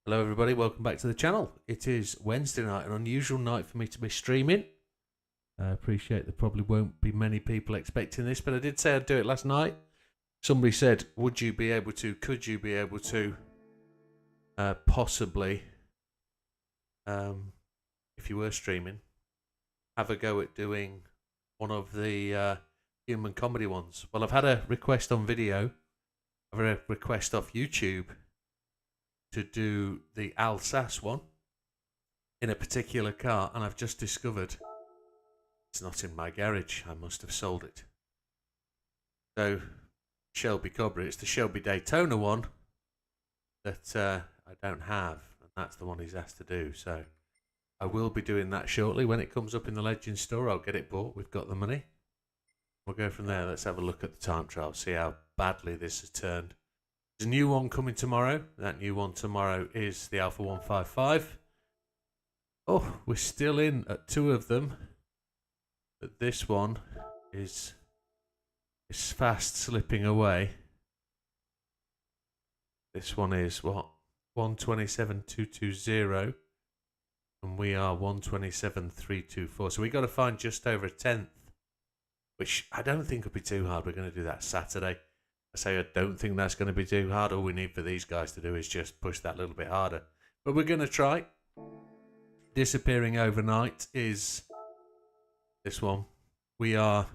Hello everybody, welcome back to the channel. It is Wednesday night, an unusual night for me to be streaming. I appreciate there probably won't be many people expecting this, but I did say I'd do it last night. Somebody said, could you be able to, possibly, if you were streaming, have a go at doing one of the human comedy ones. Well, I've had a request on video, I've had a request off YouTube to do the Alsace one in a particular car, and I've just discovered it's not in my garage. I must have sold it. So Shelby Cobra, it's the Shelby Daytona one that I don't have, and that's the one he's asked to do. So I will be doing that shortly. When it comes up in the Legends store, I'll get it bought. We've got the money. We'll go from there. Let's have a look at the time trial, see how badly this has turned. There's a new one coming tomorrow. That new one tomorrow is the Alpha 155. Oh, we're still in at two of them. But this one is fast slipping away. This one is what? 127,220. And we are 127,324. So we got to find just over a tenth, which I don't think will be too hard. We're going to do that Saturday. I say I don't think that's going to be too hard. All we need for these guys to do is just push that little bit harder. But we're going to try. Disappearing overnight is this one. We are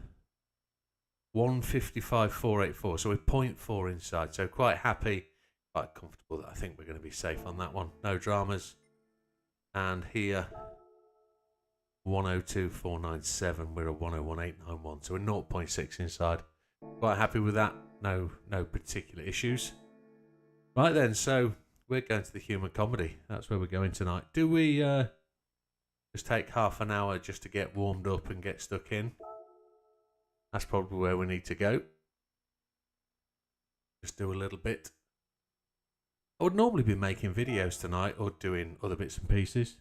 155,484. So we're 0.4 inside. So quite happy, quite comfortable that I think we're going to be safe on that one. No dramas. And here, 102,497. We're at 101,891. So we're 0.6 inside. Quite happy with that. No particular issues. Right then, so we're going to the human comedy. That's where we're going tonight. Do we just take half an hour just to get warmed up and get stuck in? That's probably where we need to go. Just do a little bit. I would normally be making videos tonight or doing other bits and pieces.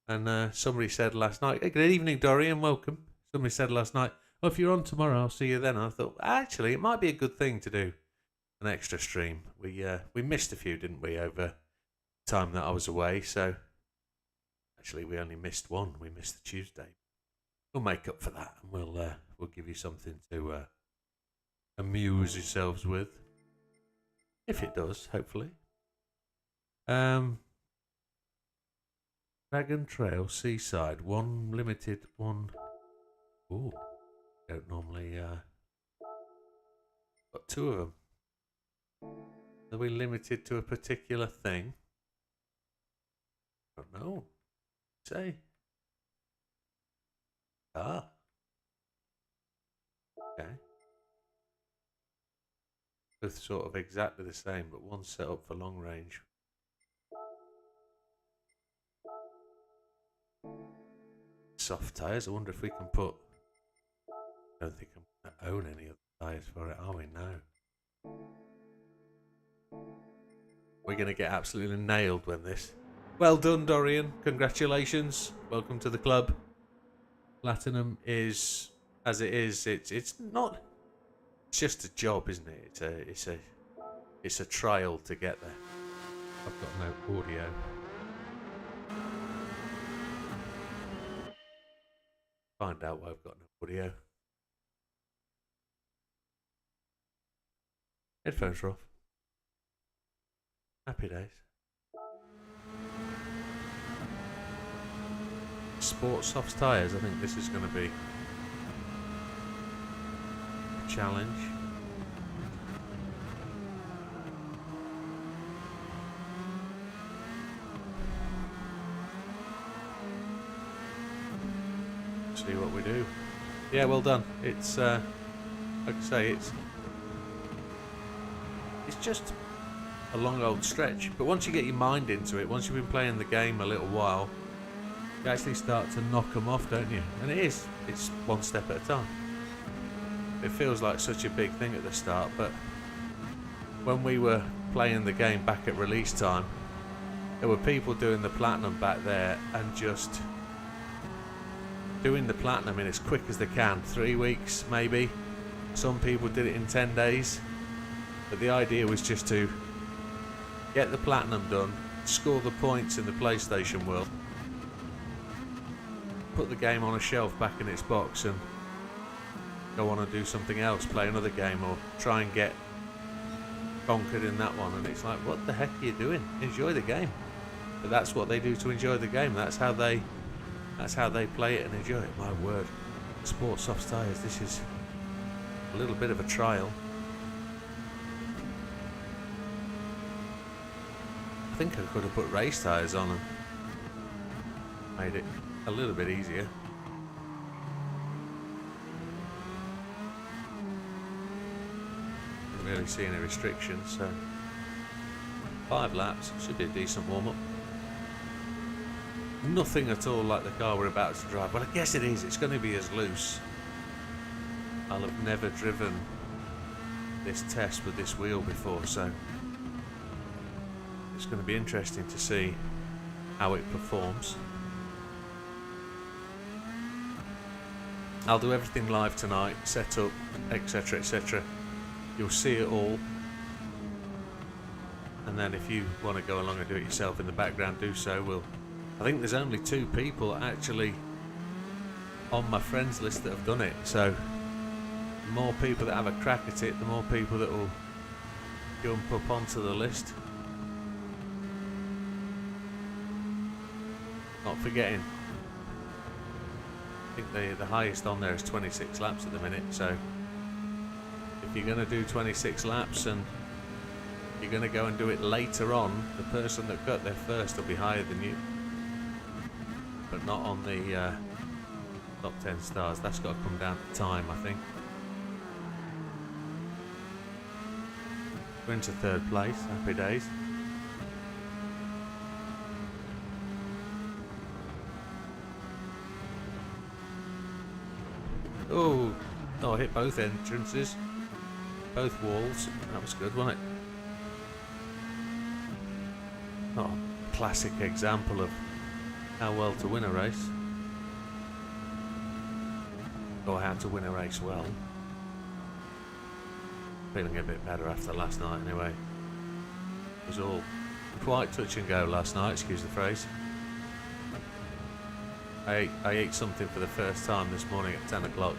And somebody said last night, hey, good evening, Dorian, welcome. Somebody said last night, oh, if you're on tomorrow, I'll see you then. And I thought, actually, it might be a good thing to do an extra stream. We missed a few, didn't we, over the time that I was away. So, actually, we only missed one. We missed the Tuesday. We'll make up for that, and we'll give you something to amuse yourselves with. If it does, hopefully. Dragon Trail, Seaside, one limited, one... Ooh. Don't normally got two of them. Are we limited to a particular thing? I don't know. Say. Okay. Both sort of exactly the same, but one's set up for long range. Soft tyres. I wonder if we can put... I don't think I'm going to own any of the tyres for it, are we? No. We're going to get absolutely nailed when this... Well done, Dorian. Congratulations. Welcome to the club. Platinum is, as it is, it's not... It's just a job, isn't it? It's a trial to get there. I've got no audio. Find out why I've got no audio. Headphones are off. Happy days. Sport soft tyres. I think this is going to be a challenge. See what we do. Yeah, well done. It's like I say, it's just a long old stretch, but once you get your mind into it, once you've been playing the game a little while, you actually start to knock them off, don't you? And it's one step at a time. It feels like such a big thing at the start, but when we were playing the game back at release time, there were people doing the platinum back there and just doing the platinum in as quick as they can. 3 weeks maybe. Some people did it in 10 days. But the idea was just to get the platinum done, score the points in the PlayStation world, put the game on a shelf back in its box and go on and do something else, play another game, or try and get conquered in that one. And it's like, what the heck are you doing? Enjoy the game. But that's what they do to enjoy the game. That's how they play it and enjoy it. My word. Sport soft tyres, this is a little bit of a trial. I think I could have put race tyres on and made it a little bit easier. Didn't really see any restrictions, so 5 laps should be a decent warm-up. Nothing at all like the car we're about to drive. Well, I guess it is. It's going to be as loose. I'll have never driven this test with this wheel before, so it's going to be interesting to see how it performs. I'll do everything live tonight, set up, etc, etc. You'll see it all. And then if you want to go along and do it yourself in the background, do so. I think there's only 2 people actually on my friends list that have done it, so the more people that have a crack at it, the more people that will jump up onto the list. Not forgetting, I think the highest on there is 26 laps at the minute, so if you're going to do 26 laps and you're going to go and do it later on, the person that got there first will be higher than you. But not on the top 10 stars. That's got to come down to time, I think. We're into 3rd place. Happy days. Oh, I hit both entrances. Both walls. That was good, wasn't it? Not a classic example of how well to win a race, or how to win a race well. Feeling a bit better after last night anyway. It was all quite touch and go last night, excuse the phrase. I ate something for the first time this morning at 10 o'clock.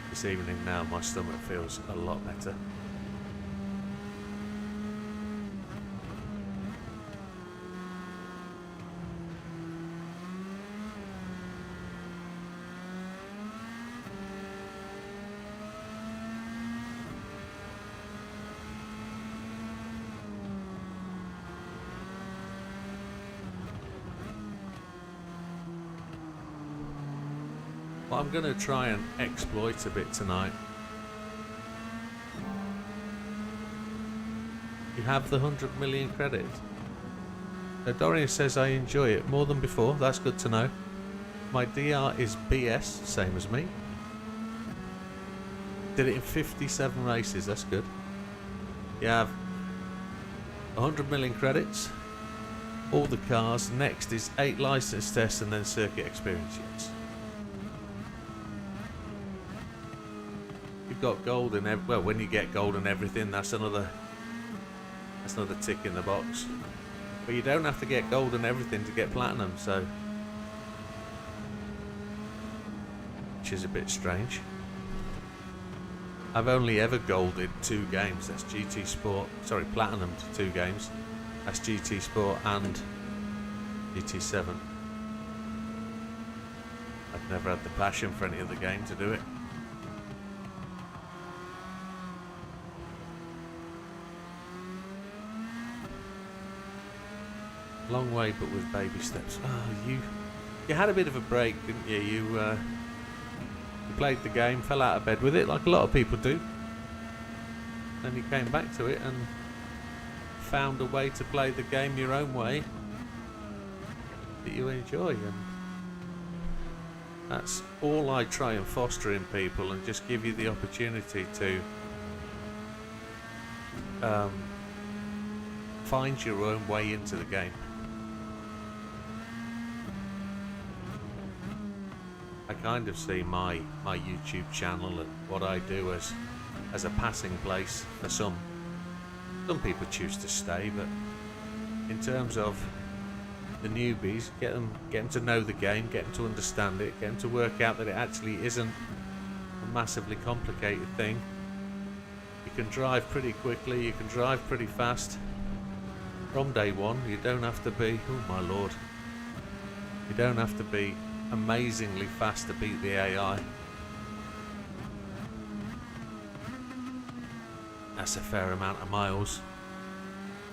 This evening now my stomach feels a lot better. Well, I'm going to try and exploit a bit tonight. You have the 100 million credit. Dorian says I enjoy it more than before. That's good to know. My DR is BS, same as me. Did it in 57 races. That's good. You have 100 million credits. All the cars. Next is 8 license tests and then circuit experience units. You've got gold in well, when you get gold and everything, that's another tick in the box. But you don't have to get gold and everything to get platinum, so which is a bit strange. I've only ever golded 2 games. That's GT Sport. Sorry, platinumed 2 games. That's GT Sport and GT7. I've never had the passion for any other game to do it. Long way, but with baby steps. Oh, you had a bit of a break, didn't you? You played the game, fell out of bed with it, like a lot of people do. Then you came back to it and found a way to play the game your own way that you enjoy, and that's all I try and foster in people, and just give you the opportunity to find your own way into the game. I kind of see my YouTube channel and what I do as a passing place for some Some people choose to stay, but in terms of the newbies, get them to know the game, get them to understand it, get them to work out that it actually isn't a massively complicated thing. You can drive pretty quickly, you can drive pretty fast. From day one, you don't have to be, oh my lord, you don't have to be amazingly fast to beat the AI. That's a fair amount of miles.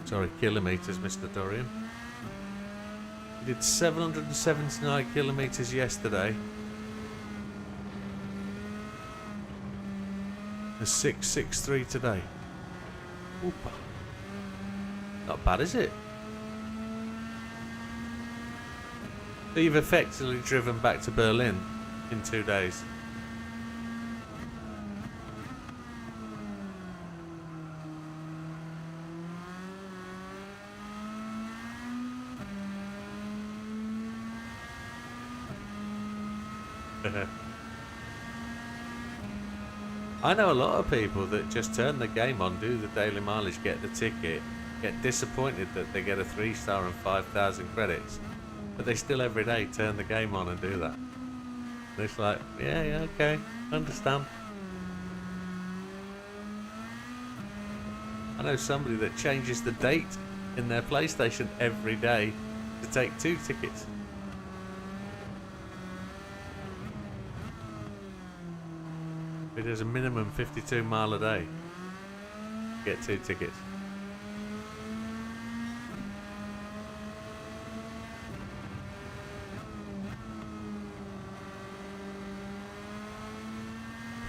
Sorry, kilometres, Mr. Dorian. We did 779 kilometres yesterday. There's 663 today. Oopa. Not bad, is it? So you've effectively driven back to Berlin in 2 days. I know a lot of people that just turn the game on, do the daily mileage, get the ticket, get disappointed that they get a 3-star and 5,000 credits, but they still every day turn the game on and do that. And it's like, yeah, okay, understand. I know somebody that changes the date in their PlayStation every day to take 2 tickets. It is a minimum 52 mile a day. Get 2 tickets.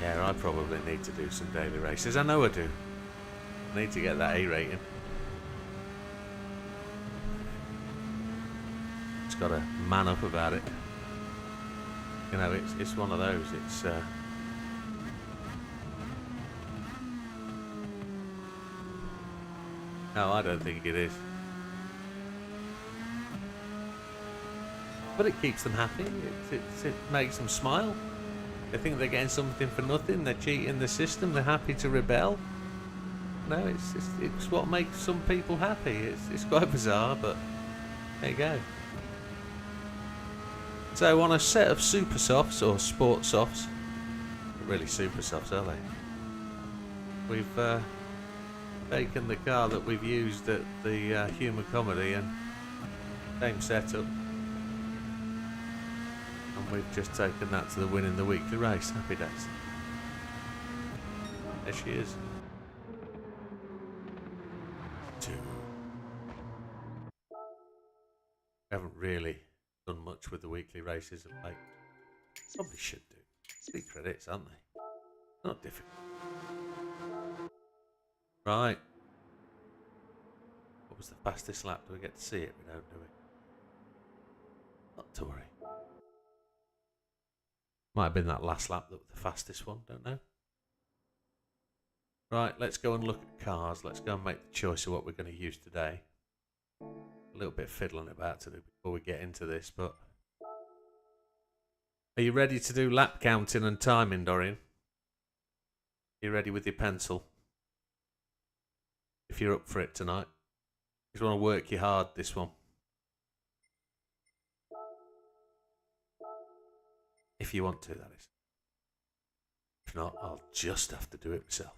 Yeah, I probably need to do some daily races. I know I do. I need to get that A rating. Just got to man up about it. You know, it's one of those. It's no, I don't think it is. But it keeps them happy. It makes them smile. They think they're getting something for nothing. They're cheating the system. They're happy to rebel. No, it's what makes some people happy. It's quite bizarre, but there you go. So on a set of super softs or sport softs, not really super softs, are they? We've taken the car that we've used at the Human Comedy and same setup, and we've just taken that to the win in the weekly race. Happy days. There she is. 2. We haven't really done much with the weekly races of late. Probably should do. 3 credits, aren't they? Not difficult. Right. What was the fastest lap? Do we get to see it? We don't, do we? Not to worry. Might have been that last lap that was the fastest one, don't know. Right, let's go and look at cars. Let's go and make the choice of what we're going to use today. A little bit of fiddling about to do before we get into this, but... Are you ready to do lap counting and timing, Dorian? You ready with your pencil? If you're up for it tonight. You want to work you hard, this one. If you want to, that is. If not, I'll just have to do it myself.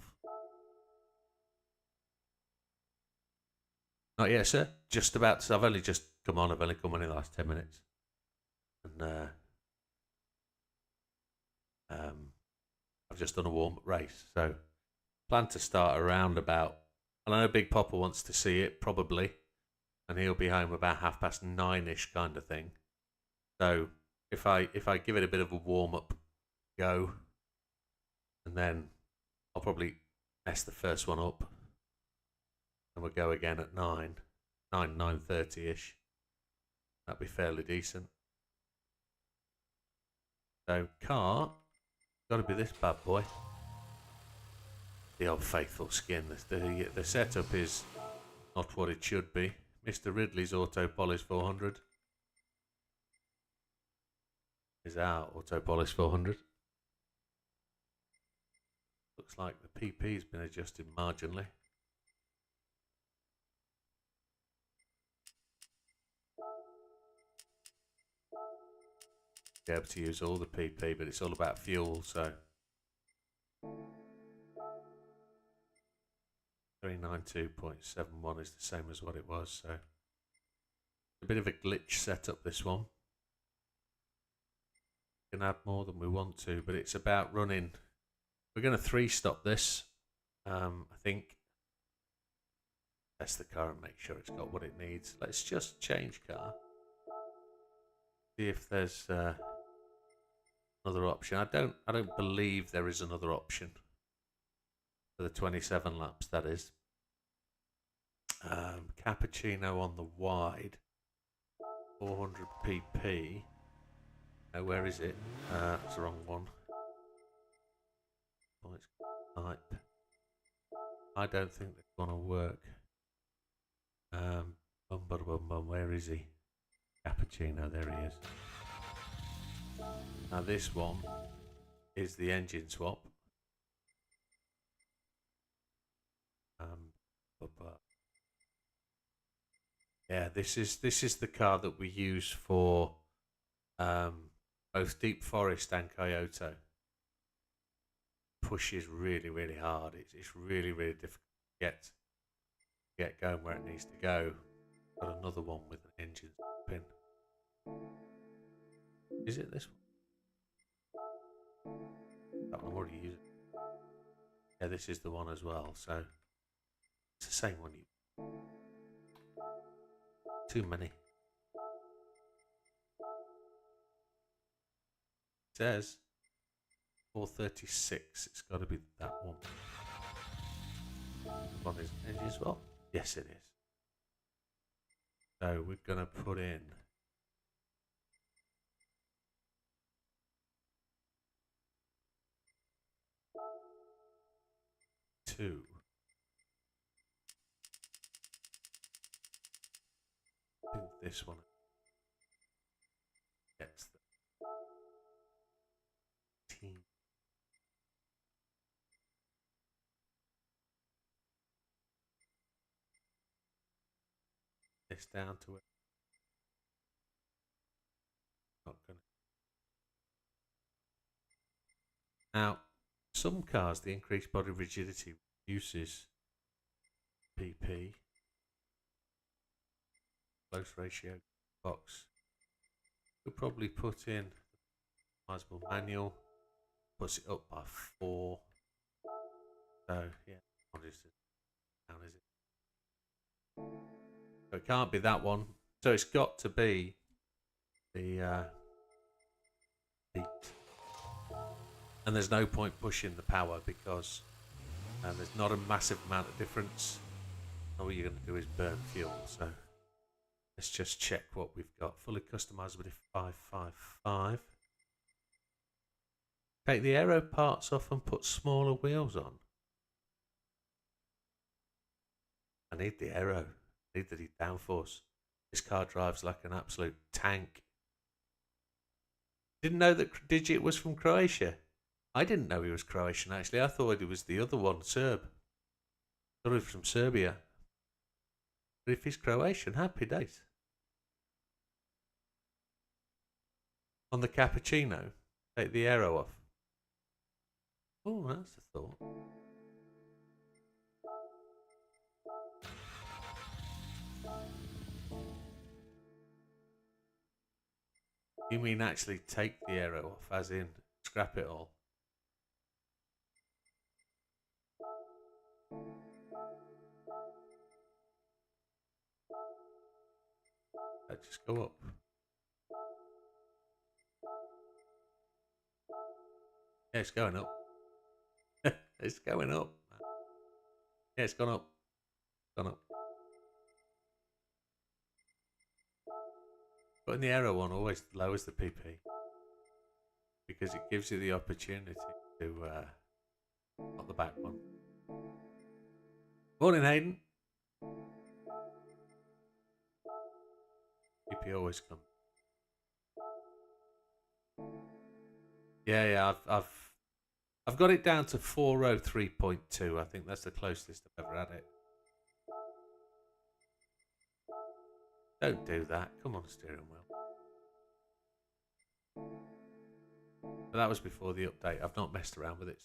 Not yet, sir. Just about to. I've only just come on. I've only come on in the last 10 minutes. And I've just done a warm-up race. So, plan to start around about... And I know Big Popper wants to see it, probably. And he'll be home about 9:30ish kind of thing. So, if I give it a bit of a warm-up go, and then I'll probably mess the first one up. And we'll go again at 9:30ish. That'd be fairly decent. So, car, got to be this bad boy. The old faithful skin. The setup is not what it should be. Mr. Ridley's Auto Polish 400 is our Auto Polish 400. Looks like the PP's been adjusted marginally. be able to use all the PP, but it's all about fuel, so 392.71 is the same as what it was, so a bit of a glitch setup, this one. We can add more than we want to, but it's about running. We're going to 3-stop this, I think. Test the car and make sure it's got what it needs. Let's just change car. See if there's another option. I don't believe there is another option for the 27 laps. That is cappuccino on the wide, 400 pp. Oh, where is it? That's the wrong one. Oh, it's type. I don't think that's gonna work. Where is he? Cappuccino, there he is. Now this one is the engine swap. Yeah, this is the car that we use for both Deep Forest and Kyoto. Pushes really, really hard. It's really, really difficult to get going where it needs to go. Got another one with an engine pin. Is it this one? That one I'm already using. Yeah, this is the one as well. So it's the same one. Too many. It says 436. It's got to be that one. One is engine as well. Yes, it is. So we're going to put in 2. I think this one gets the team. This down to it. Not gonna. Now, some cars, the increased body rigidity reduces PP. Close ratio box. We'll probably put in customizable manual. Puts it up by 4. So yeah, not just down, is it? So it can't be that one. So it's got to be the heat. And there's no point pushing the power because there's not a massive amount of difference. All you're going to do is burn fuel. So let's just check what we've got. Fully customizable 555. Take the aero parts off and put smaller wheels on. I need the aero. I need the downforce. This car drives like an absolute tank. Didn't know that Digit was from Croatia. I didn't know he was Croatian actually. I thought he was the other one, Serb. I thought he was from Serbia. But if he's Croatian, happy days. On the cappuccino, take the aero off. Oh, that's a thought. You mean actually take the aero off, as in scrap it all? Let's just go up. Yeah, it's going up. It's going up. Yeah, it's gone up. Gone up. Putting the aero one always lowers the PP because it gives you the opportunity to not the back one. Morning, Hayden. PP always comes. Yeah, I've got it down to 403.2. I think that's the closest I've ever had it. Don't do that. Come on, steering wheel. But that was before the update. I've not messed around with it.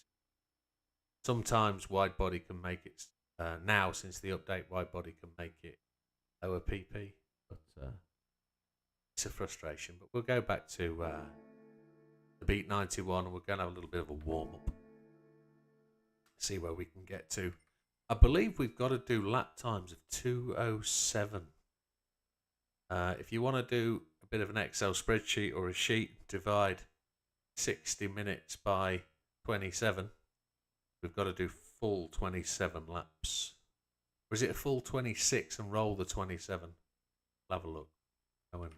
Sometimes wide body can make it, now since the update, wide body can make it lower PP. But it's a frustration. But we'll go back to the Beat 91 and we're going to have a little bit of a warm-up. See where we can get to. I believe we've got to do lap times of 2:07. If you want to do a bit of an Excel spreadsheet or a sheet, divide 60 minutes by 27. We've got to do full 27 laps. Or is it a full 26 and roll the 27? We'll have a look. Go and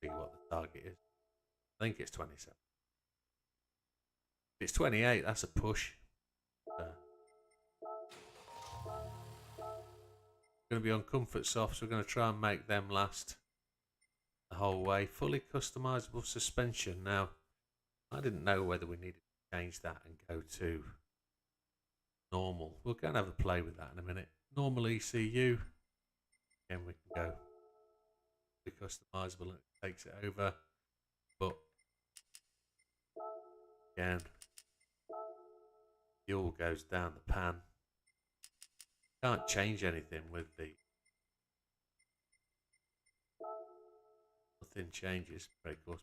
see what the target is. I think it's 27. If it's 28, that's a push. Going to be on comfort softs. So we're going to try and make them last the whole way. Fully customizable suspension. Now, I didn't know whether we needed to change that and go to normal. We'll go and have a play with that in a minute. Normal ECU. Again, we can go fully customizable and it takes it over. But again, fuel goes down the pan. Can't change anything with the. Nothing changes. Brake horse.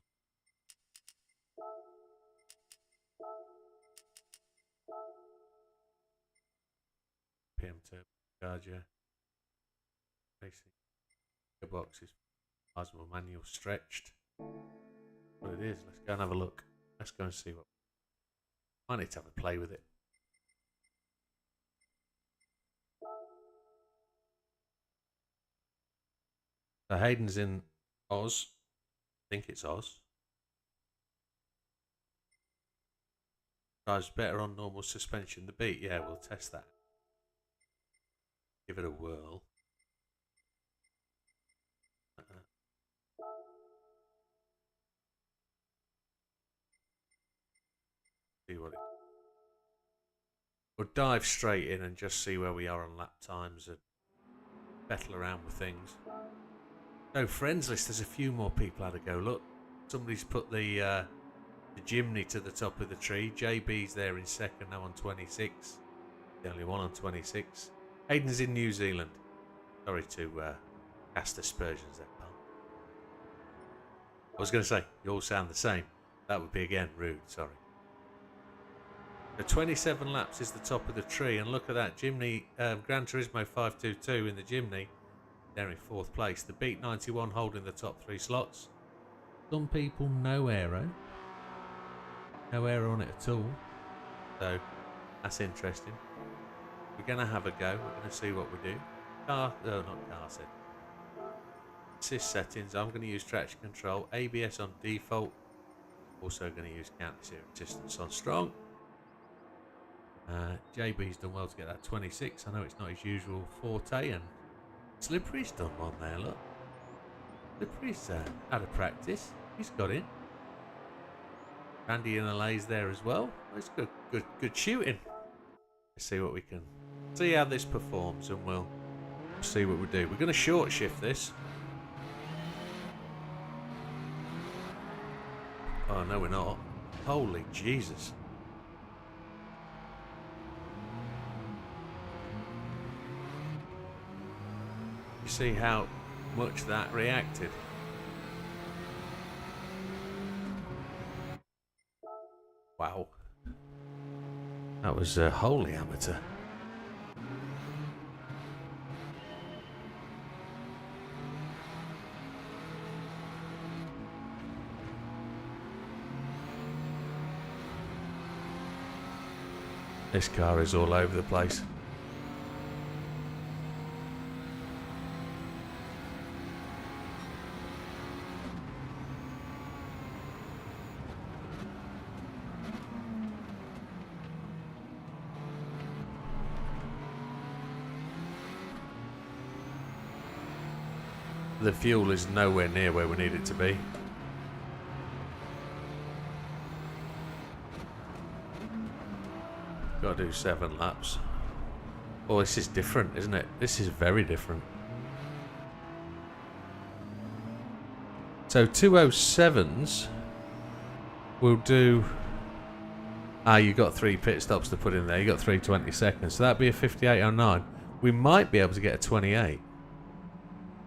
PM turbocharger. Basic gearbox is plasma manual stretched. What it is. Let's go and have a look. Let's go and see what. I need to have a play with it. So Hayden's in Oz. I think it's Oz. Drives better on normal suspension. The Beat, yeah, we'll test that. Give it a whirl. See what it. We'll dive straight in and just see where we are on lap times and battle around with things. So friends list, there's a few more people had a go. Look, somebody's put the Jimny to the top of the tree. JB's there in second, now on 26. The only one on 26. Hayden's in New Zealand. Sorry to cast aspersions there, pal. I was going to say, you all sound the same. That would be again rude, sorry. The 27 laps is the top of the tree, and look at that. Jimny, Gran Turismo 522 in the Jimny. They're in fourth place. The Beat 91 holding the top three slots. Some people no aero. No aero on it at all. So that's interesting. We're going to have a go. We're going to see what we do. Not car set. Assist settings. I'm going to use traction control. ABS on default. Also going to use counter-steer assistance on strong. JB's done well to get that 26. I know it's not his usual forte, and Slippery's done one there, look. Slippery's out of practice. He's got in. Randy and Alay's there as well. It's good shooting. Let's see what we can see how this performs, and we'll see what we do. We're going to short shift this. Oh no, we're not. Holy Jesus. See how much that reacted. Wow, that was wholly amateur. This car is all over the place. The fuel is nowhere near where we need it to be. Got to do 7 laps. Oh, this is different, isn't it? This is very different. So 207s will do Ah, you got 3 pit stops to put in there. You got 3 20-seconds. So that'd be a 58.09. We might be able to get a 28.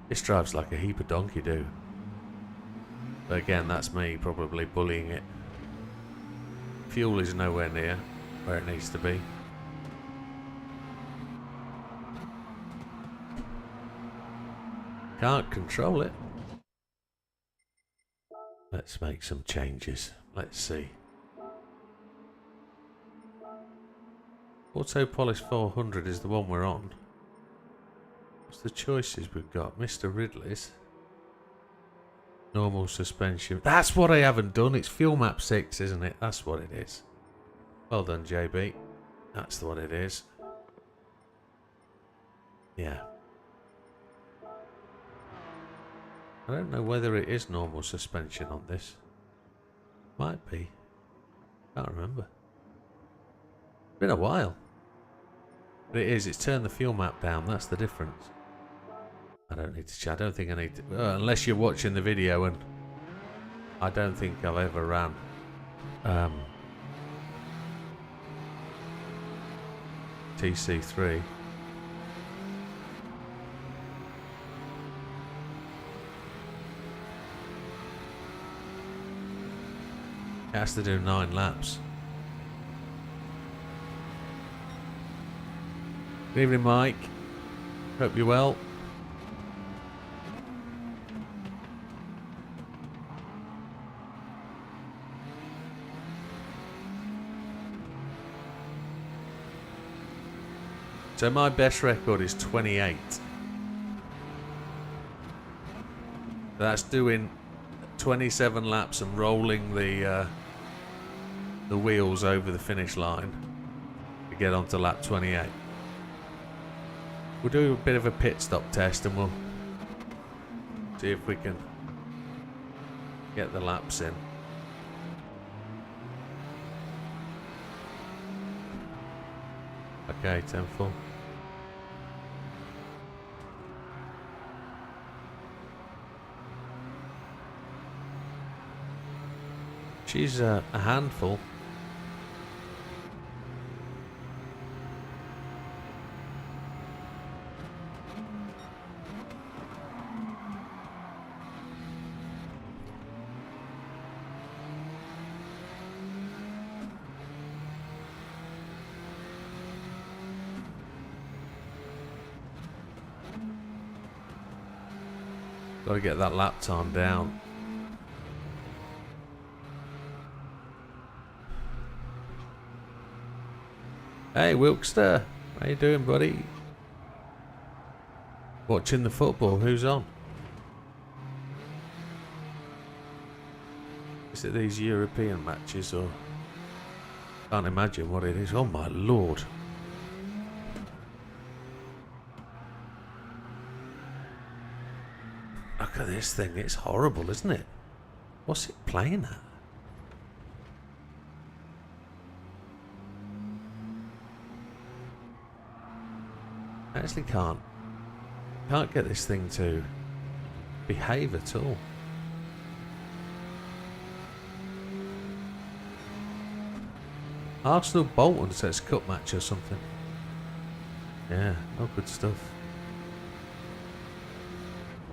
This drives like a heap of donkey do. But again, that's me probably bullying it. Fuel is nowhere near where it needs to be. Can't control it. Let's make some changes. Let's see. Auto Polish 400 is the one we're on. What's the choices we've got? Mr. Ridley's. Normal suspension. That's what I haven't done. It's fuel map 6, isn't it? That's what it is. Well done, JB. That's what it is. Yeah. I don't know whether it is normal suspension on this. Might be. Can't remember. Been a while. But it is. It's turned the fuel map down. That's the difference. I don't need to check. I don't think I need to. Well, unless you're watching the video, and I don't think I've ever ran TC3. It has to do 9 laps. Good evening, Mike. Hope you're well. So my best record is 28. That's doing 27 laps and rolling the wheels over the finish line to get onto lap 28. We'll do a bit of a pit stop test and we'll see if we can get the laps in. Okay, 10-4. She's a handful. Got to get that lap time down. Hey Wilkster, how you doing, buddy? Watching the football, who's on? Is it these European matches or... Can't imagine what it is. Oh my lord. Look at this thing, it's horrible, isn't it? What's it playing at? I actually can't get this thing to behave at all. Arsenal Bolton says cup match or something. Yeah, oh good stuff.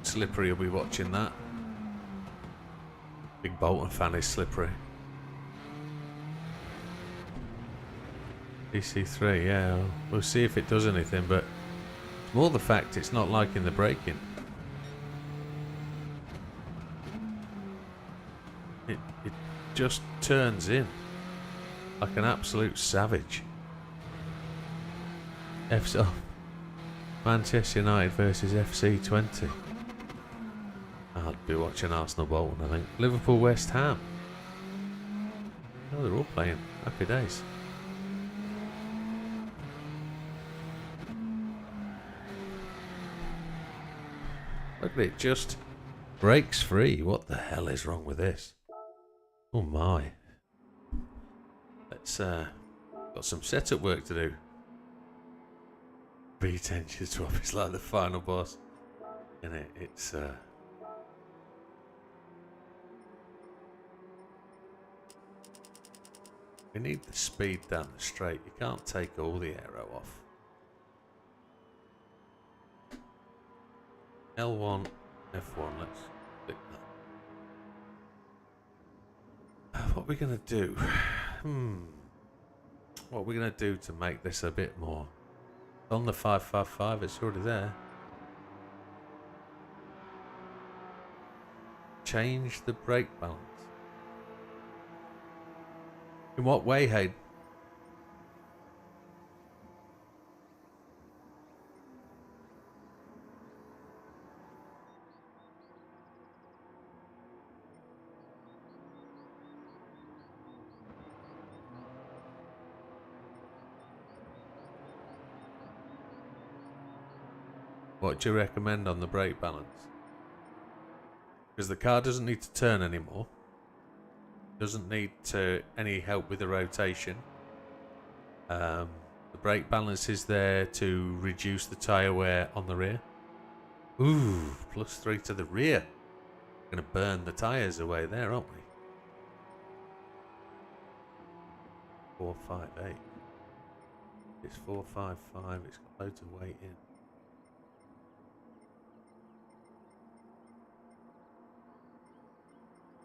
Slippery will be watching that. Big Bolton fan is Slippery. DC3, yeah, we'll see if it does anything, but it's more the fact it's not liking the braking. It just turns in like an absolute savage. Manchester United versus FC20. I'll be watching Arsenal Bolton, I think. Liverpool West Ham. Oh, they're all playing. Happy days. Look at it, just breaks free. What the hell is wrong with this? Oh my. Let's got some setup work to do. B10 should swap. It's like the final boss. And it's We need the speed down the straight. You can't take all the aero off. L1, F1, let's click that. What are we going to do? What are we going to do to make this a bit more? On the 555, it's already there. Change the brake balance. In what way, Hayden? What do you recommend on the brake balance? Because the car doesn't need to turn anymore. Doesn't need any help with the rotation. The brake balance is there to reduce the tyre wear on the rear. Ooh, +3 to the rear. Going to burn the tyres away there, aren't we? 458. It's 455. It's got loads of weight in.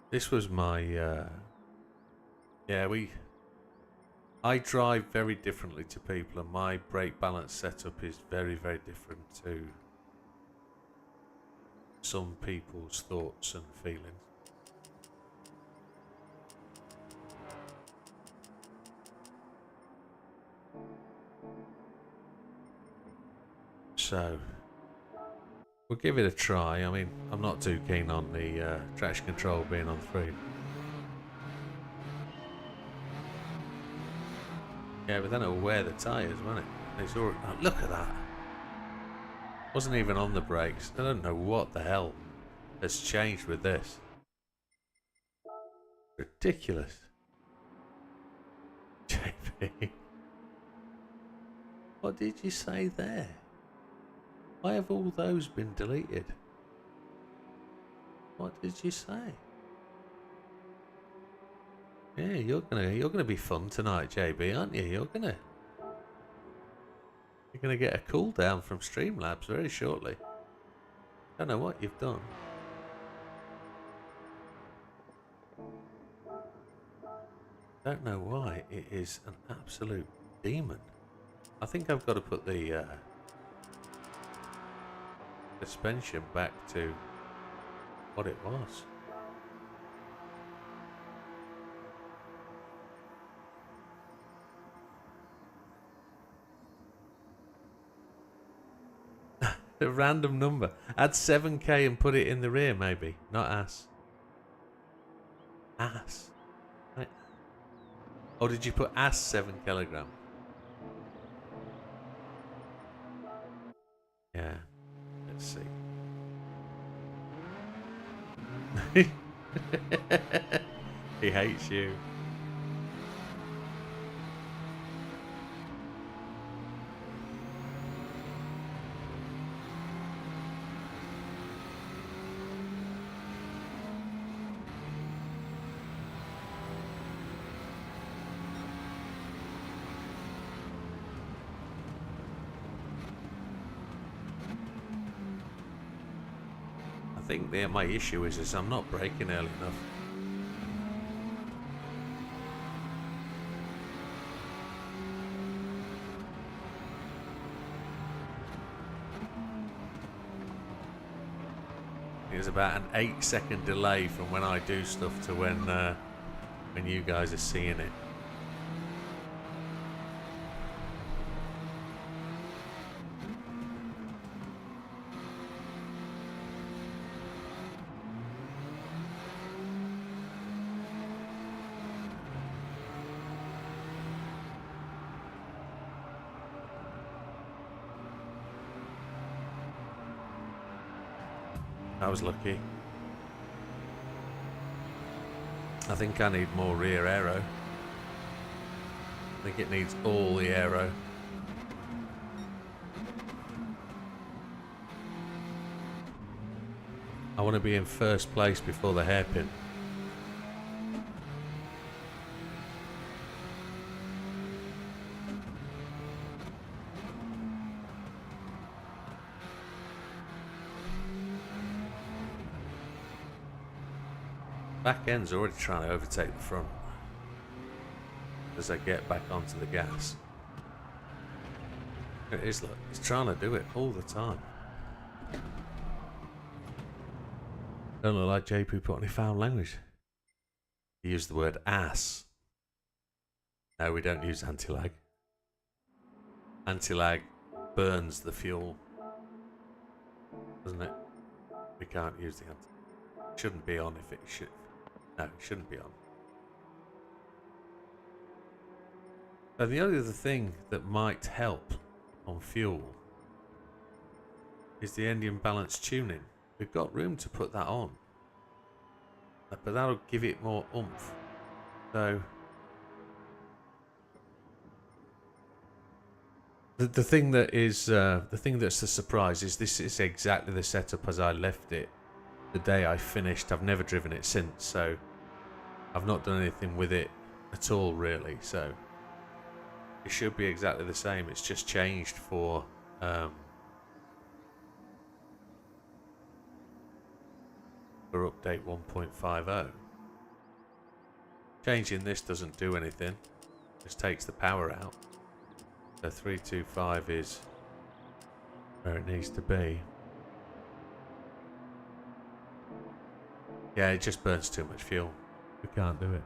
This was my, I drive very differently to people, and my brake balance setup is very, very different to some people's thoughts and feelings. So, we'll give it a try. I mean, I'm not too keen on the traction control being on 3. Yeah, but then it'll wear the tyres, won't it? It's already, oh, look at that. Wasn't even on the brakes. I don't know what the hell has changed with this. Ridiculous. JP. What did you say there? Why have all those been deleted? What did you say? Yeah, you're gonna be fun tonight, JB, aren't you? You're gonna get a cooldown from Streamlabs very shortly. Don't know what you've done. Don't know why. It is an absolute demon. I think I've got to put the suspension back to what it was. A random number. Add 7k and put it in the rear, maybe. Not ass. Ass. Right. Oh, did you put ass 7 kilograms? Yeah. Let's see. He hates you. I think my issue is I'm not braking early enough. There's about an 8-second delay from when I do stuff to when you guys are seeing it. I was lucky. I think I need more rear aero. I think it needs all the aero. I want to be in first place before the hairpin. Back end's already trying to overtake the front as I get back onto the gas. It is, look, it's trying to do it all the time. Don't look like JP put any foul language. He used the word ass. No, we don't use anti-lag. Anti-lag burns the fuel, doesn't it? We can't use the anti-lag. It shouldn't be on if it should. No, it shouldn't be on. And the only other thing that might help on fuel is the engine balance tuning. We've got room to put that on, but that'll give it more oomph. So the thing that is the thing that's the surprise is this is exactly the setup as I left it the day I finished. I've never driven it since, so I've not done anything with it at all really. So it should be exactly the same. It's just changed for update 1.50. Changing this doesn't do anything, just takes the power out. So 325 is where it needs to be. Yeah, it just burns too much fuel. We can't do it.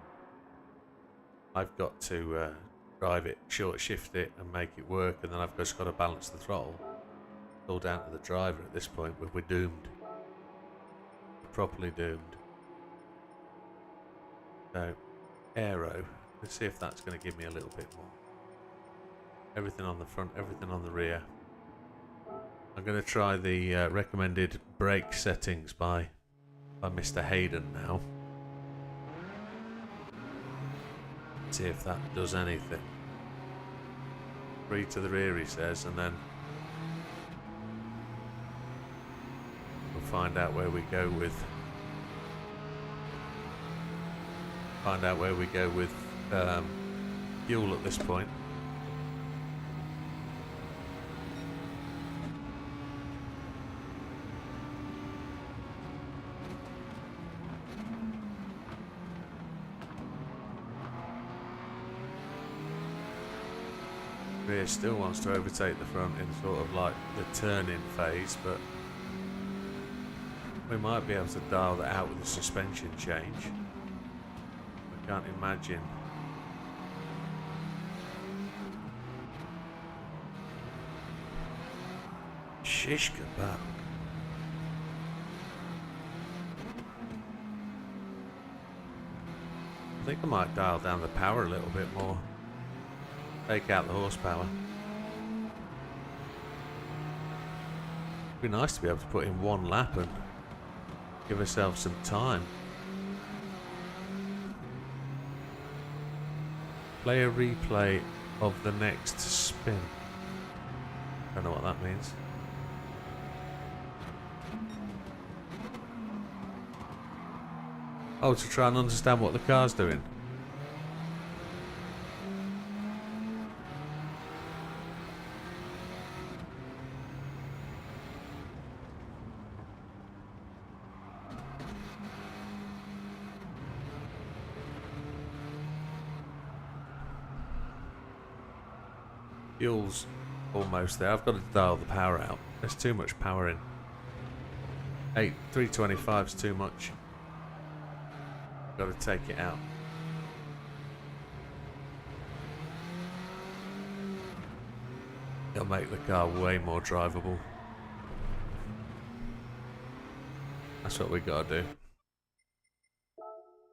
I've got to drive it, short shift it and make it work, and then I've just got to balance the throttle. It's all down to the driver at this point, but we're doomed. We're properly doomed. So, aero. Let's see if that's going to give me a little bit more. Everything on the front, everything on the rear. I'm going to try the recommended brake settings by Mr. Hayden now. See if that does anything. 3 to the rear, he says, and then we'll find out where we go with fuel at this point. Rear still wants to overtake the front in sort of like the turn-in phase, but we might be able to dial that out with a suspension change. I can't imagine. Shish kebab. I think I might dial down the power a little bit more. Take out the horsepower. It'd be nice to be able to put in one lap and give ourselves some time. Play a replay of the next spin. Don't know what that means. Oh, to try and understand what the car's doing. Fuel's almost there. I've got to dial the power out. There's too much power in. 325 is too much. Got to take it out. It'll make the car way more drivable. That's what we got to do.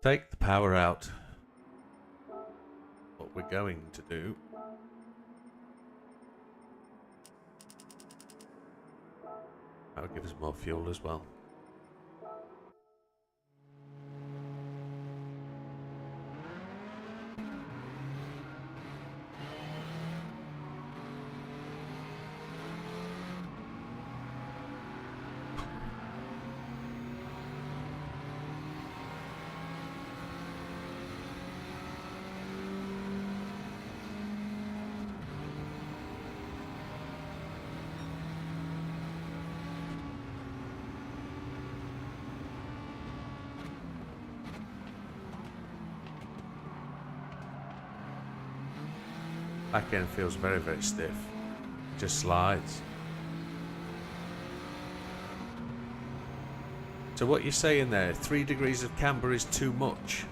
Take the power out. What we're going to do. That'll give us more fuel as well. Back end feels very, very stiff. It just slides. So what you're saying there, 3 degrees of camber is too much?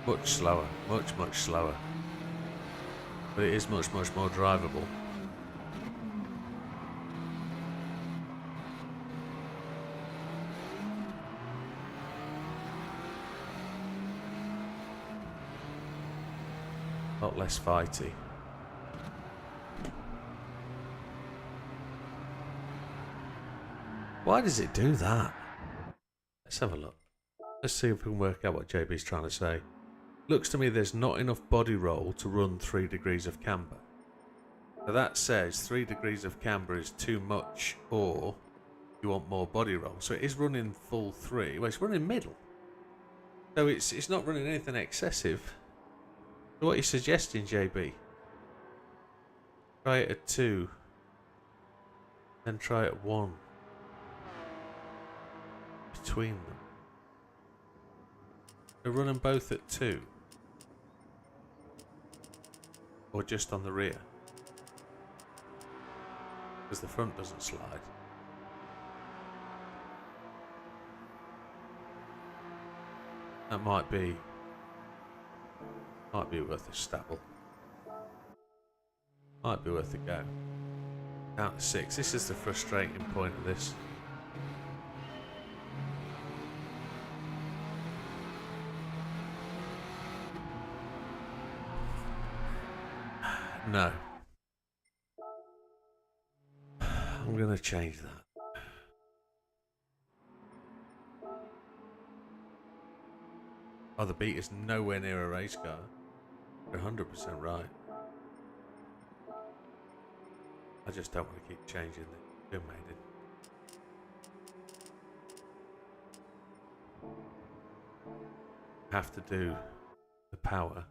Much slower, much slower. But it is much more drivable. A lot less fighty. Why does it do that? Let's have a look. Let's see if we can work out what JB's trying to say. Looks to me there's not enough body roll to run 3 degrees of camber. So that says 3 degrees of camber is too much, or you want more body roll. So it is running full 3. Well, it's running middle. So it's not running anything excessive. So what are you suggesting, JB? Try it at 2. Then try it at 1. Between them. We're running both at 2. Or just on the rear. Because the front doesn't slide. That might be worth a stabble. Might be worth a go. Down to 6. This is the frustrating point of this. No. I'm going to change that. Oh, the beat is nowhere near a race car. You're 100% right. I just don't want to keep changing the Widdowmaker. Have to do the power.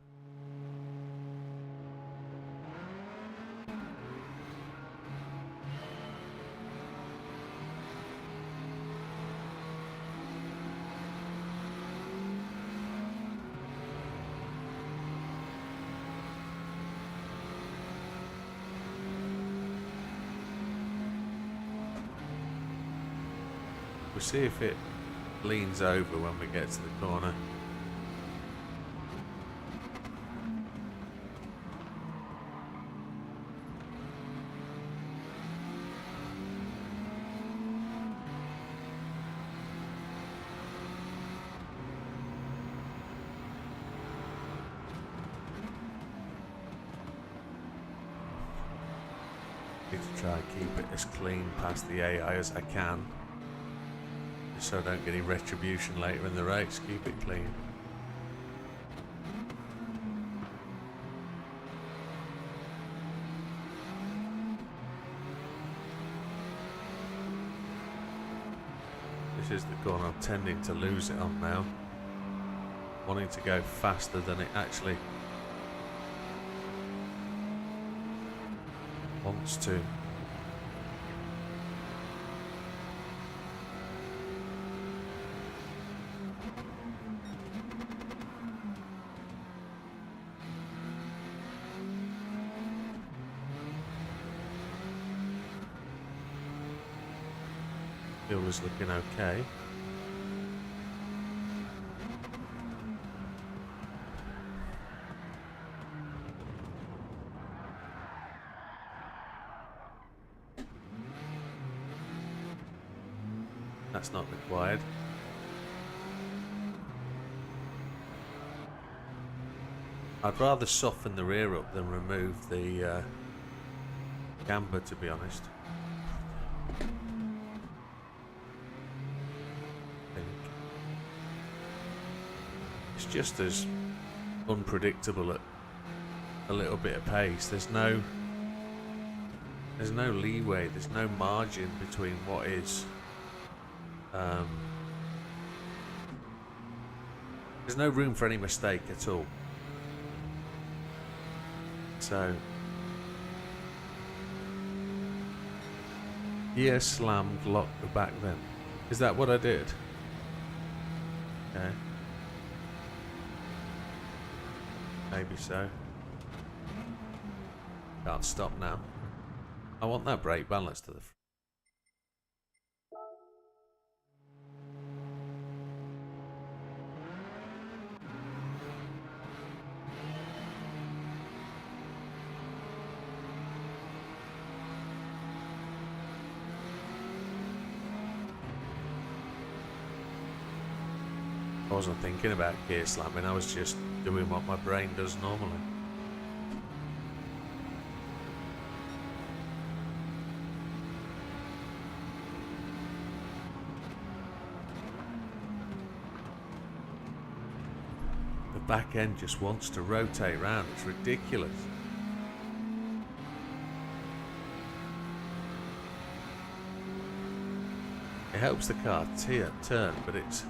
We'll see if it leans over when we get to the corner. Need to try and keep it as clean past the AI as I can, so I don't get any retribution later in the race. Keep it clean. This is the corner I'm tending to lose it on now. Wanting to go faster than it actually wants to. Fuel is looking okay. That's not required. I'd rather soften the rear up than remove the camber, to be honest. It's just as unpredictable at a little bit of pace. There's no leeway, there's no margin between what is there's no room for any mistake at all. So gear slammed, locked the back then. Is that what I did? Okay. Maybe so. Can't stop now. I want that brake balance to the front. I wasn't thinking about gear slamming, I was just doing what my brain does normally. The back end just wants to rotate round, it's ridiculous. It helps the car turn, but it's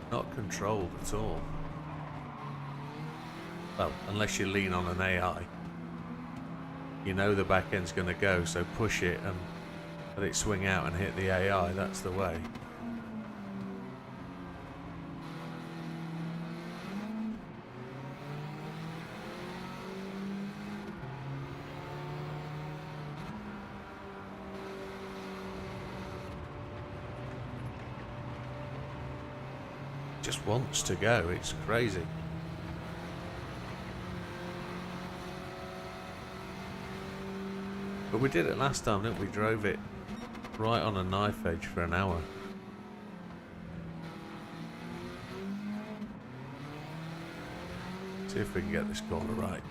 not controlled at all. Well, unless you lean on an AI. You know the back end's going to go, so push it and let it swing out and hit the AI, that's the way. Just wants to go, it's crazy. But we did it last time, didn't we? Drove it right on a knife edge for an hour. See if we can get this corner right.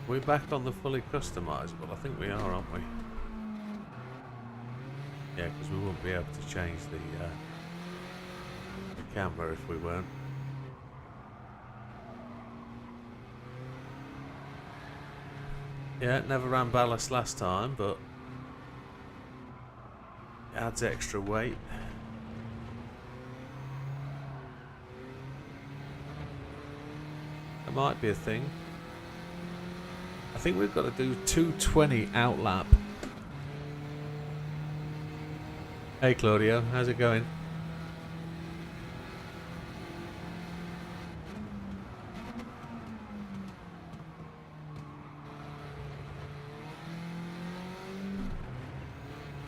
We're back on the fully customizable. I think we are, aren't we? Yeah, because we wouldn't be able to change the camera if we weren't. Yeah, it never ran ballast last time, but it adds extra weight. That might be a thing. I think we've got to do 220 out lap. Hey Claudio, how's it going?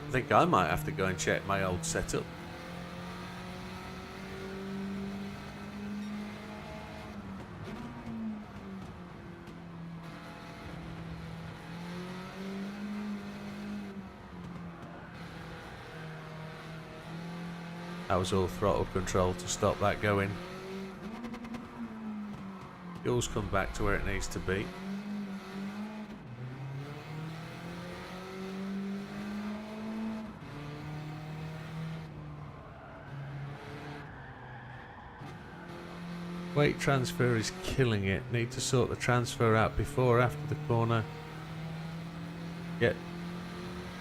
I think I might have to go and check my old setup. That was all throttle control to stop that going. Fuel's come back to where it needs to be. Weight transfer is killing it. Need to sort the transfer out before or after the corner.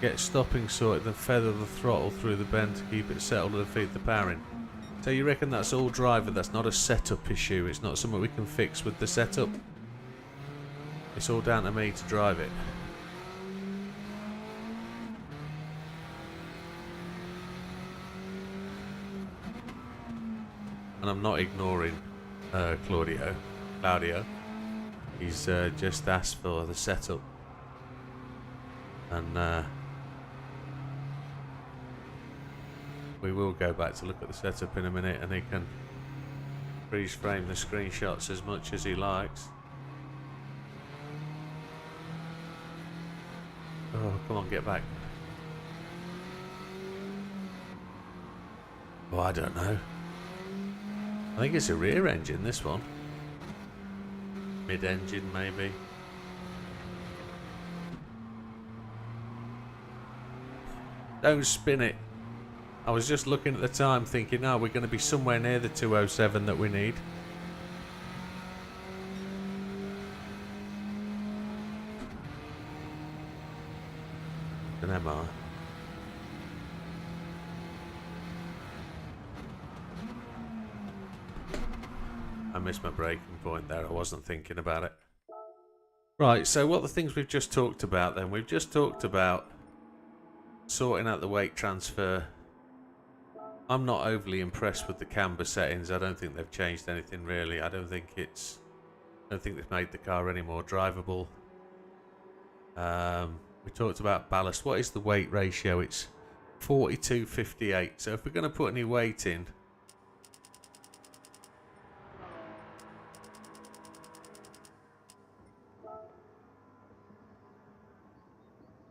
Get stopping sorted, then feather the throttle through the bend to keep it settled and feed the powering. So you reckon that's all driver, that's not a setup issue, it's not something we can fix with the setup? It's all down to me to drive it. And I'm not ignoring Claudio. He's just asked for the setup. And we will go back to look at the setup in a minute, and he can freeze frame the screenshots as much as he likes. Oh, come on, get back. Oh, I don't know. I think it's a rear engine, this one. Mid-engine, maybe. Don't spin it. I was just looking at the time thinking, oh, we're going to be somewhere near the 207 that we need. An MR. missed my breaking point there. I wasn't thinking about it. Right, so what the things we've just talked about then? We've just talked about sorting out the weight transfer. I'm not overly impressed with the camber settings. I don't think they've changed anything really. I don't think they've made the car any more drivable. We talked about ballast. What is the weight ratio? It's 42-58. So if we're going to put any weight in,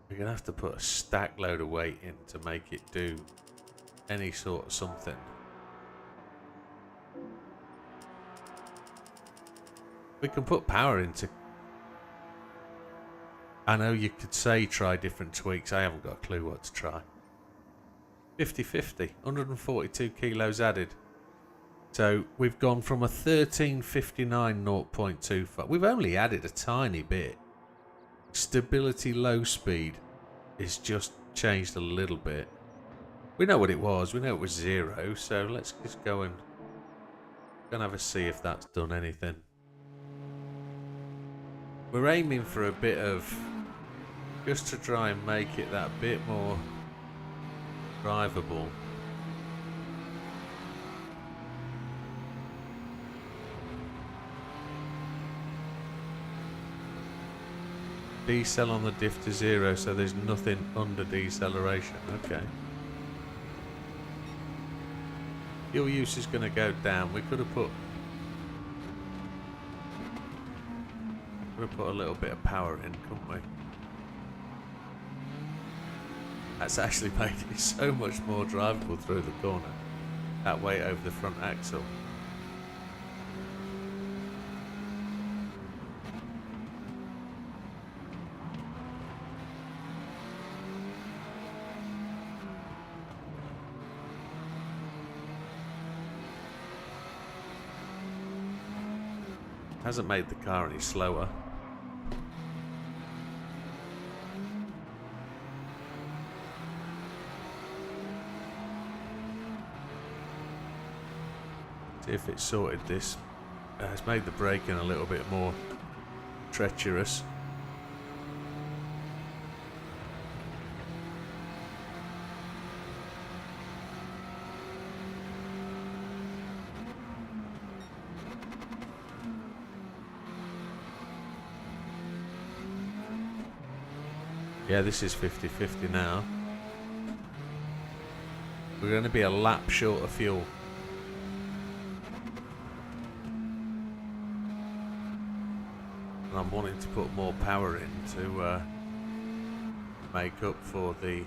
we're going to have to put a stack load of weight in to make it do any sort of something. We can put power into... I know you could say try different tweaks. I haven't got a clue what to try. 50-50. 142 kilos added. So we've gone from a 1359 0.25. We've only added a tiny bit. Stability low speed is just changed a little bit. We know what it was. We know it was 0. So let's just go and have a see if that's done anything. We're aiming for a bit of... just to try and make it that bit more drivable. Decel on the diff to 0, so there's nothing under deceleration. Okay. Fuel use is going to go down. We could have put a little bit of power in, couldn't we? That's actually made it so much more drivable through the corner. That weight over the front axle. Hasn't made the car any slower. See if it's sorted this. It's made the braking a little bit more treacherous. Yeah, this is 50-50 now. We're going to be a lap short of fuel. And I'm wanting to put more power in to make up for the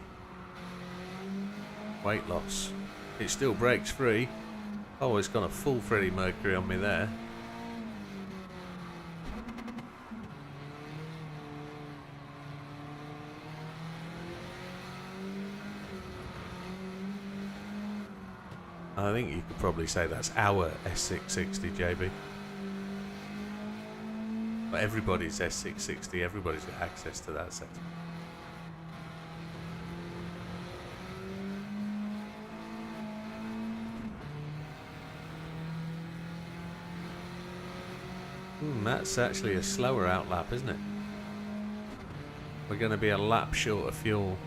weight loss. It still brakes free. Oh, it's got a full Freddie Mercury on me there. I think you could probably say that's our S660 JB. But everybody's S660, everybody's got access to that setting. That's actually a slower outlap, isn't it? We're going to be a lap short of fuel.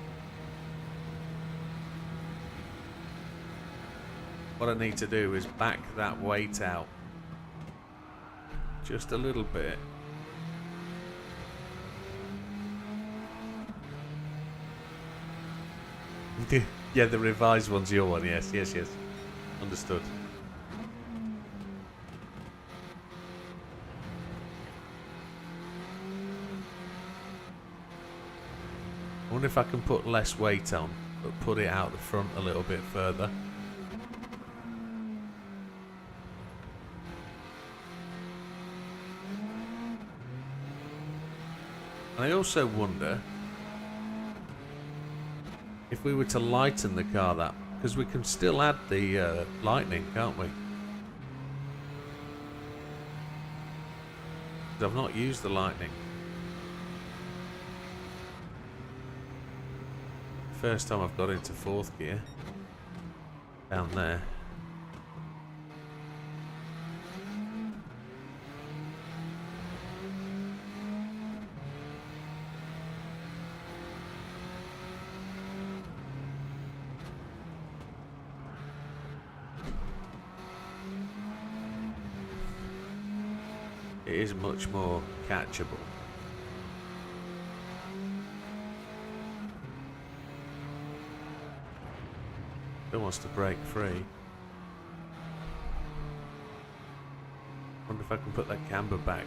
What I need to do is back that weight out just a little bit. Yeah, the revised one's your one. Yes. Understood. I wonder if I can put less weight on, but put it out the front a little bit further. I also wonder if we were to lighten the car that, because we can still add the lightning, can't we? I've not used the lightning. First time I've got into 4th gear. Down there. it is much more catchable. Still wants to break free. Wonder if I can put that camber back.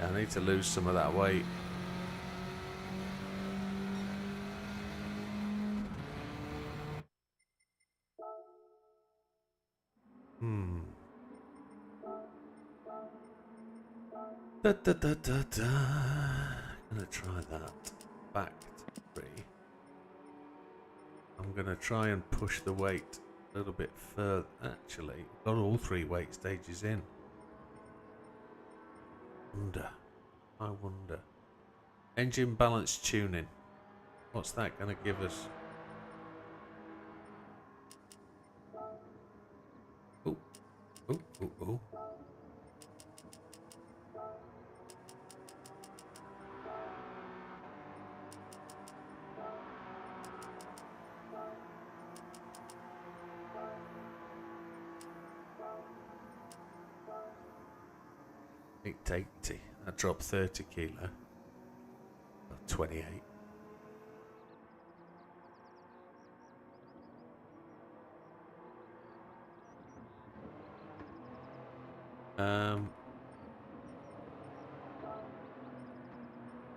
I need to lose some of that weight. Da, da, da, da, da. Gonna try that. Back to 3. I'm gonna try and push the weight a little bit further. Actually, got all 3 weight stages in. I wonder. Engine balance tuning. What's that gonna give us? Oh, oh, oh, oh. $880. That dropped 30 kilo. 28.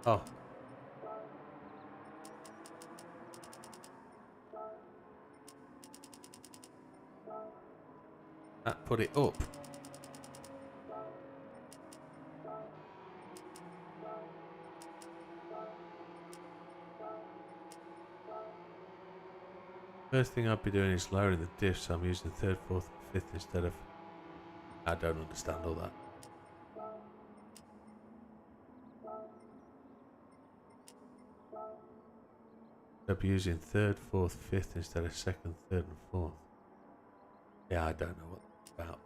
Oh. That put it up. First thing I'd be doing is lowering the diff, so I'm using 3rd, 4th, 5th instead of... I don't understand all that. I'd be using 3rd, 4th, 5th instead of 2nd, 3rd and 4th. Yeah, I don't know what that's about.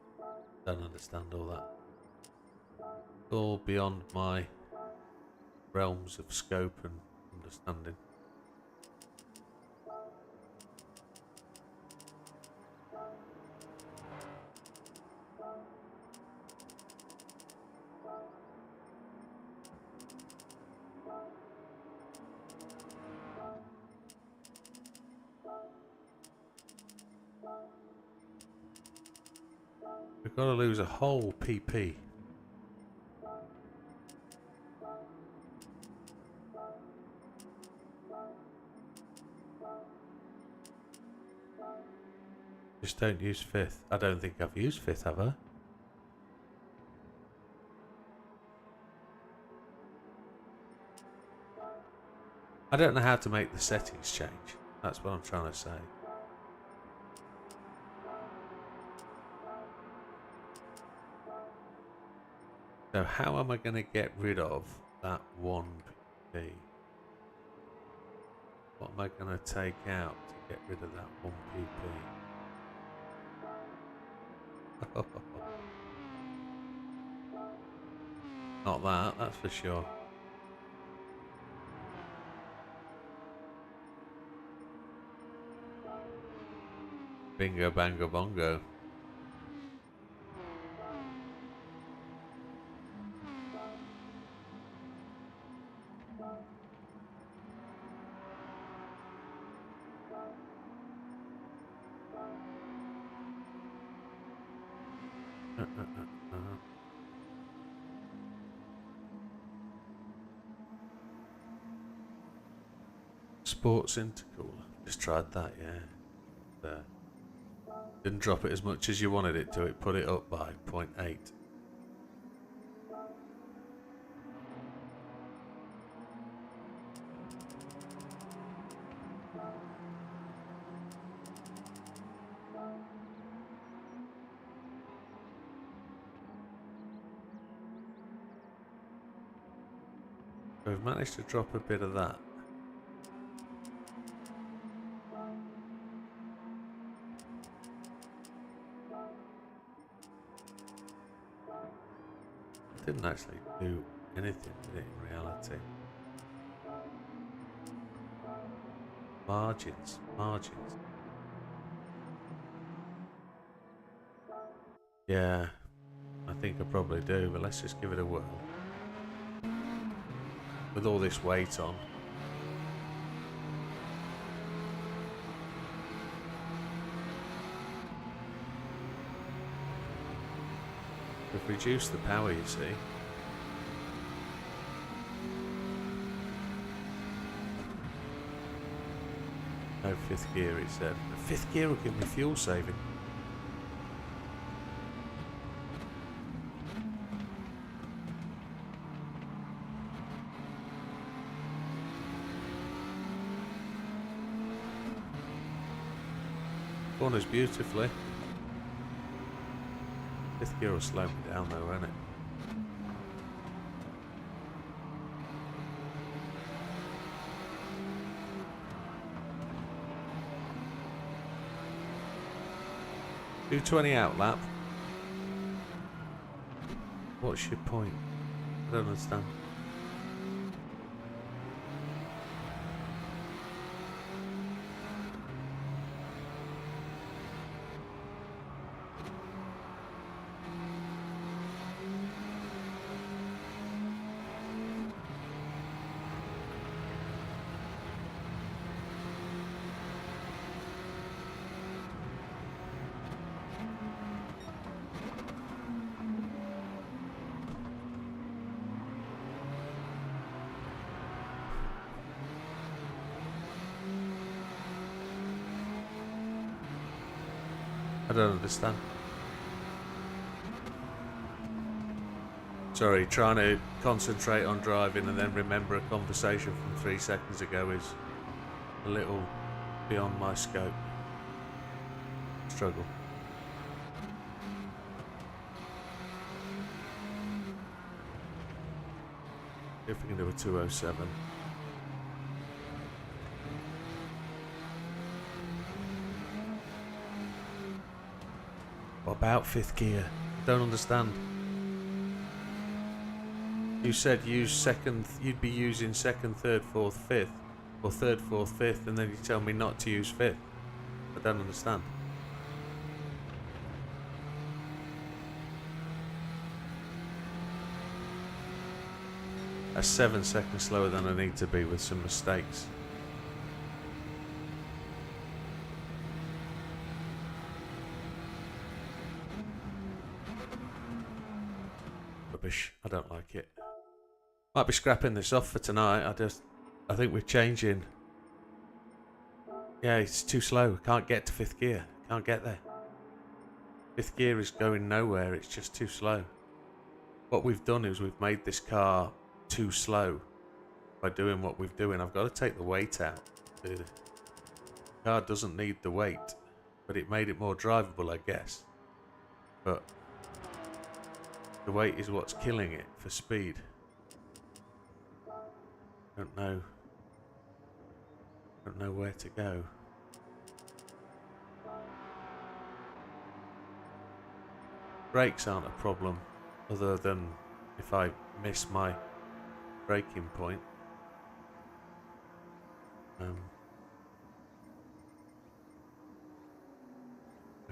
Don't understand all that. All beyond my realms of scope and understanding. We've got to lose a whole PP. Just don't use 5th. I don't think I've used 5th, have I? I don't know how to make the settings change. That's what I'm trying to say. So how am I going to get rid of that 1 PP? What am I going to take out to get rid of that 1 PP? Not that, that's for sure. Bingo, bango, bongo. Sports intercooler. Just tried that, yeah. There. Didn't drop it as much as you wanted it to. It put it up by 0.8. We've managed to drop a bit of that. didn't actually do anything with it in reality. Margins. Yeah, I think I probably do, but let's just give it a whirl. With all this weight on. We've reduced the power, you see. No fifth gear, it said. The fifth gear will give me fuel saving. Corners beautifully. Fifth gear will slow me down though, won't it? .220 out lap. What's your point? I don't understand. I don't understand. Sorry, trying to concentrate on driving and then remember a conversation from 3 seconds ago is a little beyond my scope. Struggle. See if we can do a 207. What about fifth gear? I don't understand. You said use second, you'd be using second, third, fourth, fifth, or third, fourth, fifth, and then you tell me not to use fifth. I don't understand. That's 7 seconds slower than I need to be with some mistakes. Rubbish. I don't like it. Might be scrapping this off for tonight. I think we're changing. Yeah, it's too slow. Can't get to fifth gear. Can't get there. Fifth gear is going nowhere. It's just too slow. What we've done is we've made this car too slow by doing what we've doing. I've got to take the weight out. The car doesn't need the weight, but it made it more drivable, I guess. But the weight is what's killing it for speed. Don't know where to go. Brakes aren't a problem, other than if I miss my braking point. I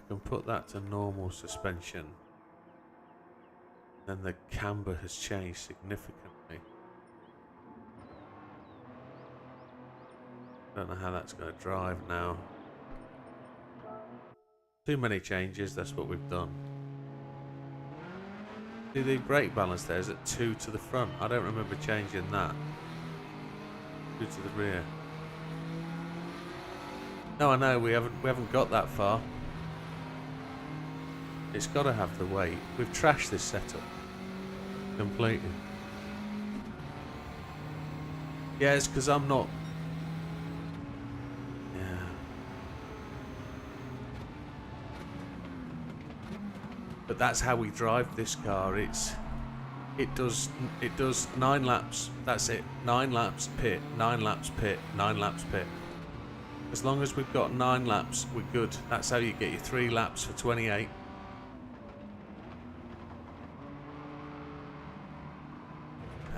can put that to normal suspension. Then the camber has changed significantly. Don't know how that's going to drive now. Too many changes, that's what we've done. See, the brake balance there is at 2 to the front. I don't remember changing that. 2 to the rear. No, I know we haven't got that far. It's got to have the weight. We've trashed this setup completely. Yeah, it's because I'm not. Yeah. But that's how we drive this car. It does 9 laps. That's it. 9 laps pit. 9 laps pit. 9 laps pit. As long as we've got 9 laps, we're good. That's how you get your 3 laps for 28.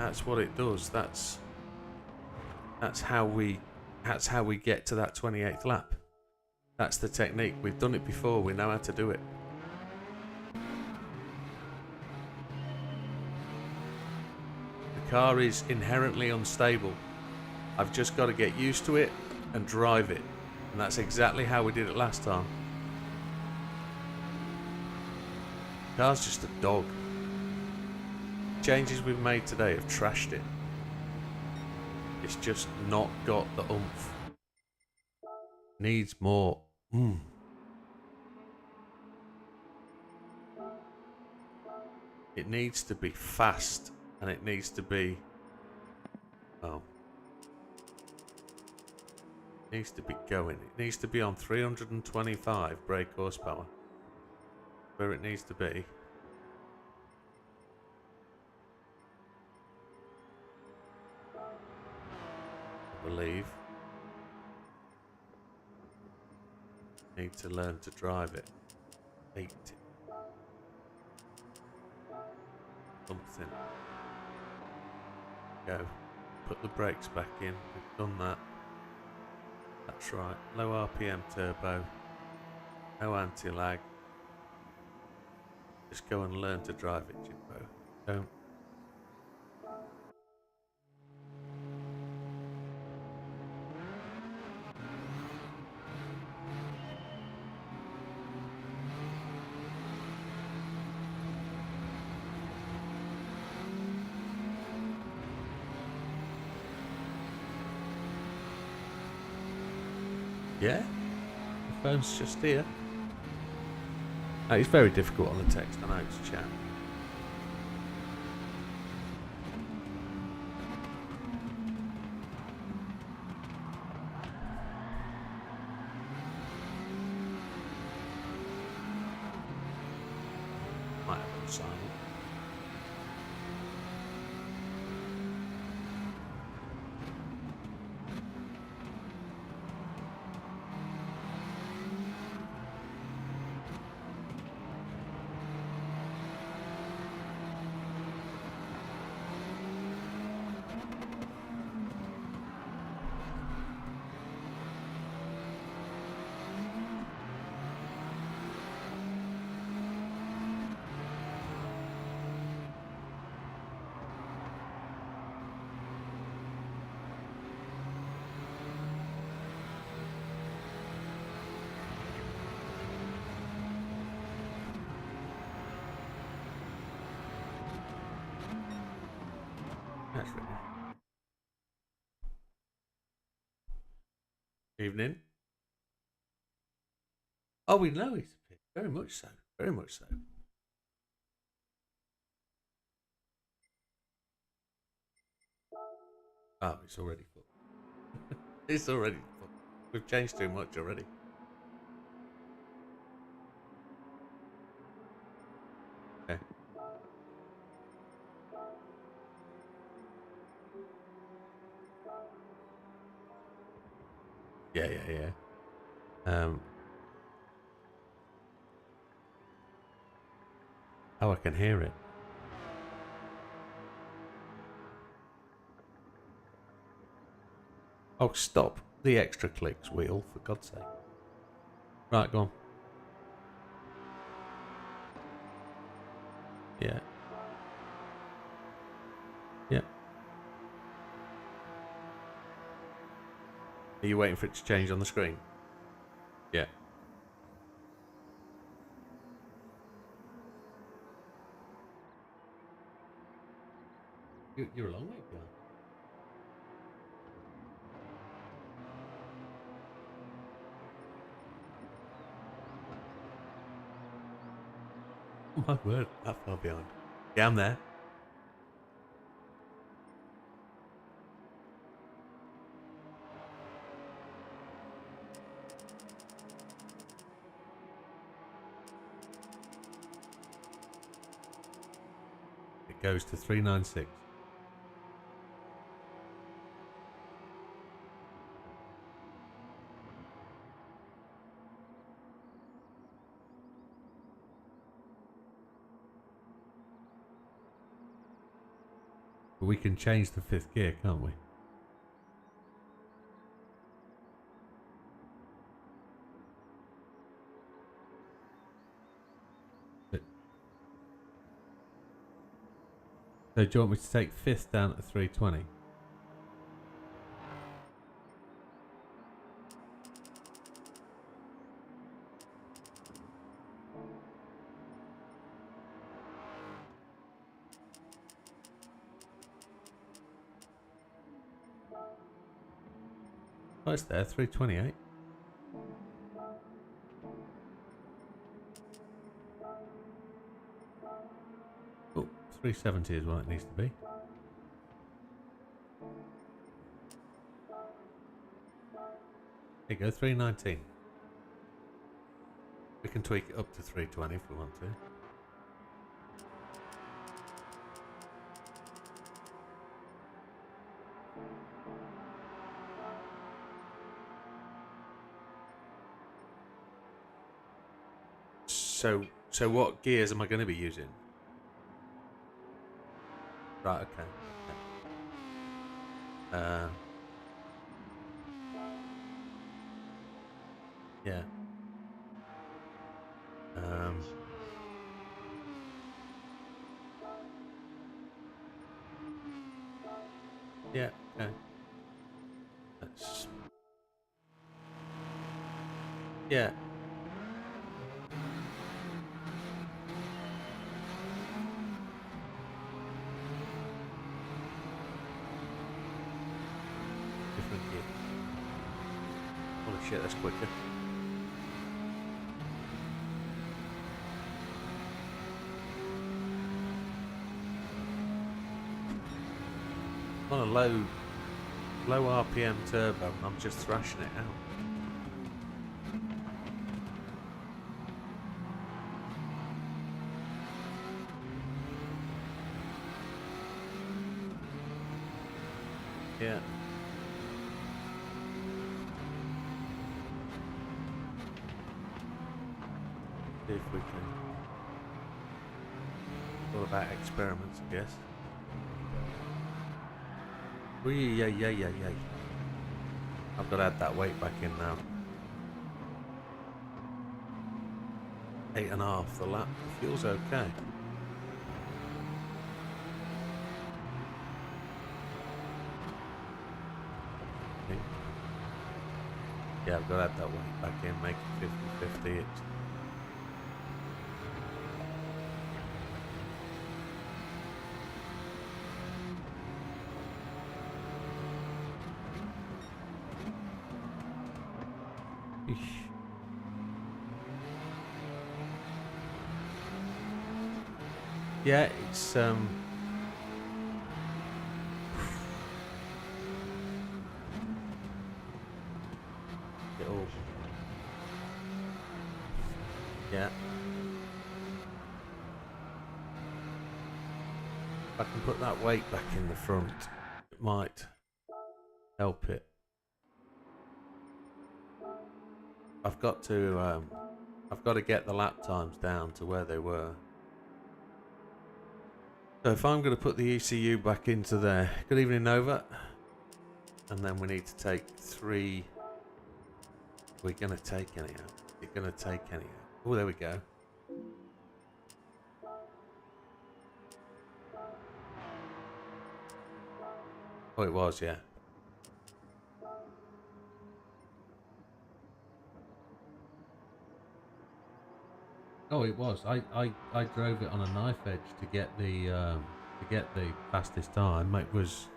That's what it does. That's how we get to that 28th lap. That's the technique. We've done it before. We know how to do it. The car is inherently unstable. I've just got to get used to it and drive it. And that's exactly how we did it last time. The car's just a dog. Changes we've made today have trashed it. It's just not got the oomph. Needs more. It needs to be fast, and it needs to be... Oh. It needs to be going. It needs to be on 325 brake horsepower. Where it needs to be. I believe. Need to learn to drive it. 80. Something. Go. Put the brakes back in. We've done that. That's right. Low RPM turbo. No anti-lag. Just go and learn to drive it, Jimbo. Don't. Yeah, the phone's just here. No, it's very difficult on the text. I know it's chat. Might have it silent. That's ready. Evening. Oh, we know he's a pig. Very much so. Very much so. Oh, it's already full. It's already full. We've changed too much already. Okay. Yeah. Oh, I can hear it. Oh, stop the extra clicks, wheel, for God's sake. Right, go on. Yeah. Yeah. Are you waiting for it to change on the screen? Yeah. You're a long way behind. Oh my word, that far behind. Yeah, I'm there. It goes to 396. But we can change the 5th gear, can't we? So do you want me to take 5th down at 320? Oh, it's there, 328. Oh, 370 is what it needs to be. There you go, 319. We can tweak it up to 320 if we want to. So what gears am I going to be using? Right, okay. Yeah. Yeah, okay. That's... Yeah. Different gear. Holy shit, that's quicker. On a low RPM turbo and I'm just thrashing it out. Yeah. See if we can. All about experiments, I guess. Yeah. I've got to add that weight back in now. 8.5 the lap. Feels okay. Yeah, I've got to add that weight back in, make it 50-50. Yeah, it's it all. Yeah. If I can put that weight back in the front, it might help it. I've got to get the lap times down to where they were. So if I'm going to put the ECU back into there, good evening Nova, and then we need to take 3. We're going to take any out. We're going to take any out. Oh, there we go. Oh, it was, yeah. Oh, it was. I drove it on a knife edge to get the fastest time. It was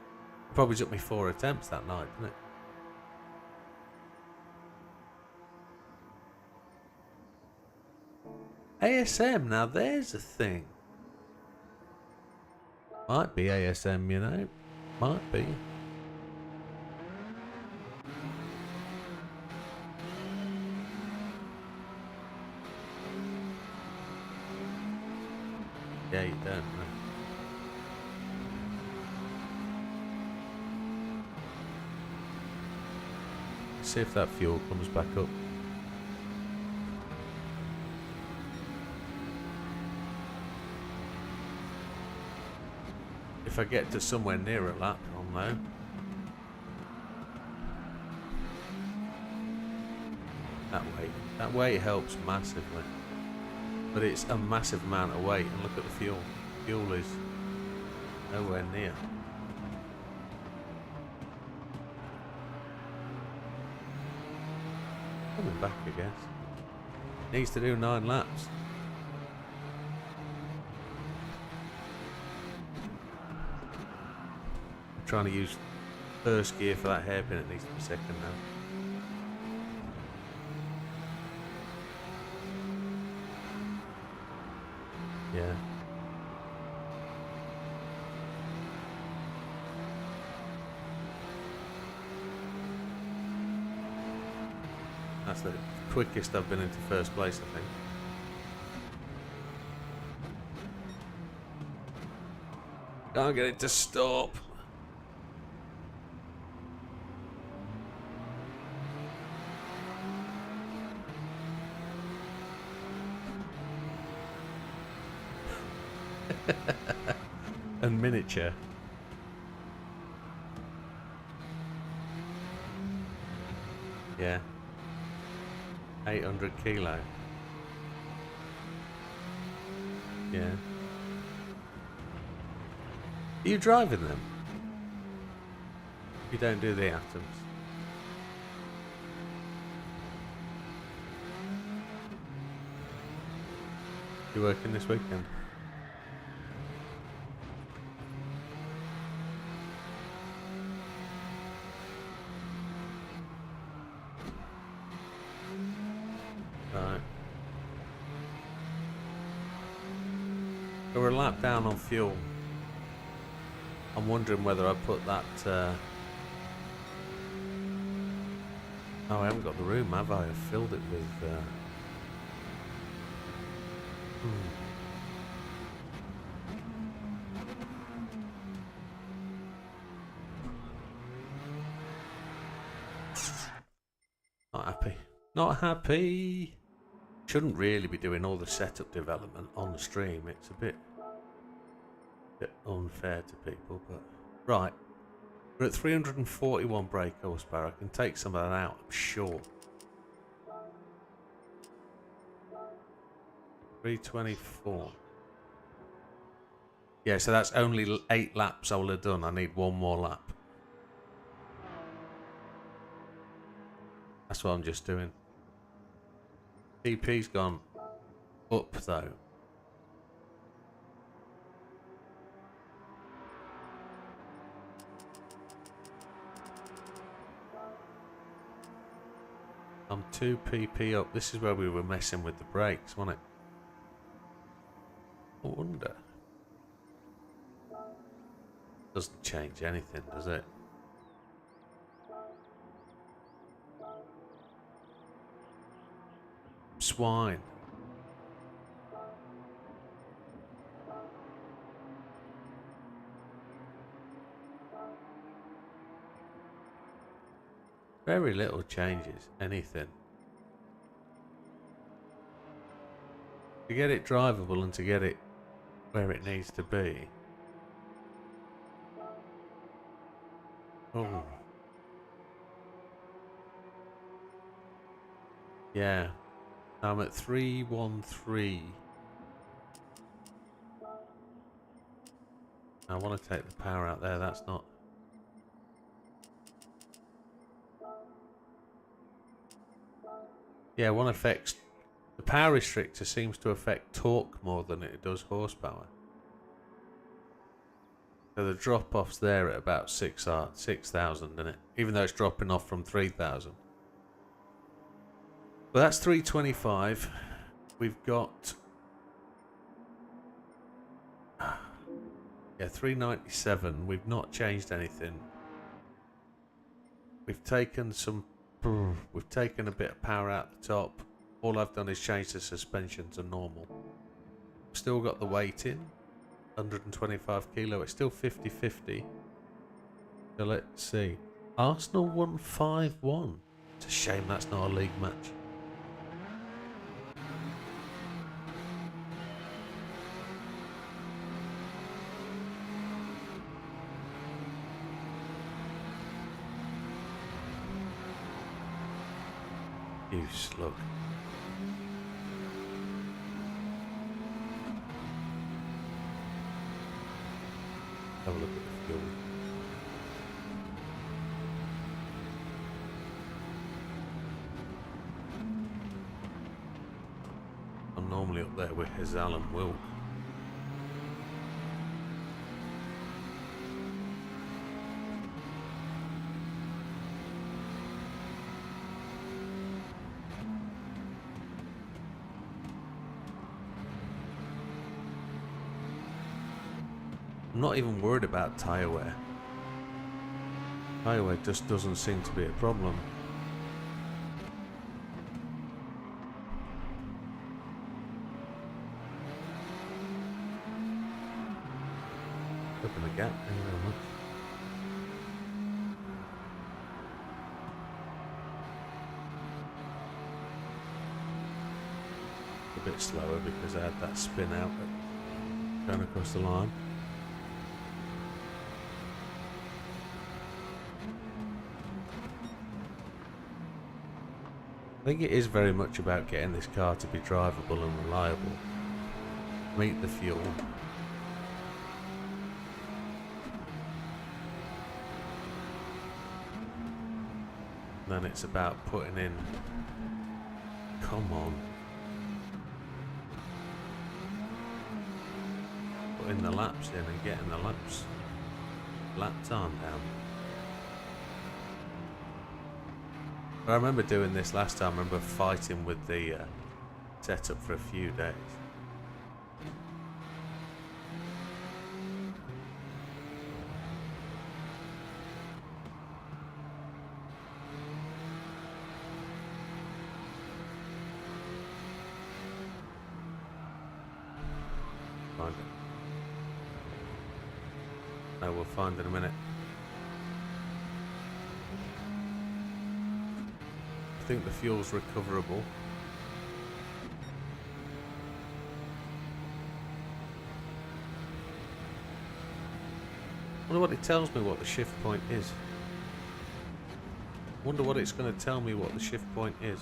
probably took me 4 attempts that night, didn't it? ASM. Now there's a thing. Might be ASM, you know. Might be. Yeah, you don't know. See if that fuel comes back up. If I get to somewhere near a lap, I'll know. That way helps massively. But it's a massive amount of weight, and look at the fuel. Fuel is nowhere near. Coming back, I guess. Needs to do 9 laps. I'm trying to use first gear for that hairpin, it needs to be second now. Yeah. That's the quickest I've been into first place, I think. Can't get it to stop. And miniature. Yeah. 800 kilo. Yeah. Are you driving them? You don't do the atoms. You working this weekend? Right. So we're a lap down on fuel. I'm wondering whether I put that... Oh, I haven't got the room, have I? I've filled it with... Not happy. Not happy! Shouldn't really be doing all the setup development on the stream. It's a bit unfair to people, but... Right. We're at 341 brake horsepower. I can take some of that out, I'm sure. 324. Yeah, so that's only 8 laps I will have done. I need 1 more lap. That's what I'm just doing. TP's gone up though. I'm 2 pp up. This is where we were messing with the brakes, wasn't it? I wonder. Doesn't change anything, does it? Swine. Very little changes, anything. To get it drivable and to get it where it needs to be. Oh. Yeah. I'm at 313. I want to take the power out there, that's not... Yeah, one affects... The power restrictor seems to affect torque more than it does horsepower. So the drop-off's there at about 6,000, isn't it? Even though it's dropping off from 3,000. Well, that's 325. We've got... Yeah, 397. We've not changed anything. We've taken some... We've taken a bit of power out the top. All I've done is change the suspension to normal. Still got the weight in. 125 kilo. It's still 50-50. So let's see. Arsenal won 5-1. It's a shame that's not a league match. You slug. Have a look at the fuel. I'm normally up there with Hazal and Wilk. I'm not even worried about tyre wear. Tyre wear just doesn't seem to be a problem. Open the gap, thank you very much. A bit slower because I had that spin out going across the line. I think it is very much about getting this car to be drivable and reliable. Meet the fuel. Then it's about putting in... Come on. Putting the laps in and getting the lap time down. I remember doing this last time. I remember fighting with the setup for a few days. Find it. No, we'll find in a minute. I think the fuel's recoverable. I wonder what it tells me what the shift point is. I wonder what it's going to tell me what the shift point is.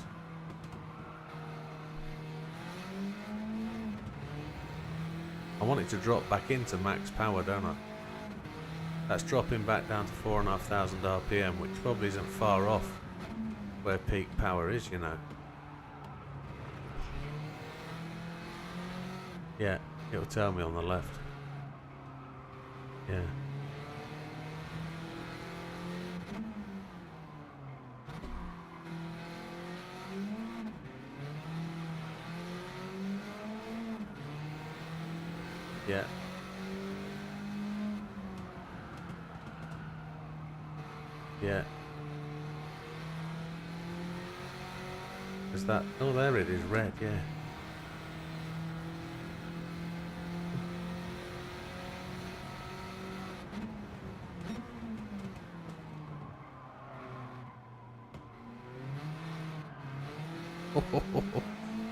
I want it to drop back into max power, don't I? That's dropping back down to 4,500 RPM, which probably isn't far off where peak power is, you know. Yeah, it'll tell me on the left. Yeah. Yeah. Yeah. Is that... Oh, there it is, red, yeah.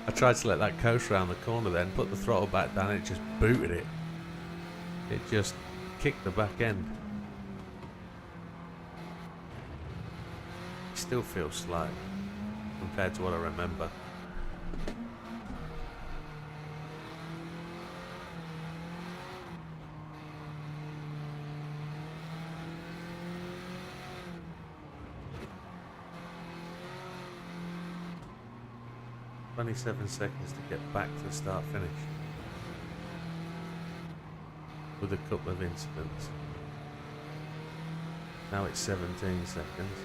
I tried to let that coast around the corner then, put the throttle back down, it just booted it. It just kicked the back end. It still feels slow compared to what I remember. "27 seconds to get back to the start finish with a couple of incidents. Now it's 17 seconds.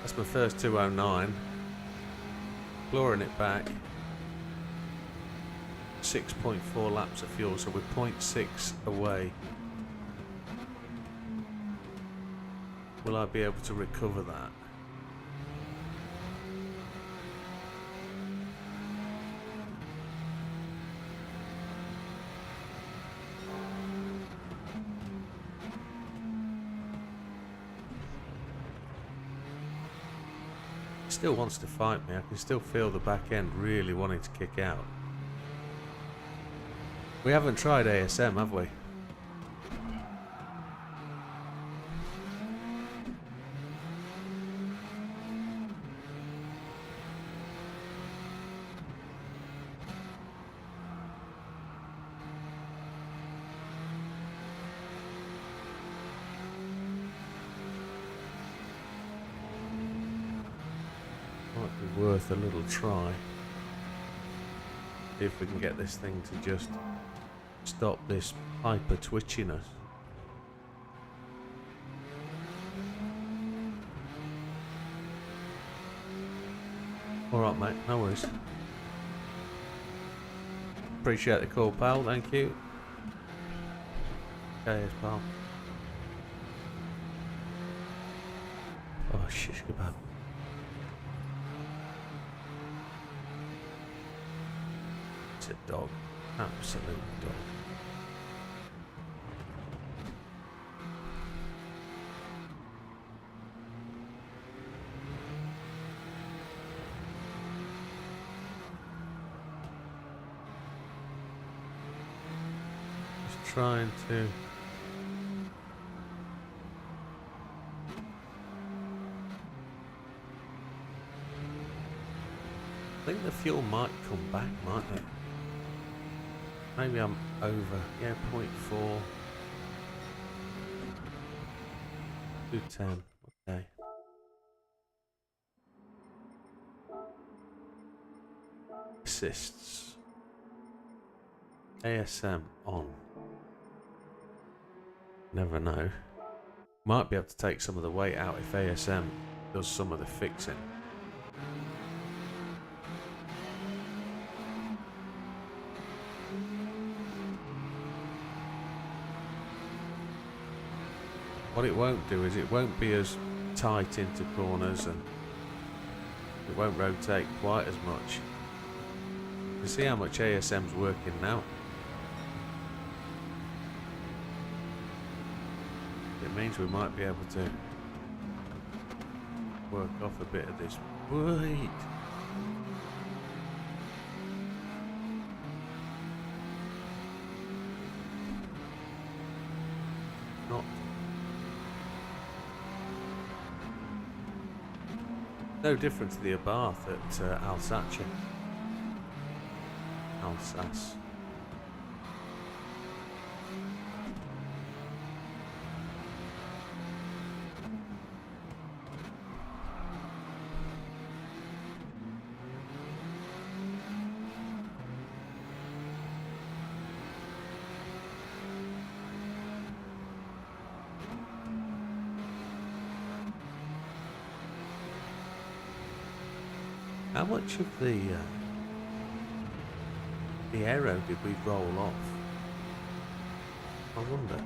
That's my first 209. Clawing it back. 6.4 laps of fuel, so we're 0.6 away. Will I be able to recover that? It still wants to fight me. I can still feel the back end really wanting to kick out. We haven't tried ASM, have we? Might be worth a little try. See if we can get this thing to just stop this hyper twitchiness. Alright mate, no worries. Appreciate the call pal, thank you. Okay, pal. Oh shish kebab. It's a dog. Absolute dog. Just trying to I think the fuel might come back, mightn't it? Maybe I'm over. Yeah, 0.4. 210. Okay. Assists. ASM on. Never know. Might be able to take some of the weight out if ASM does some of the fixing. What it won't do is it won't be as tight into corners and it won't rotate quite as much. You can see how much ASM's working now. It means we might be able to work off a bit of this weight. Not no different to the Abarth at Alsace. Alsace. How much of the aero did we roll off? I wonder.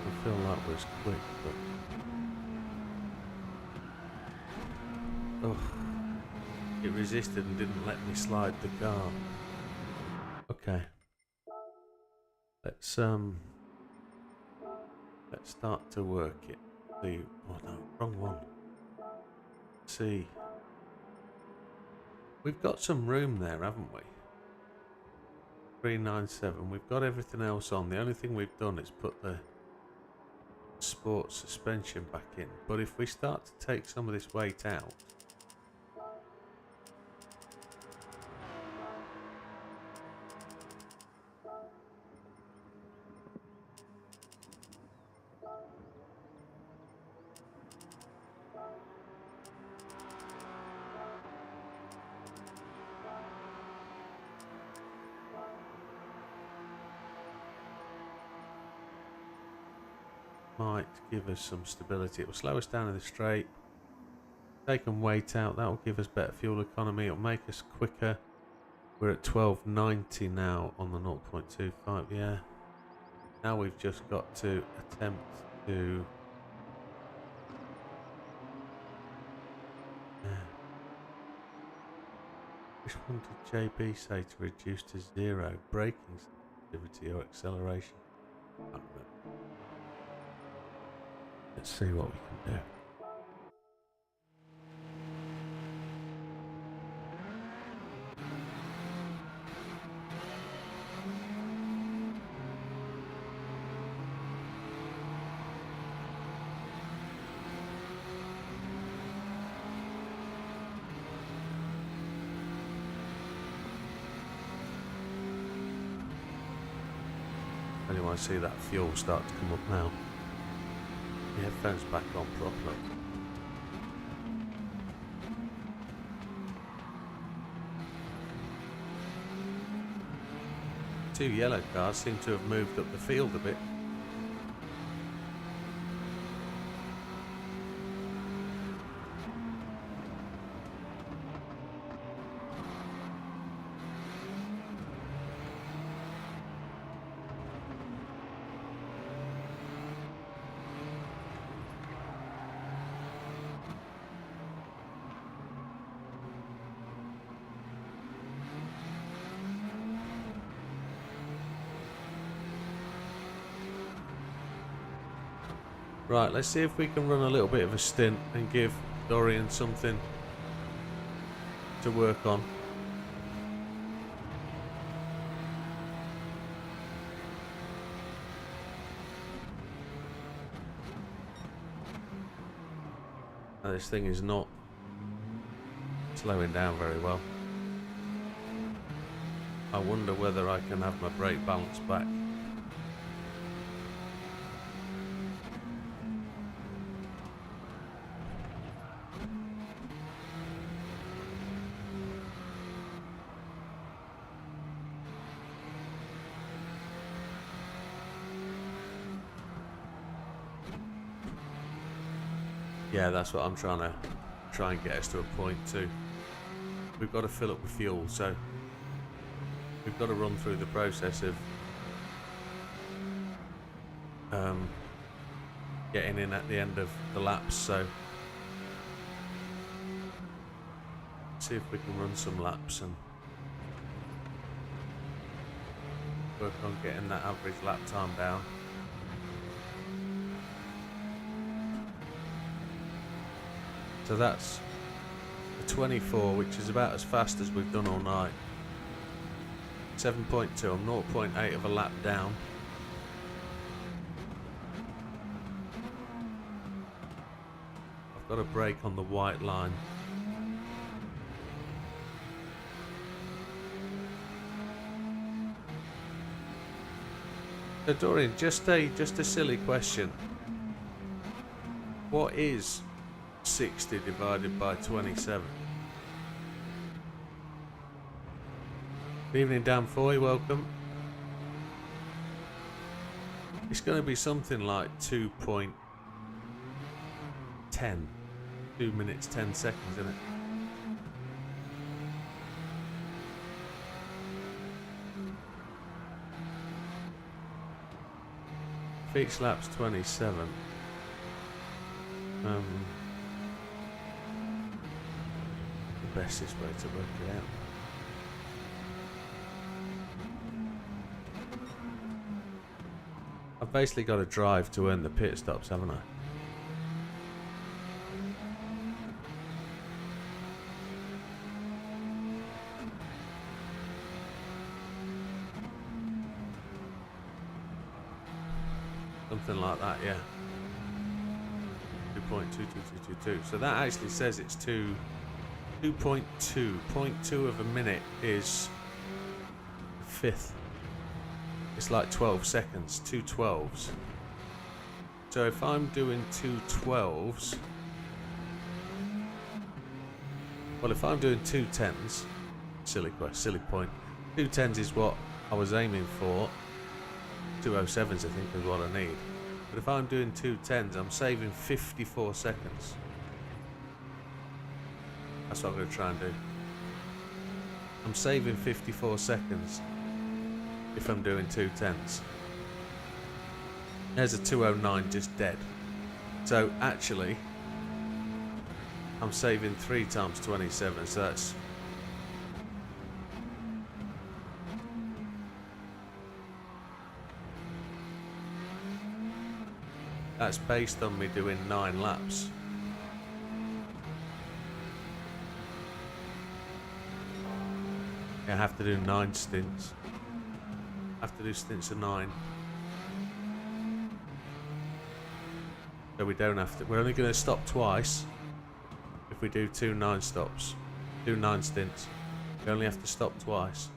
I feel that was quick, but ugh. It resisted and didn't let me slide the car. Okay. Let's start to work it. Oh no, wrong one. Let's see. We've got some room there, haven't we? 397. We've got everything else on. The only thing we've done is put the sport suspension back in. But if we start to take some of this weight out, might give us some stability. It will slow us down in the straight. Taking weight out, that will give us better fuel economy. It'll make us quicker. We're at 1290 now on the 0.25. Yeah. Now we've just got to attempt to Which one did JB say to reduce to 0? Braking sensitivity or acceleration? I can't remember. Let's see what we can do. Anyway, I see that fuel start to come up now. The headphones back on properly. Two yellow cars seem to have moved up the field a bit. Right, let's see if we can run a little bit of a stint and give Dorian something to work on. Now, this thing is not slowing down very well. I wonder whether I can have my brake balance back. Yeah, that's what I'm trying and get us to a point too. We've got to fill up with fuel, so we've got to run through the process of getting in at the end of the laps. So see if we can run some laps and work on getting that average lap time down. So that's a 24, which is about as fast as we've done all night. 7.2, I'm 0.8 of a lap down. I've got a brake on the white line. So Dorian, just a silly question. What is 60 divided by 27? Good evening, Dan Foy, welcome. It's going to be something like 2.10. 2 minutes 10 seconds, isn't it? If each lap's 27. The bestest way to work it out. I've basically got to drive to earn the pit stops, haven't I? Something like that, yeah. 2.22222. So that actually says it's 2.2. 0.2 of a minute is a fifth. It's like 12 seconds, 2 12s. So if I'm doing 2 12s, well, if I'm doing 2 10s, silly point. 2 10s is what I was aiming for. 207s, I think, is what I need. But if I'm doing 2 10s, I'm saving 54 seconds. That's what I'm going to try and do. I'm saving 54 seconds if I'm doing 2 10s. There's a 209 just dead. So actually, I'm saving 3 times 27, so that's That's based on me doing 9 laps. I have to do 9 stints. I have to do stints of 9. So we don't have to. We're only going to stop twice if we do 2 9 stops. Do 9 stints. We only have to stop twice.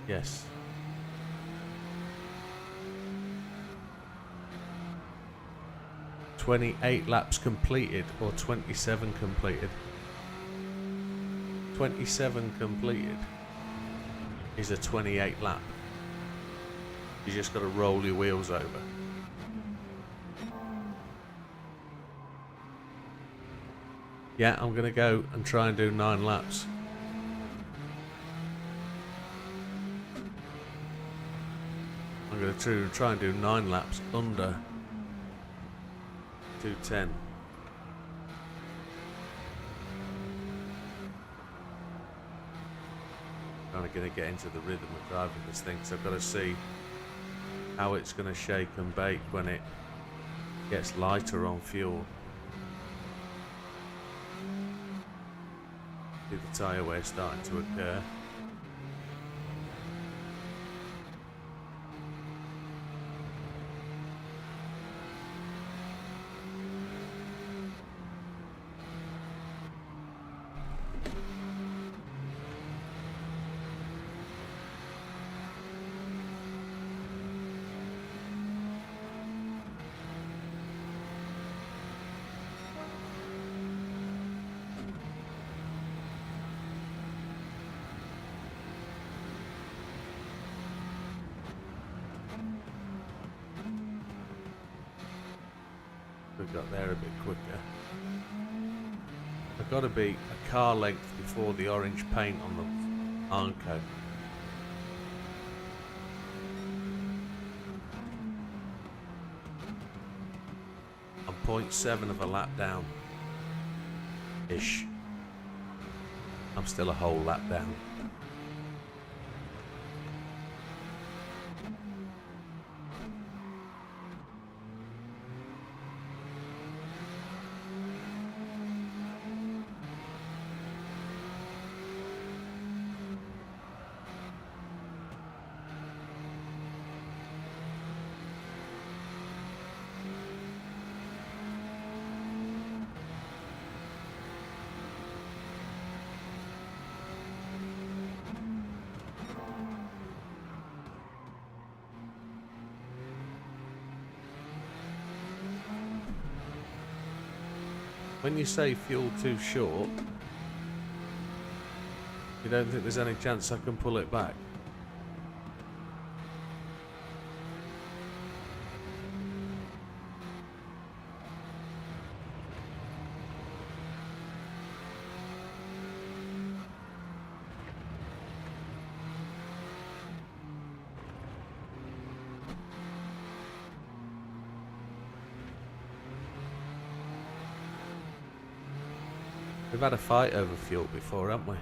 Yes. "28 laps completed" or 27 completed. 27 completed is a 28 lap. You just got to roll your wheels over. Yeah, I'm going to go and try and do 9 laps. I'm going to try and do 9 laps under 2:10. I'm going to get into the rhythm of driving this thing, so I've got to see how it's going to shake and bake when it gets lighter on fuel. See the tyre wear starting to occur. We got there a bit quicker. I've got to be a car length before the orange paint on the Armco. I'm 0.7 of a lap down. Ish. I'm still a whole lap down. When you say fuel too short, you don't think there's any chance I can pull it back? We've had a fight over fuel before, haven't we?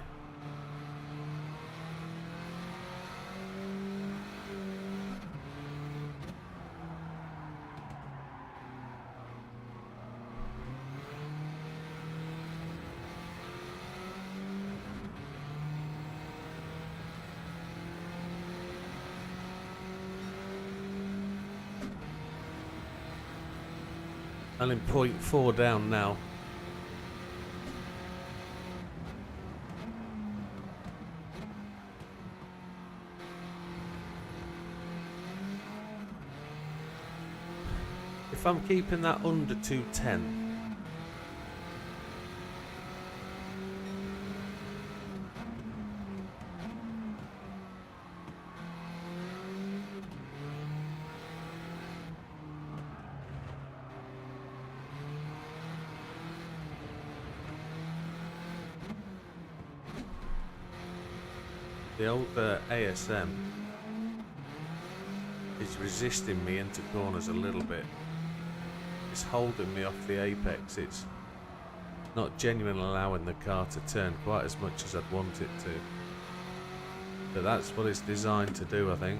I'm in 0.4 down now. If I'm keeping that under 210, the old ASM is resisting me into corners a little bit. It's holding me off the apex. It's not genuinely allowing the car to turn quite as much as I'd want it to. But that's what it's designed to do, I think.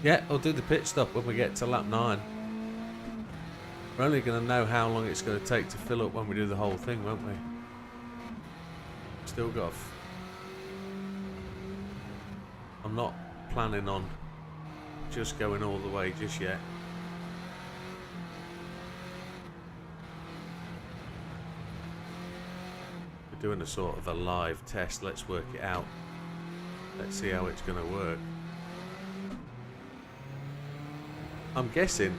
Yeah, I'll do the pit stop when we get to lap 9. We're only going to know how long it's going to take to fill up when we do the whole thing, won't we? Still got... I'm not planning on just going all the way just yet. We're doing a sort of a live test. Let's work it out. Let's see how it's going to work. I'm guessing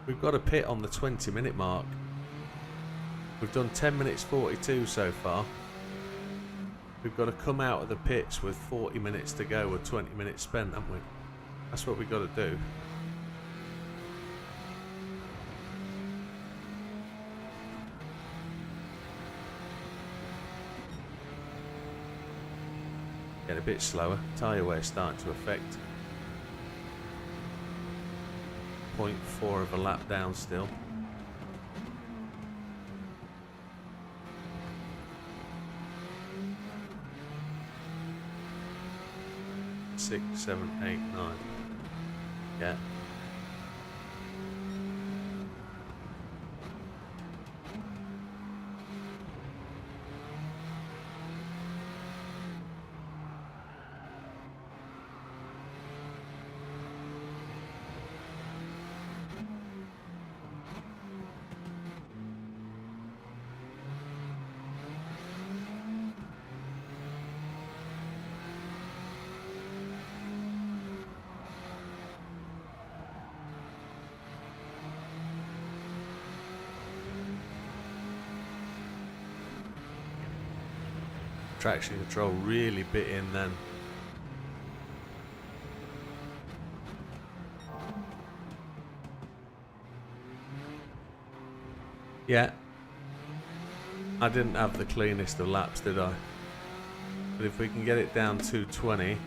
we've got a pit on the 20-minute mark. We've done 10 minutes 42 so far. We've got to come out of the pits with 40 minutes to go or 20 minutes spent, haven't we? That's what we've got to do. Get a bit slower. Tyre wear's starting to affect. 0.4 of a lap down still. Six, 7, 8, 9. Yeah. Traction control really bit in then. Yeah. I didn't have the cleanest of laps, did I? But if we can get it down to 20,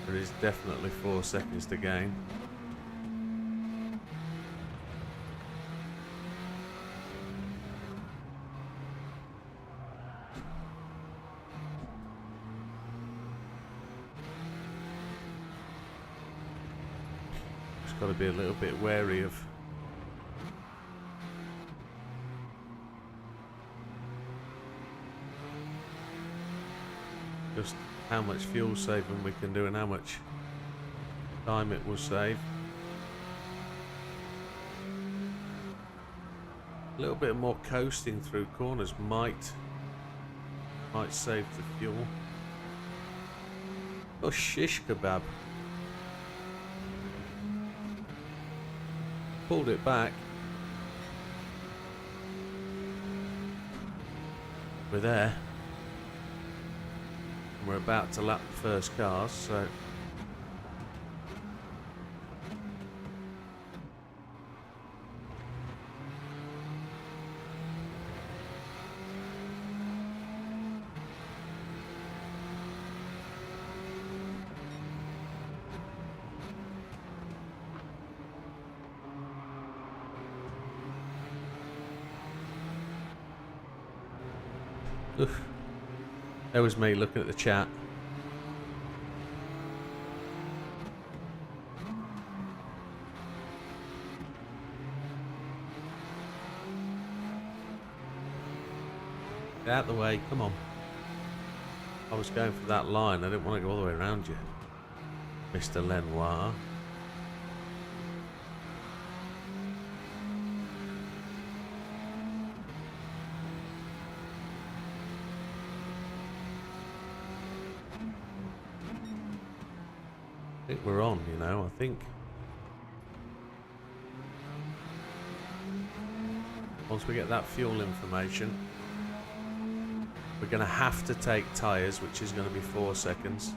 there is definitely 4 seconds to gain. Got to be a little bit wary of just how much fuel saving we can do and how much time it will save. A little bit more coasting through corners might save the fuel. Oh, shish kebab. Pulled it back. We're there. And we're about to lap the first cars, so oof. That was me looking at the chat. Get out the way, come on. I was going for that line, I didn't want to go all the way around you, Mr. Lenoir. I think we're on, you know, I think. Once we get that fuel information, we're going to have to take tyres, which is going to be 4 seconds.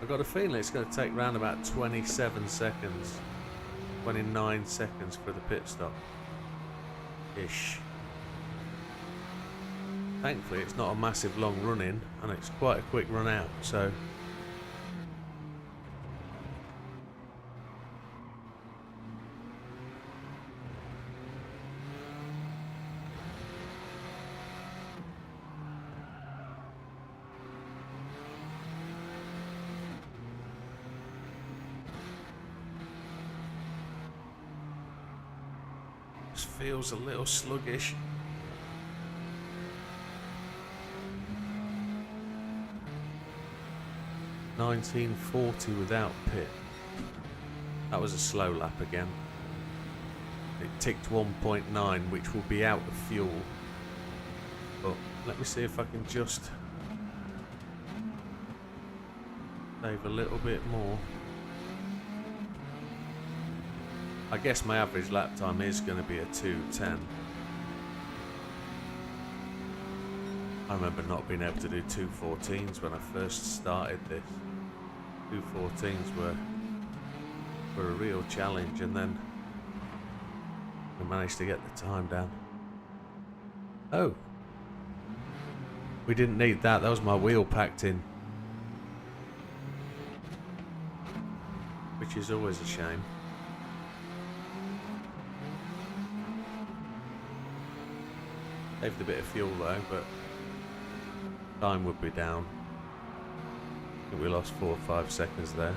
I've got a feeling it's going to take round about 27 seconds, 29 seconds for the pit stop. Ish. Thankfully it's not a massive long run in and it's quite a quick run out, so this feels a little sluggish. $19.40 without pit. That was a slow lap again. It ticked 1.9, which will be out of fuel. But let me see if I can just save a little bit more. I guess my average lap time is going to be a 2:10. I remember not being able to do 2:14s when I first started this. 2:14s were a real challenge, and then we managed to get the time down. Oh, we didn't need that. That was my wheel packed in, which is always a shame. Saved a bit of fuel though, but time would be down. I think we lost 4 or 5 seconds there.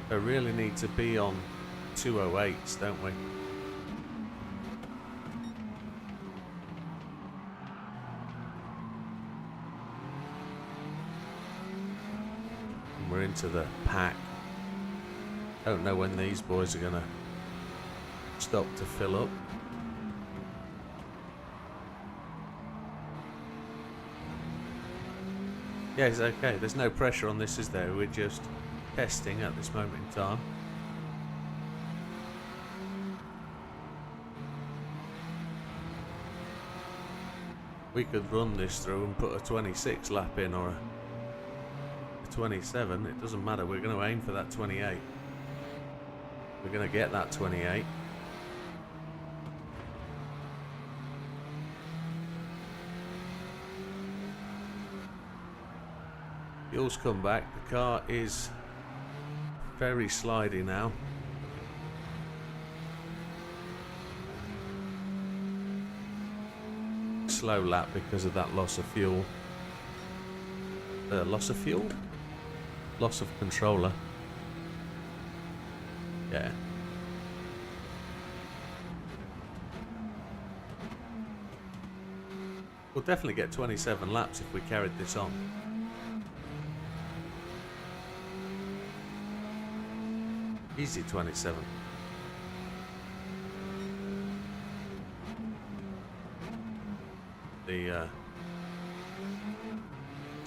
We really need to be on 208s, don't we? And we're into the pack. Don't know when these boys are gonna stop to fill up. Yeah, it's okay. There's no pressure on this, is there? We're just testing at this moment in time. We could run this through and put a 26 lap in or a 27. It doesn't matter. We're going to aim for that 28. We're going to get that 28. Fuel's come back. The car is very slidey now. Slow lap because of that loss of fuel. Loss of fuel? Loss of controller. Yeah. We'll definitely get 27 laps if we carried this on. Easy 27. The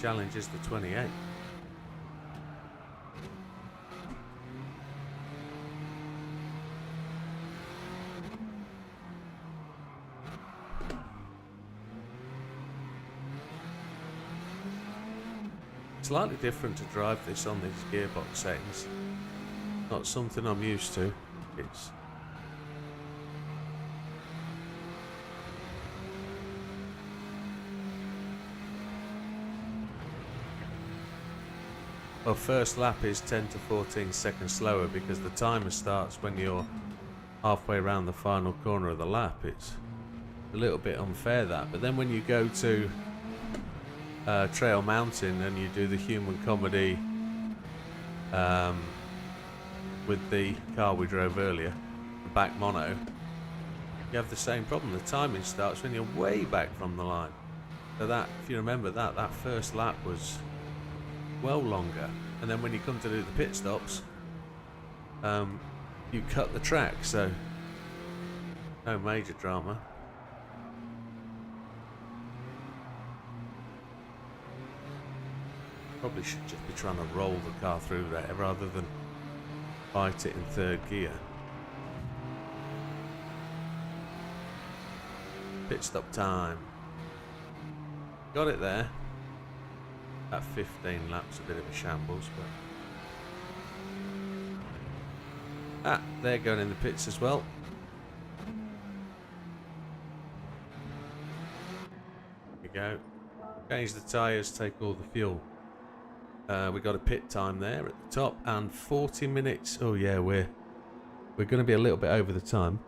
challenge is the 28. Slightly different to drive this on these gearbox settings. Not something I'm used to. It's well, first lap is 10 to 14 seconds slower because the timer starts when you're halfway around the final corner of the lap. It's a little bit unfair that, but then when you go to Trail Mountain and you do the human comedy with the car we drove earlier, the back mono, you have the same problem. The timing starts when you're way back from the line. So that, if you remember that first lap was well longer. And then when you come to do the pit stops, you cut the track, so no major drama. Probably should just be trying to roll the car through there rather than fight it in third gear. Pit stop time. Got it there. That 15 laps a bit of a shambles, but Ah, they're going in the pits as well. There we go. Change the tyres, take all the fuel. We got a pit time there at the top and 40 minutes. Oh yeah, we're going to be a little bit over the time.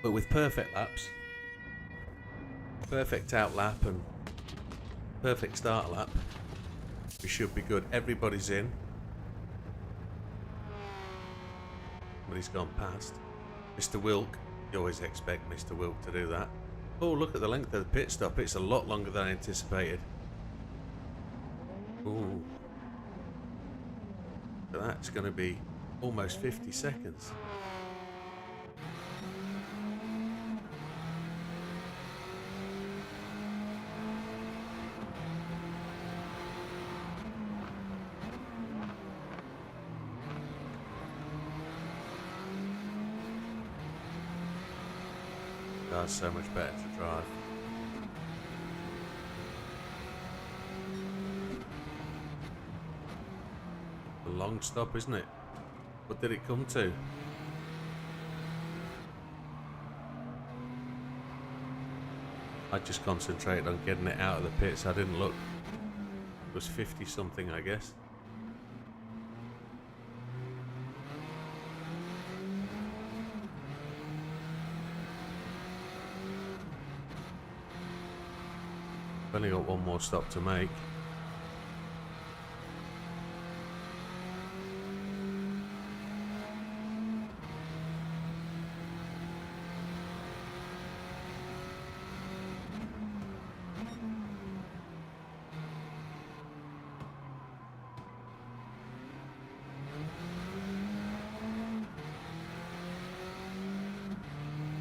But with perfect laps, perfect out lap and perfect start lap, we should be good. Everybody's in. Somebody's gone past. Mr. Wilk. You always expect Mr. Wilk to do that. Oh, look at the length of the pit stop. It's a lot longer than I anticipated. Ooh. So that's going to be almost 50 seconds. That's so much better to drive. A long stop, isn't it? What did it come to? I just concentrated on getting it out of the pits. I didn't look. It was 50 something, I guess. I've only got one more stop to make.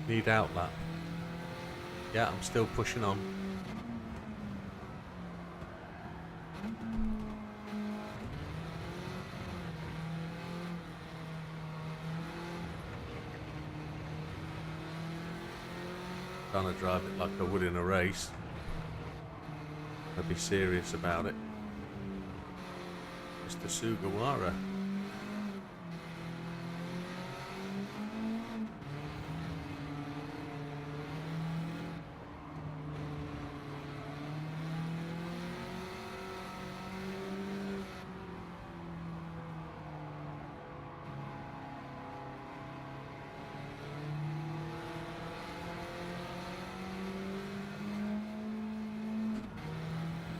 Need out lap. Yeah, I'm still pushing on. Trying to drive it like I would in a race. I'd be serious about it. Mr. Sugawara.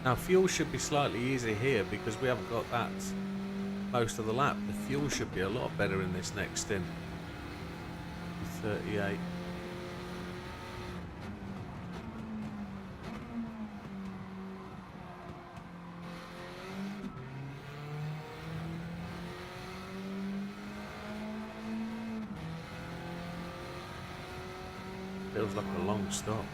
Now fuel should be slightly easier here because we haven't got that most of the lap. The fuel should be a lot better in this next stint. 38. Feels like a long stop.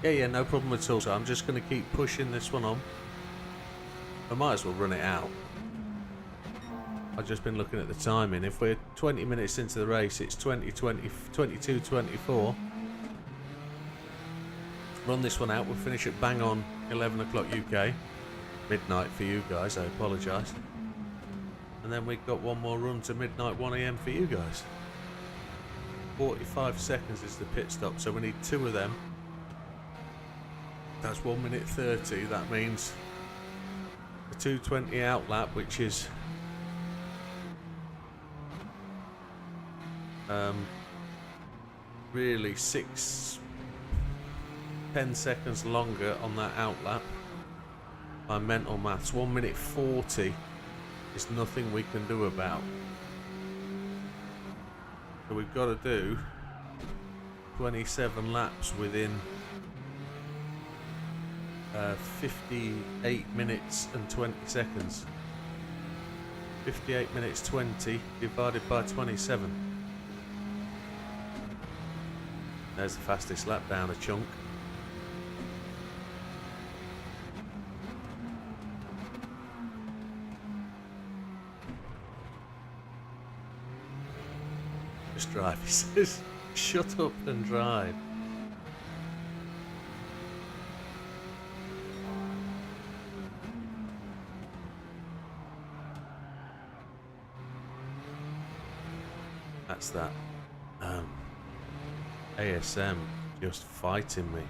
Yeah, no problem at all. So I'm just going to keep pushing this one on. I might as well run it out. I've just been looking at the timing. If we're 20 minutes into the race, it's 22:24. Run this one out. We'll finish at bang on 11 o'clock UK. Midnight for you guys, I apologise. And then we've got one more run to midnight 1 AM for you guys. 45 seconds is the pit stop, so we need 2 of them. That's 1 minute 30. That means a 2:20 out lap, which is really 10 seconds longer on that out lap. My mental maths, 1 minute 40 is nothing we can do about. So we've got to do 27 laps within 58 minutes and 20 seconds. 58 minutes 20 divided by 27. There's the fastest lap down a chunk. Just drive, he says. Shut up and drive. That's that ASM just fighting me.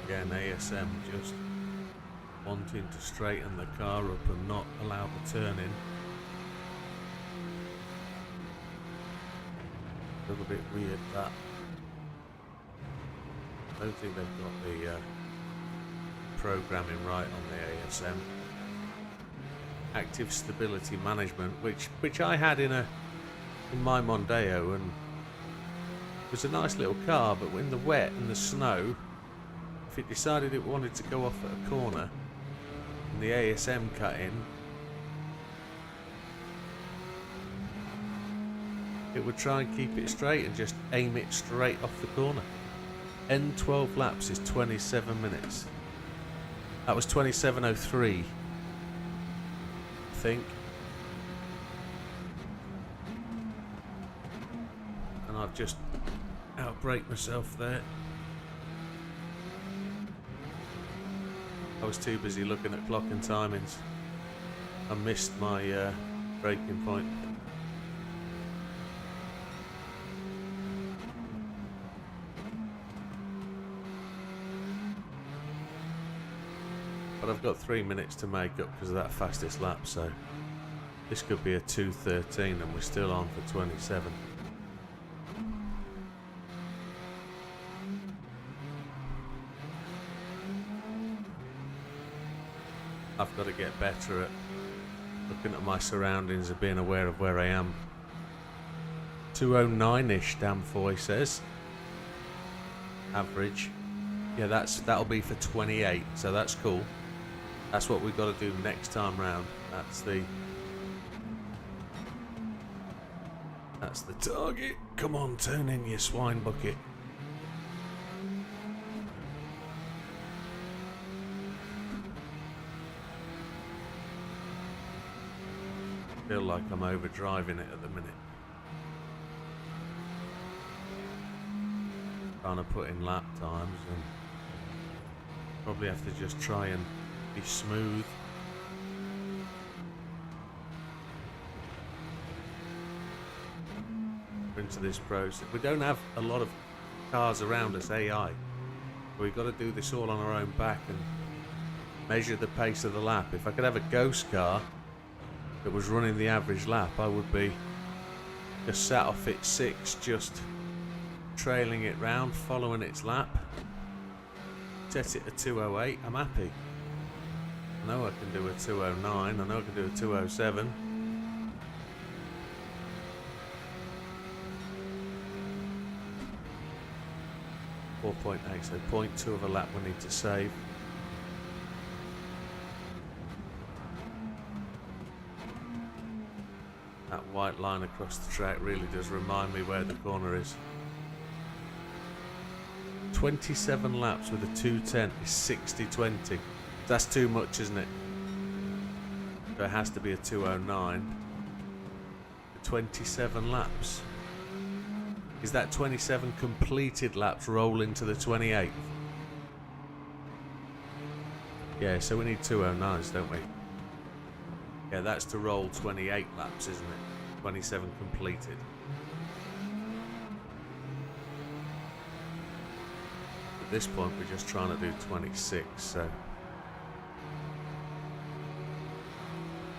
Again, ASM just wanting to straighten the car up and not allow the turn in. A little bit weird that. I don't think they've got the programming right on the ASM. Active stability management, which I had in my Mondeo, and it was a nice little car, but in the wet and the snow, if it decided it wanted to go off at a corner and the ASM cut in, it would try and keep it straight and just aim it straight off the corner. End 12 laps is 27 minutes. That was 27:03, I think. And I've just outbraked myself there. I was too busy looking at clock and timings. I missed my braking point. But I've got 3 minutes to make up because of that fastest lap, so this could be a 2:13 and we're still on for 27. I've got to get better at looking at my surroundings and being aware of where I am. 209-ish, Damfoy says. Average. Yeah, that'll be for 28, so that's cool. That's what we've got to do next time round. That's the target. Come on, turn in your swine bucket. I feel like I'm overdriving it at the minute. Trying to put in lap times and probably have to just try and be smooth. Into this process. We don't have a lot of cars around us, AI. We've got to do this all on our own back and measure the pace of the lap. If I could have a ghost car that was running the average lap, I would be just sat off its 6, just trailing it round, following its lap. Set it to 208, I'm happy. I know I can do a 209, I know I can do a 207. .8, so 0.2 of a lap we need to save. That white line across the track really does remind me where the corner is. 27 laps with a 210 is 60-20. That's too much, isn't it? So it has to be a 209. 27 laps. is that 27 completed laps roll into the 28th? Yeah, so we need 209s, don't we? Yeah, that's to roll 28 laps, isn't it? 27 completed. At this point, we're just trying to do 26, so...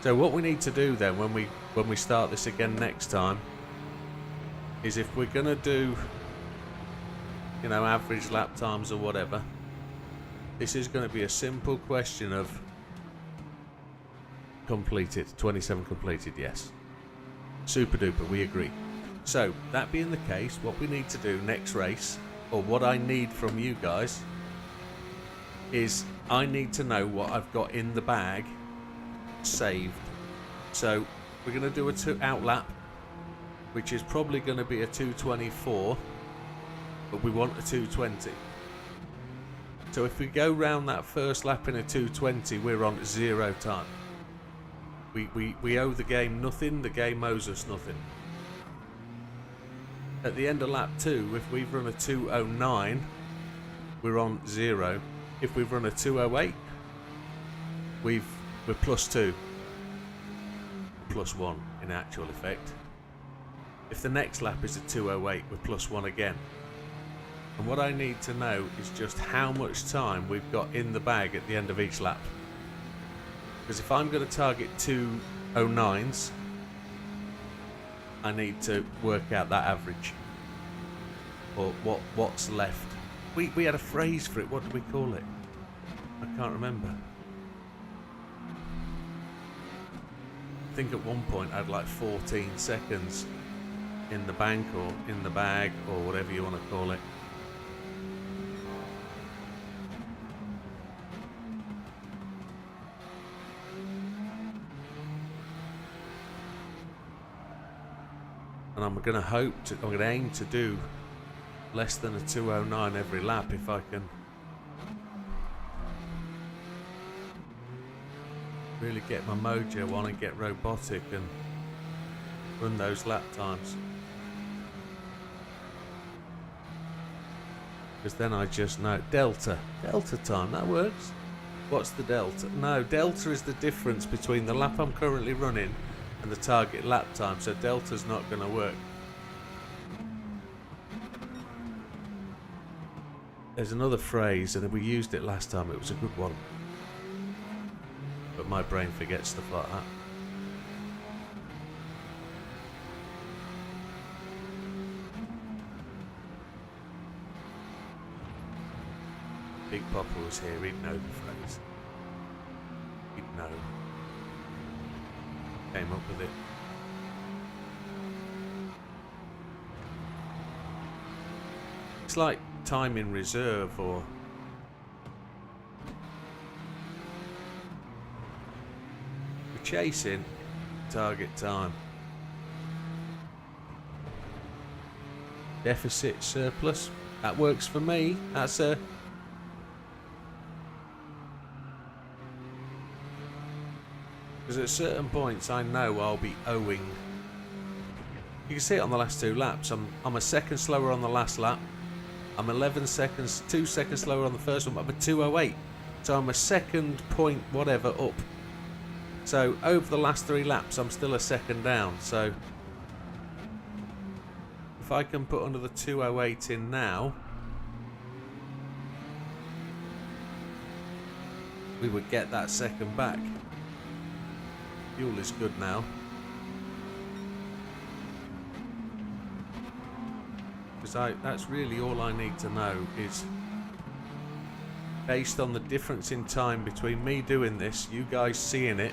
So what we need to do then, when we start this again next time, is if we're going to do, you know, average lap times or whatever, this is going to be a simple question of completed, 27 completed, yes. Super duper, we agree. So, that being the case, what we need to do next race, or what I need from you guys, is I need to know what I've got in the bag saved. So, we're going to do a 2 out lap, which is probably going to be a 224, but we want a 220. So if we go round that first lap in a 220, we're on 0 time. We owe the game nothing, the game owes us nothing. At the end of lap 2, if we've run a 209, we're on 0. If we've run a 208, we're +2. +1 in actual effect. If the next lap is a 208, we're +1 again. And what I need to know is just how much time we've got in the bag at the end of each lap. Because if I'm going to target 209s, I need to work out that average. Or what's left. We had a phrase for it, what did we call it? I can't remember. I think at one point I had like 14 seconds in the bank or in the bag or whatever you want to call it. And I'm going to aim to do less than a 209 every lap if I can really get my mojo on and get robotic and run those lap times. Because then I just know delta time, that works. What's the delta? No, delta is the difference between the lap I'm currently running and the target lap time, so delta's not going to work. There's another phrase, and we used it last time, it was a good one. But my brain forgets stuff like that. Big Papa was here, he'd know the phrase. He'd know. Came up with it. It's like time in reserve, or we're chasing target time. Deficit surplus. That works for me. That's a because at certain points I know I'll be owing. You can see it on the last 2 laps. I'm a second slower on the last lap. I'm 11 seconds, 2 seconds slower on the first one, but I'm a 208. So I'm a second point whatever up. So over the last 3 laps I'm still a second down. So if I can put under the 208 in now, we would get that second back. Fuel is good now. Because that's really all I need to know is, based on the difference in time between me doing this, you guys seeing it,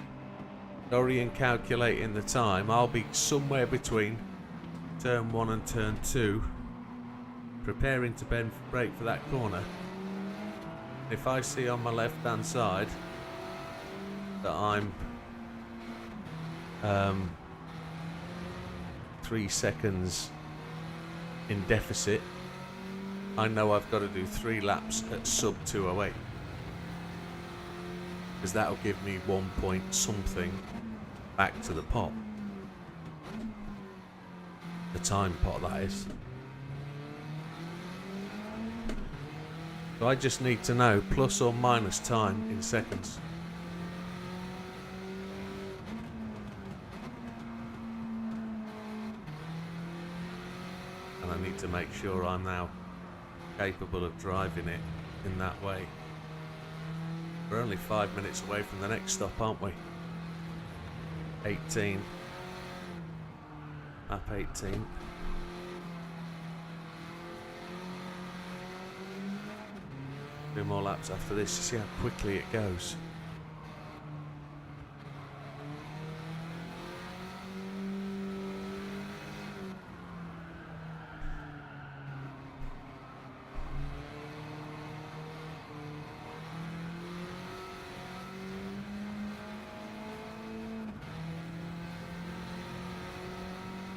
Dorian calculating the time, I'll be somewhere between turn 1 and turn 2, preparing to brake for that corner. If I see on my left hand side that I'm 3 seconds in deficit, I know I've got to do 3 laps at sub 208, because that'll give me 1 point something back to the pot, the time pot that is. So I just need to know plus or minus time in seconds. And I need to make sure I'm now capable of driving it in that way. We're only 5 minutes away from the next stop, aren't we? 18. Lap 18. Two more laps after this to see how quickly it goes.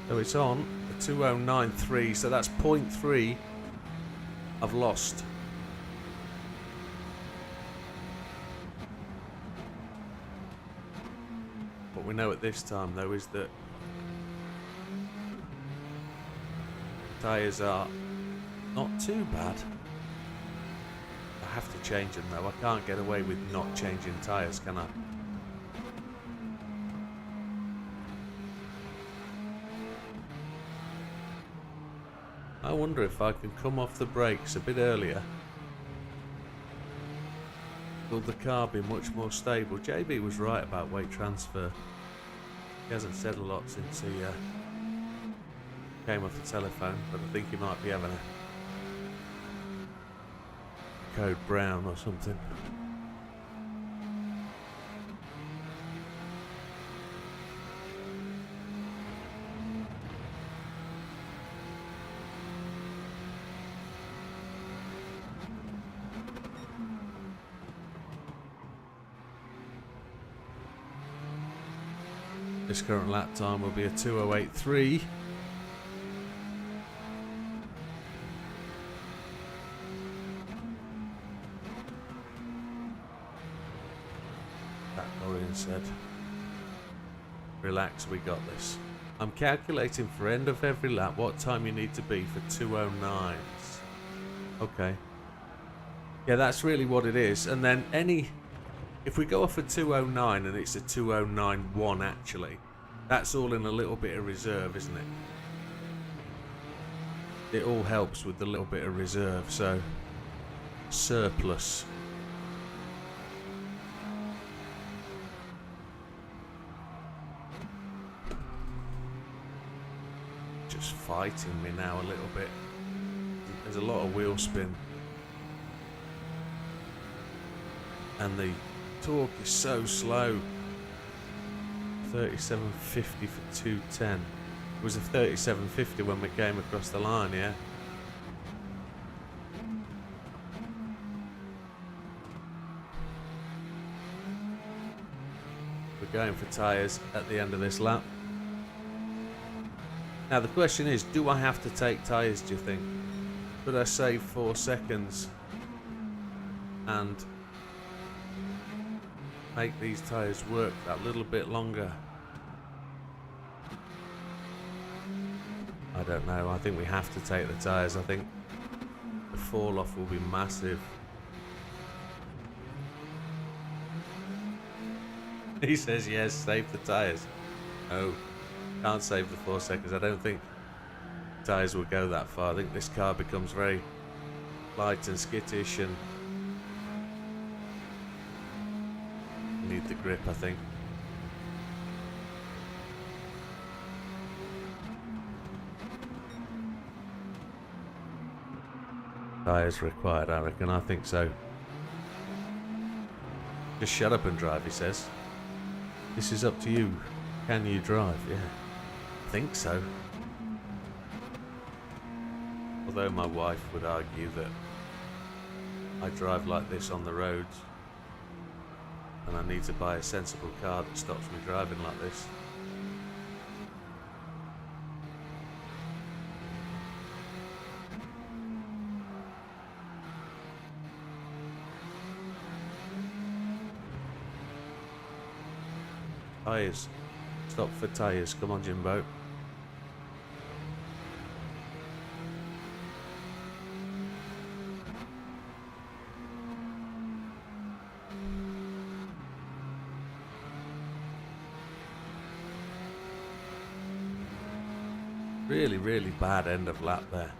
So it's on a 2093, so that's 0.3 I've lost. What we know at this time though is that tyres are not too bad. I have to change them though, I can't get away with not changing tyres, can I? I wonder if I can come off the brakes a bit earlier. Will the car be much more stable? JB was right about weight transfer. He hasn't said a lot since he came off the telephone, but I think he might be having a code brown or something. This current lap time will be a 2083. That Dorian said. Relax, we got this. I'm calculating for end of every lap what time you need to be for 209s. Okay. Yeah, that's really what it is. And then if we go off a 209 and it's a 2091 actually, that's all in a little bit of reserve, isn't it? It all helps with the little bit of reserve, so surplus. Just fighting me now a little bit. There's a lot of wheel spin. And the torque is so slow. 3750 for 210. It was a 3750 when we came across the line, yeah. We're going for tyres at the end of this lap. Now the question is, do I have to take tyres, do you think? Could I save 4 seconds and make these tyres work that little bit longer? I don't know. I think we have to take the tyres. I think the fall off will be massive. He says yes, save the tyres. No, can't save the 4 seconds. I don't think tyres will go that far. I think this car becomes very light and skittish and need the grip, I think. Tyres required, I reckon. I think so. Just shut up and drive, he says. This is up to you. Can you drive? Yeah. I think so. Although my wife would argue that I drive like this on the roads and I need to buy a sensible car that stops me driving like this. Tyres. Stop for tyres. Come on, Jimbo. Really, really bad end of lap there.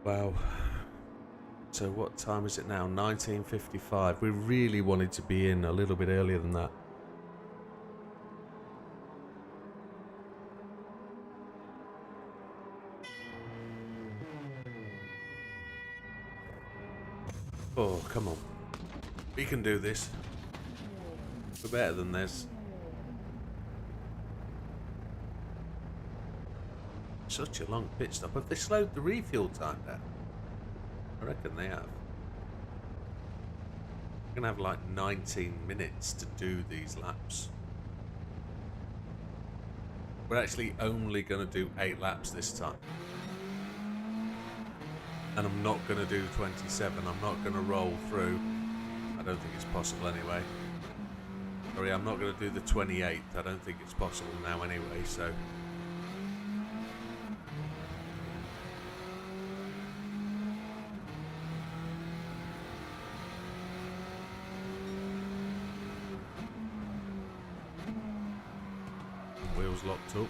Wow. So what time is it now? 19:55. We really wanted to be in a little bit earlier than that. Oh, come on. We can do this. We're better than this. Such a long pit stop. Have they slowed the refuel time down? I reckon they have. We're going to have like 19 minutes to do these laps. We're actually only going to do 8 laps this time. And I'm not going to do 27. I'm not going to roll through. I don't think it's possible anyway. Sorry, I'm not going to do the 28th. I don't think it's possible now anyway, so... Wheels locked up.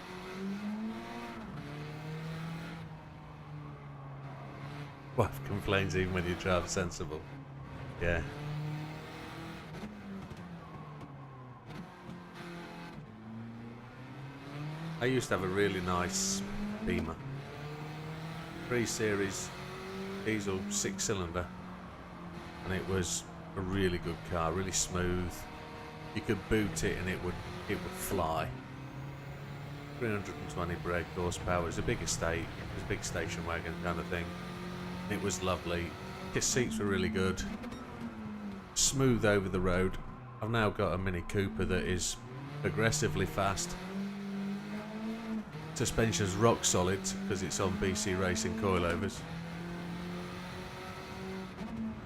Wife complains even when you drive sensible. Yeah. I used to have a really nice Beamer. 3 Series diesel 6-cylinder. And it was a really good car, really smooth. You could boot it and it would fly. 320 brake horsepower. It was a big estate. It was a big station wagon kind of thing. It was lovely. His seats were really good. Smooth over the road. I've now got a Mini Cooper that is aggressively fast. Suspension's rock solid because it's on BC Racing coilovers.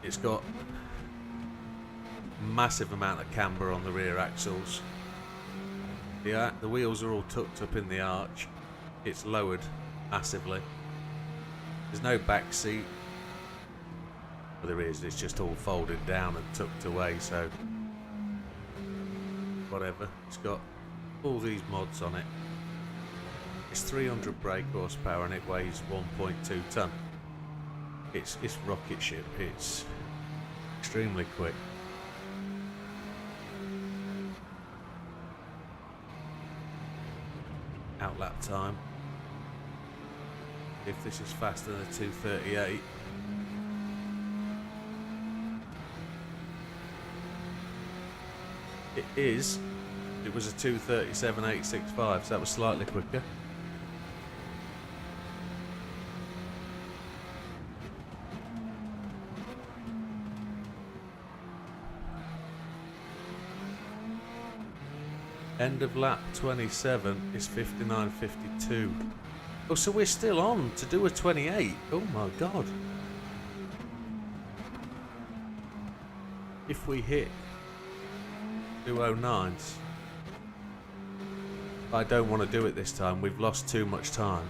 It's got massive amount of camber on the rear axles. The wheels are all tucked up in the arch. It's lowered massively. There's no back seat. Well, there is. It's just all folded down and tucked away, so whatever. It's got all these mods on it. It's 300 brake horsepower and it weighs 1.2 ton. It's rocket ship. It's extremely quick. Out lap time. If this is faster than a 238. It is. It was a 237.865, so that was slightly quicker. End of lap 27 is 59.52. Oh, so we're still on to do a 28. Oh my god. If we hit 209s. I don't want to do it this time. We've lost too much time.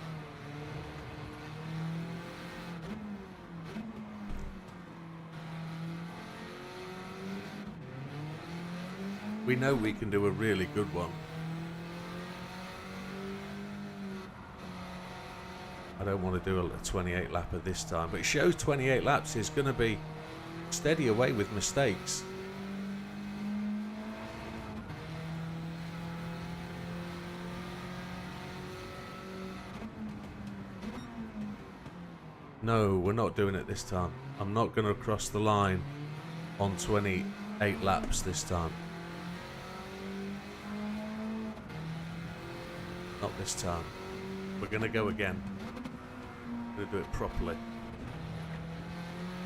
We know we can do a really good one. I don't want to do a 28 lapper this time, but it shows 28 laps is going to be steady away with mistakes. No, we're not doing it this time. I'm not going to cross the line on 28 laps this time. Not this time. We're going to go again. I'm going to do it properly.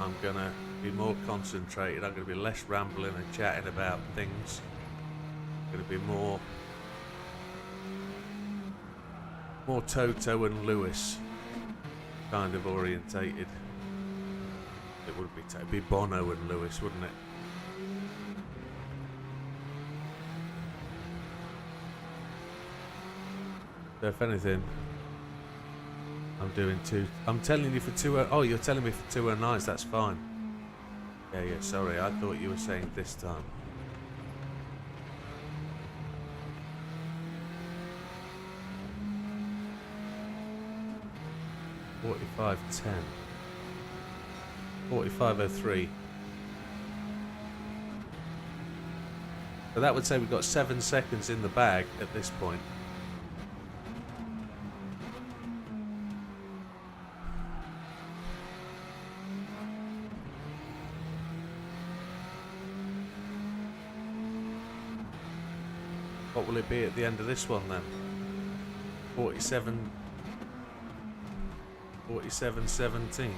I'm going to be more concentrated. I'm going to be less rambling and chatting about things. I'm going to be more Toto and Lewis kind of orientated. It would be it'd be Bono and Lewis, wouldn't it? So if anything, I'm telling you for 2. Oh, you're telling me for 209s. That's fine. Yeah. Sorry, I thought you were saying this time. 45.10. 45.03. So that would say we've got 7 seconds in the bag at this point. What will it be at the end of this one then? 47.17.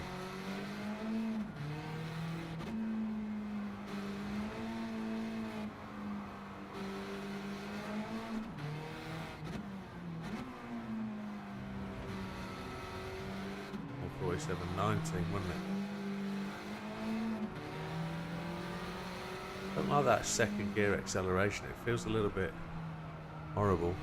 Or 47.19, wouldn't it? Don't like that second gear acceleration. It feels a little bit horrible.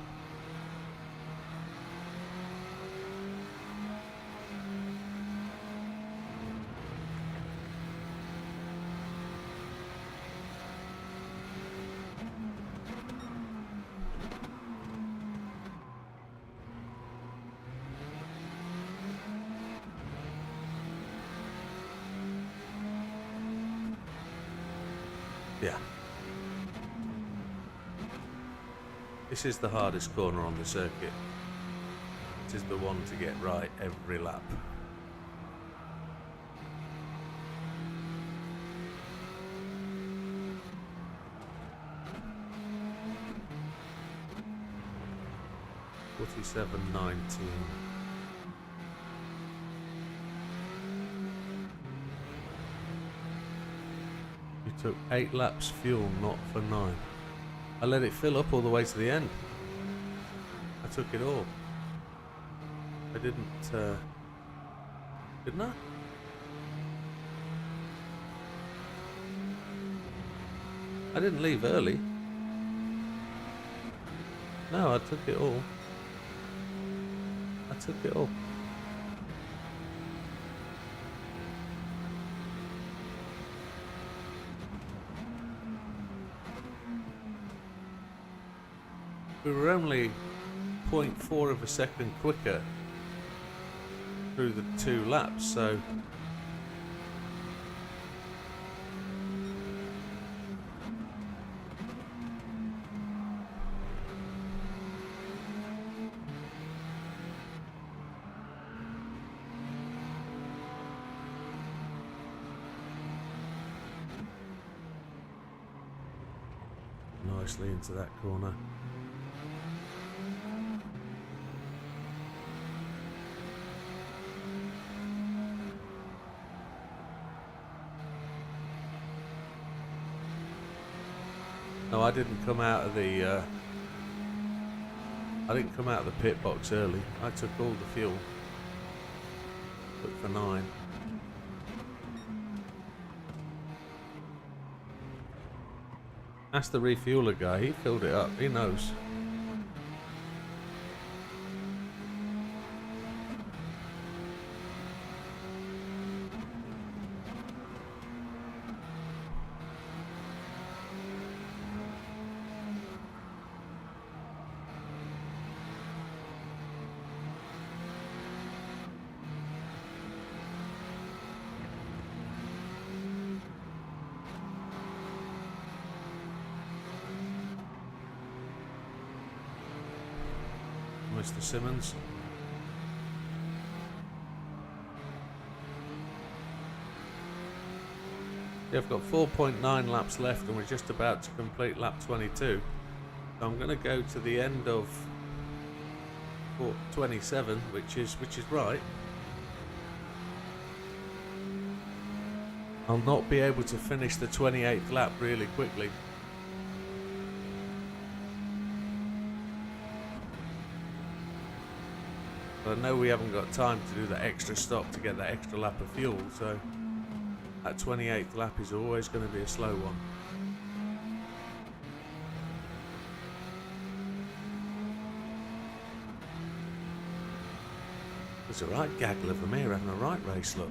Yeah. This is the hardest corner on the circuit. It is the one to get right every lap. $47.19. You took 8 laps fuel, not for 9. I let it fill up all the way to the end. I took it all. I didn't, didn't I? I didn't leave early. No, I took it all. I took it all. We were only 0.4 of a second quicker through the 2 laps, so nicely into that corner. No, I didn't come out of the pit box early. I took all the fuel. Took for 9. Ask the refueler guy, he filled it up, he knows. Mr. Simmons. Yeah, I've got 4.9 laps left and we're just about to complete lap 22. So I'm going to go to the end of 27, which is right. I'll not be able to finish the 28th lap really quickly. But I know we haven't got time to do that extra stop to get that extra lap of fuel, so that 28th lap is always going to be a slow one. There's a right gaggle of them here having a right race, look.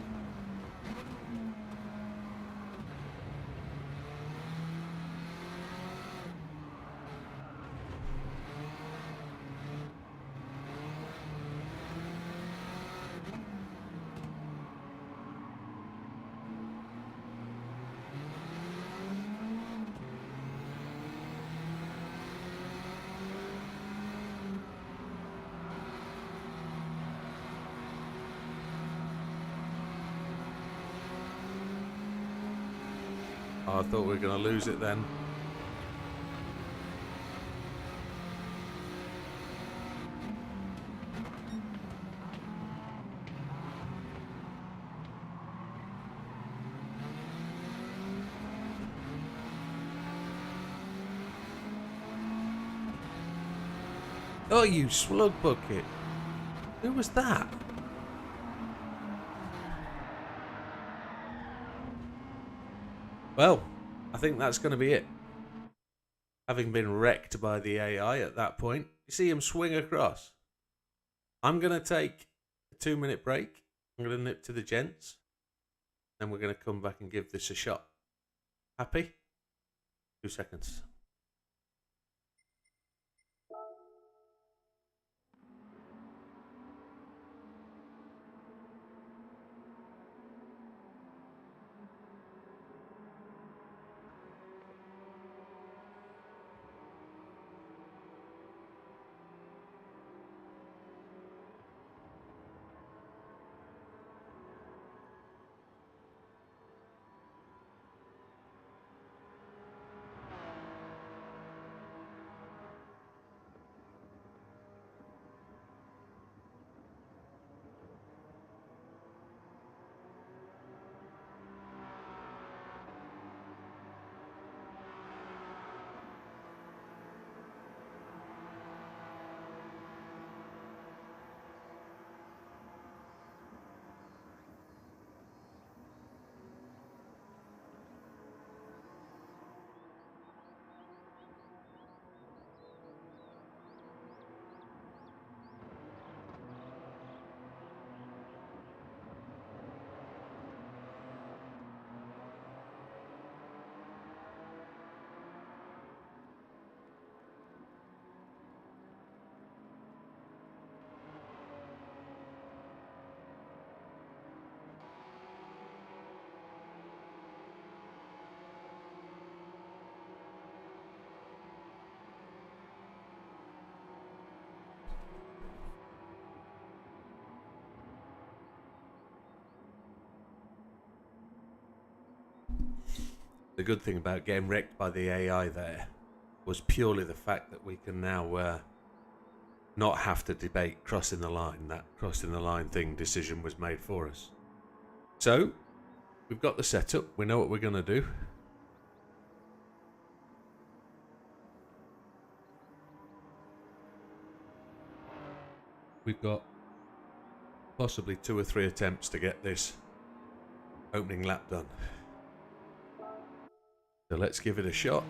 Oh, I thought we were going to lose it then. Oh, you slug bucket. Who was that? Well, I think that's going to be it. Having been wrecked by the AI at that point, you see him swing across. I'm going to take a 2-minute break. I'm going to nip to the gents. Then we're going to come back and give this a shot. Happy? 2 seconds. The good thing about getting wrecked by the AI there was purely the fact that we can now not have to debate crossing the line. That crossing the line decision was made for us. So, we've got the setup. We know what we're going to do. We've got possibly 2 or 3 attempts to get this opening lap done. So let's give it a shot.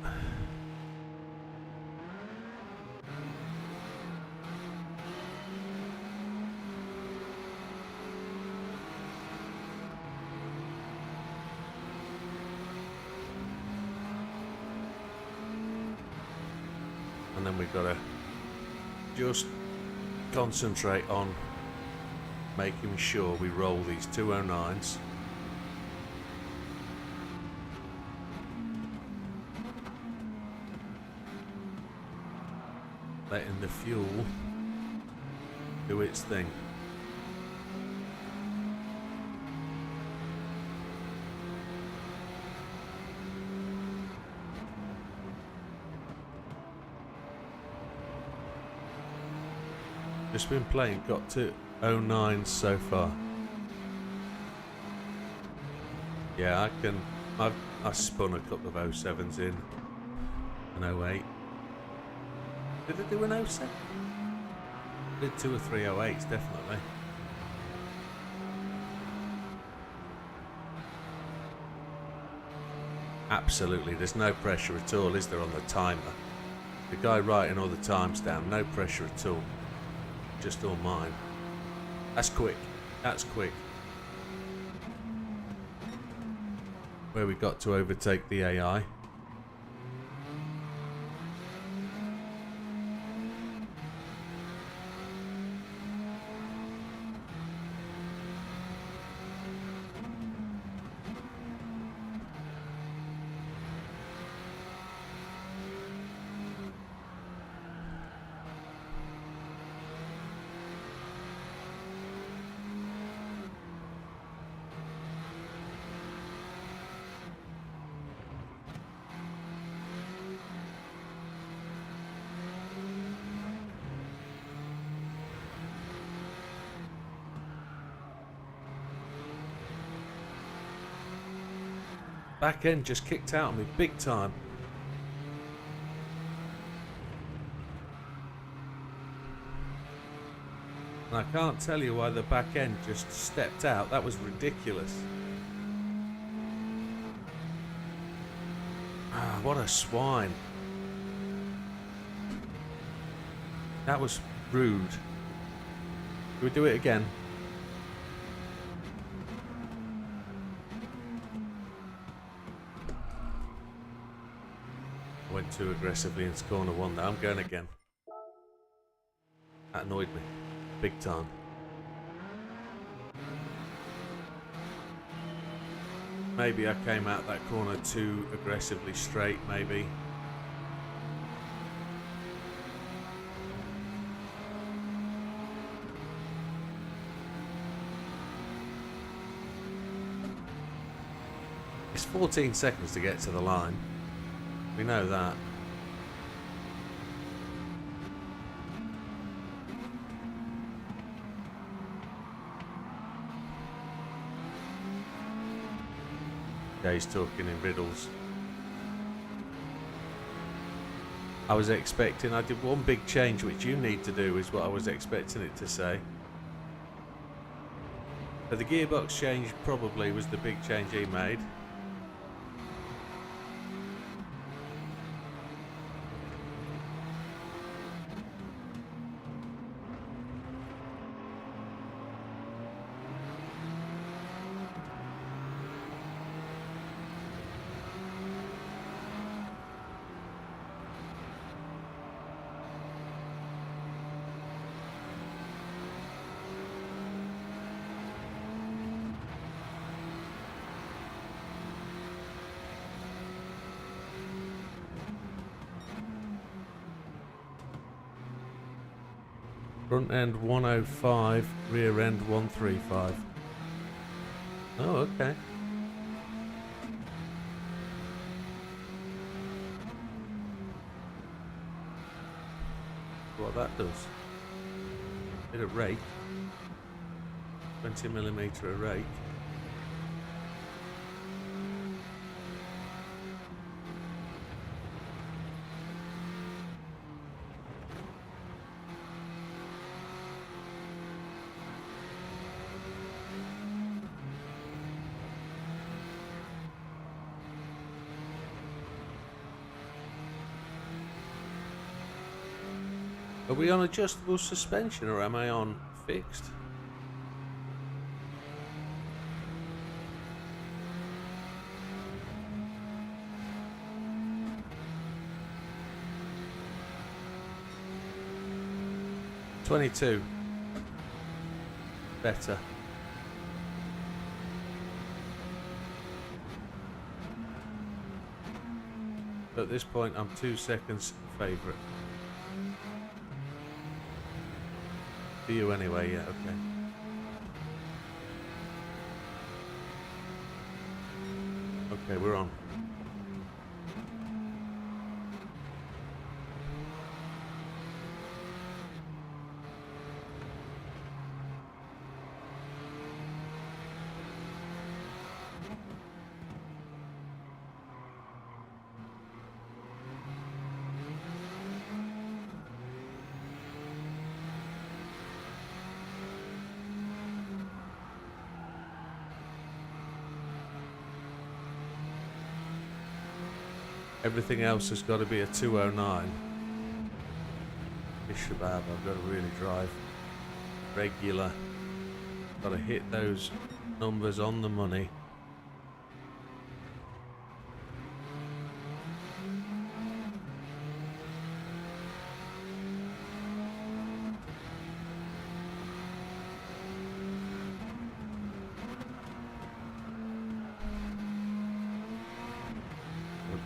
And then we've got to just concentrate on making sure we roll these 209s. Letting the fuel do its thing. Just been playing, got to 09s so far. Yeah, I spun a couple of 07s in an 08. Did I do an 07? I did 2 or 3 08s, definitely. Absolutely, there's no pressure at all, is there, on the timer? The guy writing all the times down, no pressure at all. Just all mine. That's quick. That's quick. Where we got to overtake the AI. Back end just kicked out on me big time. And I can't tell you why the back end just stepped out. That was ridiculous. Ah, what a swine. That was rude. Can we do it again? I went too aggressively into corner one there. I'm going again. That annoyed me. Big time. Maybe I came out that corner too aggressively straight, maybe. It's 14 seconds to get to the line. We know that. Yeah, he's talking in riddles. I was expecting, I did one big change which you need to do is what I was expecting it to say. But the gearbox change probably was the big change he made. Front end 105, rear end 135. Oh, okay. What that does. Bit of rake. 20mm of rake. Are we on adjustable suspension or am I on fixed? $22. Better. At this point, I'm 2 seconds favourite. For you anyway, yeah, okay. Okay, we're on. Everything else has got to be a 209. This shabab, I've got to really drive regular. Got to hit those numbers on the money.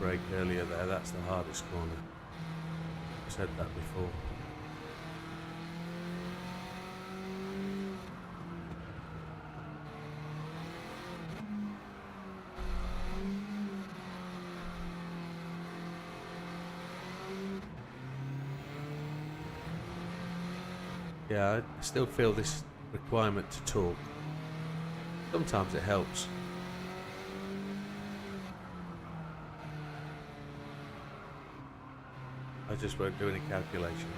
Break earlier there, that's the hardest corner. I've said that before. Yeah, I still feel this requirement to talk. Sometimes it helps. I just won't do any calculation.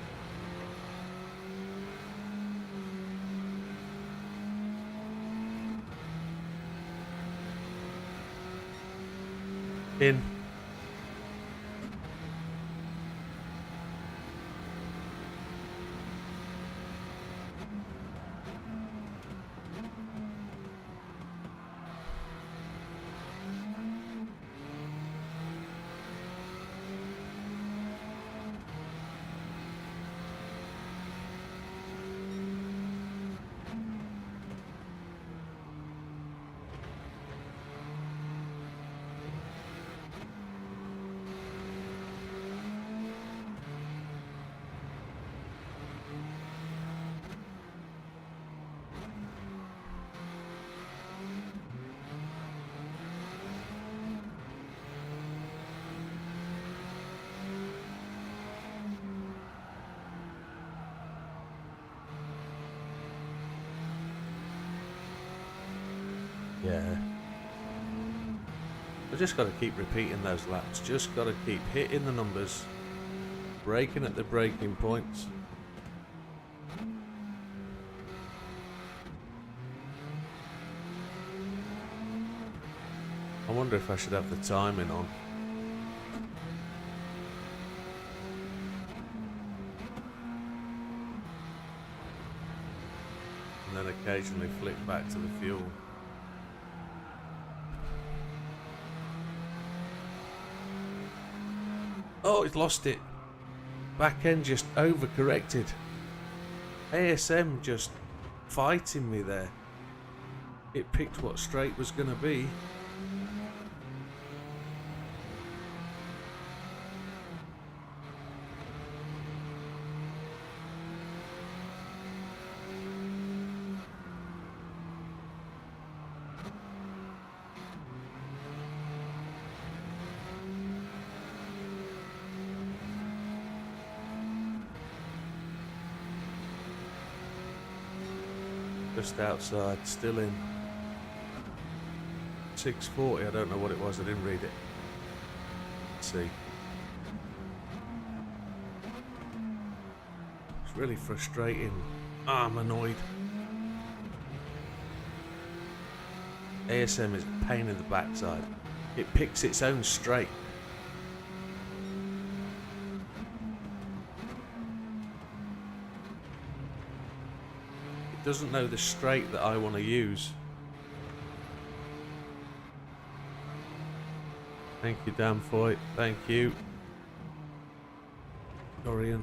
In. Yeah. I just got to keep repeating those laps. Just got to keep hitting the numbers, braking at the braking points. I wonder if I should have the timing on. And then occasionally flick back to the fuel. Oh, it's lost it. Back end just overcorrected. ASM just fighting me there. It picked what straight was going to be. Just outside, still in 640. I don't know what it was, I didn't read it. Let's see. It's really frustrating. I'm annoyed. ASM is a pain in the backside. It picks its own straight. Doesn't know the straight that I want to use. Thank you, damn Foyt. Thank you, Dorian.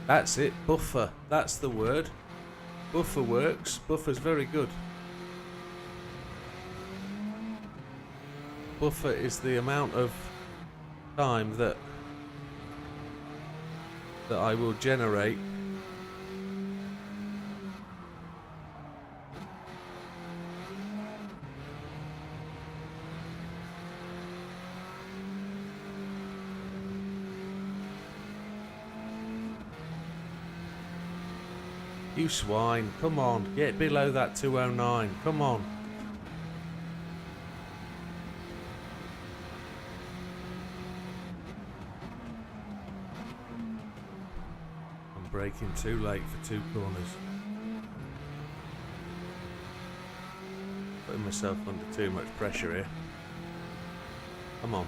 That's it, buffer. That's the word. Buffer works. Buffer's very good. Buffer is the amount of time that I will generate You swine, come on, get below that 209, come on. I'm braking too late for 2 corners. Putting myself under too much pressure here. Come on.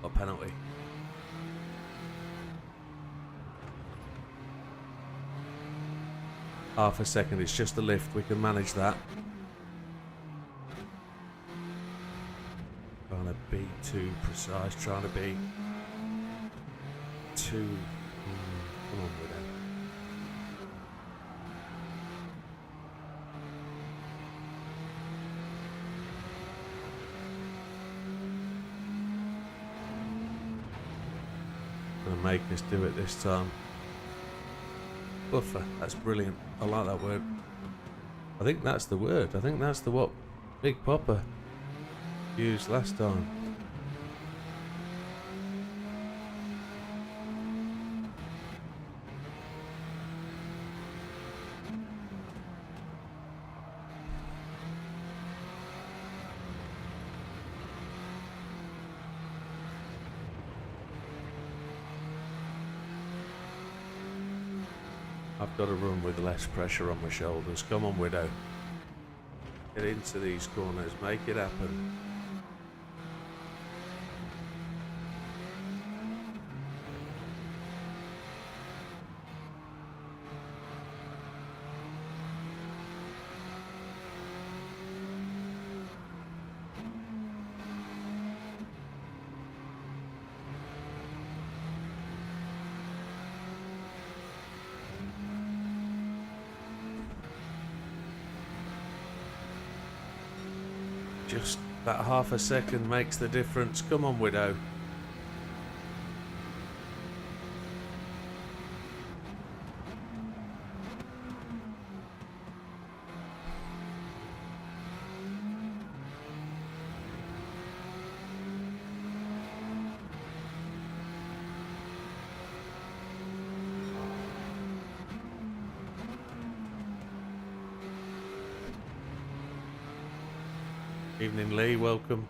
A penalty. half a second. It's just a lift. We can manage that. Trying to be too precise. Trying to be too... come on with it. Gonna make us do it this time. Buffer, that's brilliant. I like that word. I think that's the word. I think that's the what Big Popper used last time. I've got to run with less pressure on my shoulders. Come on, Widow. Get into these corners. Make it happen. Just that half a second makes the difference. Come on, Widow. Evening, Lee. Welcome.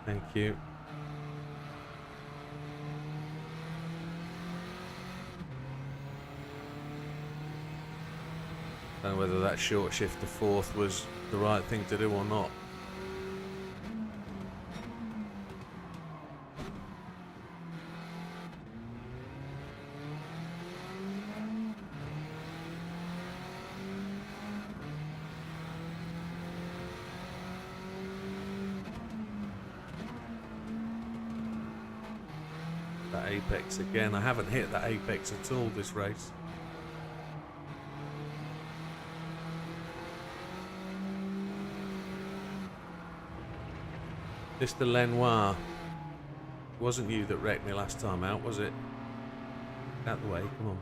Thank you. Don't know whether that short shift to fourth was the right thing to do or not. That apex again. I haven't hit that apex at all this race. Mr. Lenoir, it wasn't you that wrecked me last time out, was it? Out the way, come on.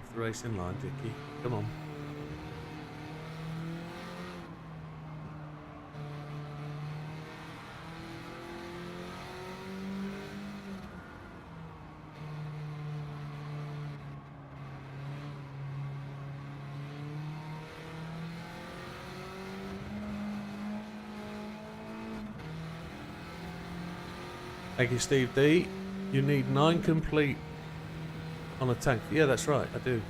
Off the racing line, Dickie. Come on. Thank you, Steve D. You need 9 complete on a tank. Yeah, that's right, I do.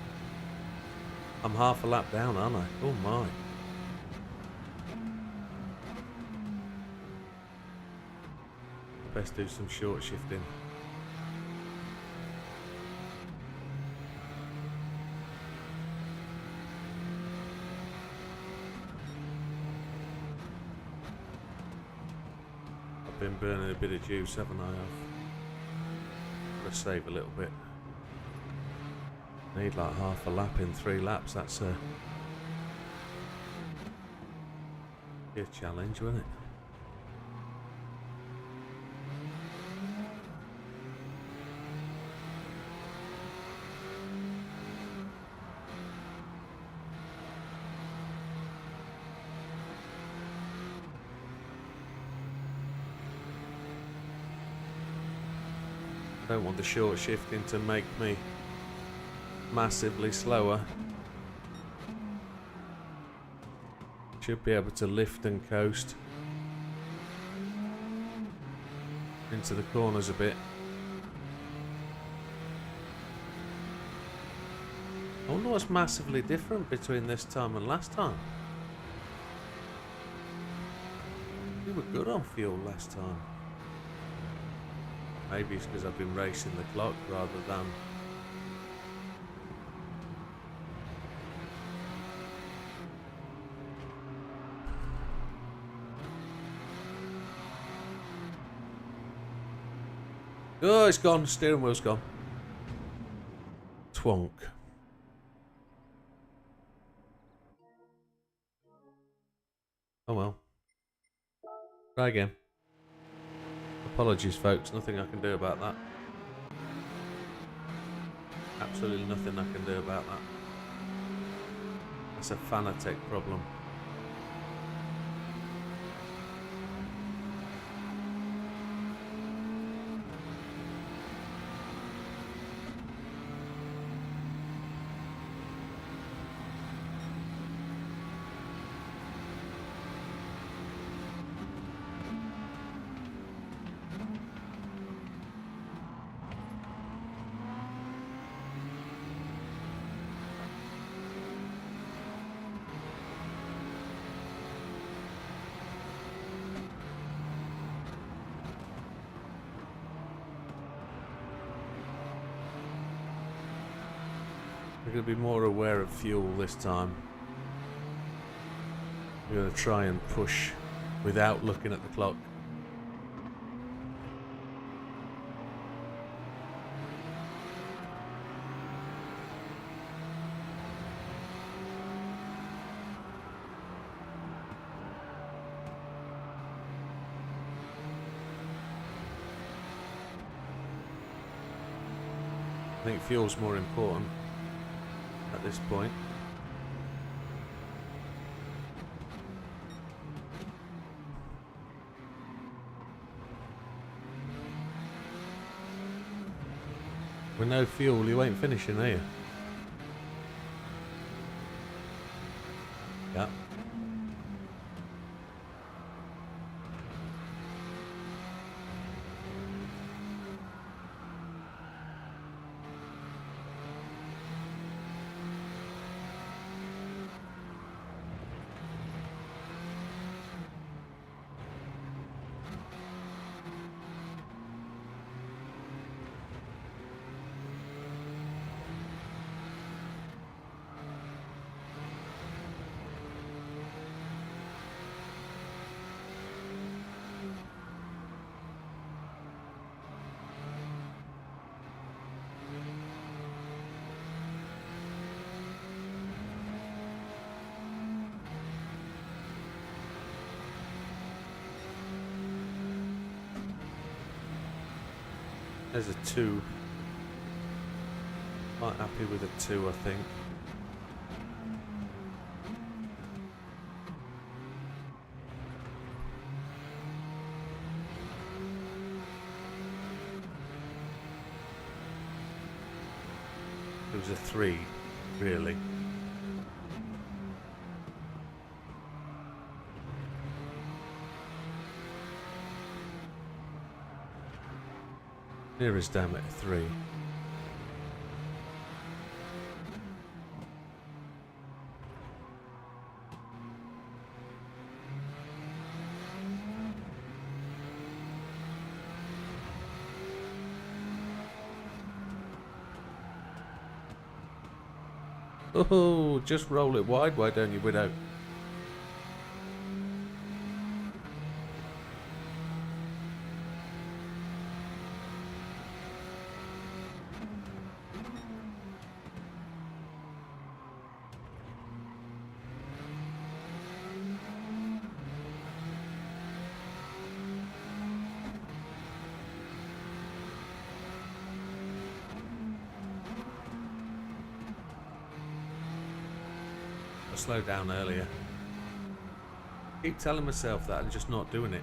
I'm half a lap down, aren't I? Oh my. Best do some short shifting. Been burning a bit of juice, haven't I? Got to save a little bit. Need like half a lap in 3 laps. That's a good challenge, wasn't it? Don't want the short shifting to make me massively slower. Should be able to lift and coast into the corners a bit. I wonder what's massively different between this time and last time. We were good on fuel last time. Maybe it's because I've been racing the clock rather than... Oh, it's gone. Steering wheel's gone. Twonk. Oh well. Try again. Apologies, folks. Nothing I can do about that. Absolutely nothing I can do about that. That's a Fanatec problem. We're going to be more aware of fuel this time. We're going to try and push without looking at the clock. I think fuel's more important at this point. With no fuel, you ain't finishing, are you? Yeah. There's a 2. Quite happy with a 2, I think. It was a 3, really. Nearest damn at 3. Oh, just roll it wide, why don't you, Widow? Slow down earlier. Keep telling myself that and just not doing it.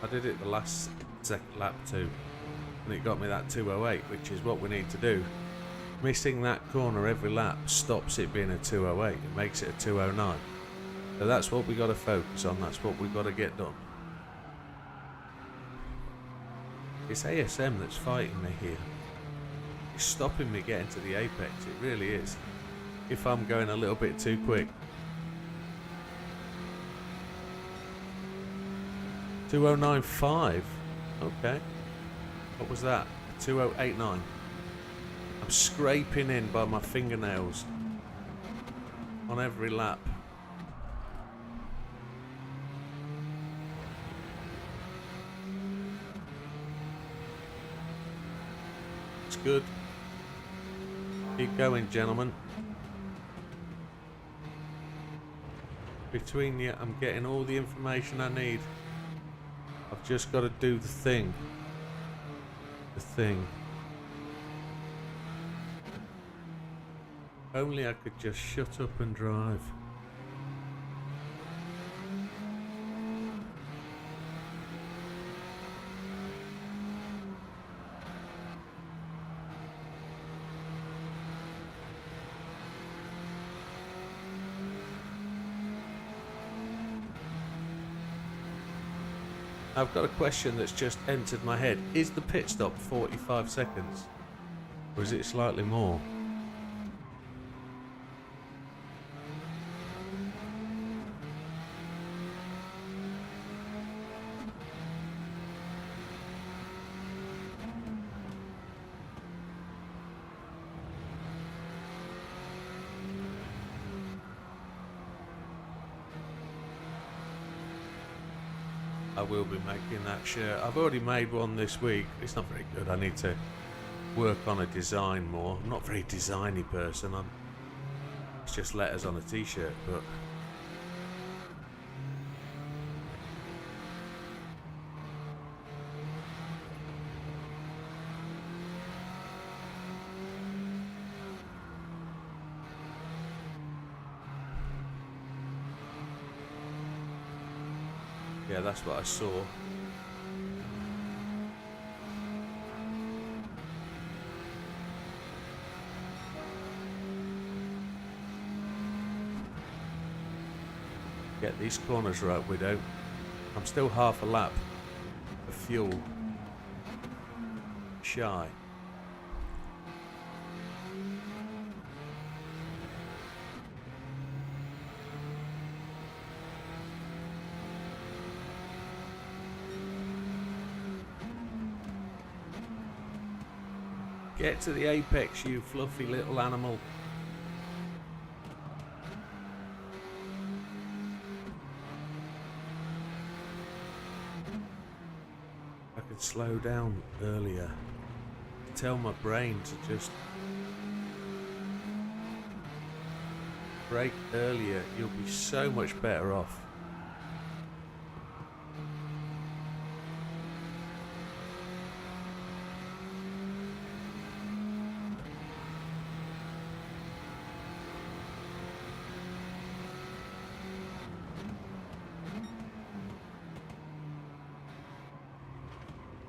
I did it the last lap too, and it got me that 208, which is what we need to do. Missing that corner every lap stops it being a 208. It makes it a 209. So that's what we got to focus on. That's what we got to get done. It's ASM that's fighting me here. It's stopping me getting to the apex. It really is. If I'm going a little bit too quick. 2095. Okay. What was that? 2089. I'm scraping in by my fingernails on every lap. It's good. Keep going, gentlemen. Between you, I'm getting all the information I need. I've just got to do the thing. The thing. Only I could just shut up and drive. I've got a question that's just entered my head. Is the pit stop 45 seconds? Or is it slightly more? I will be making that shirt. I've already made one this week. It's not very good. I need to work on a design more. I'm not a very designy person. It's just letters on a t-shirt, but yeah, that's what I saw. Get these corners right, Widow. I'm still half a lap of fuel shy. Get to the apex, you fluffy little animal. I could slow down earlier. Tell my brain to just brake earlier. You'll be so much better off.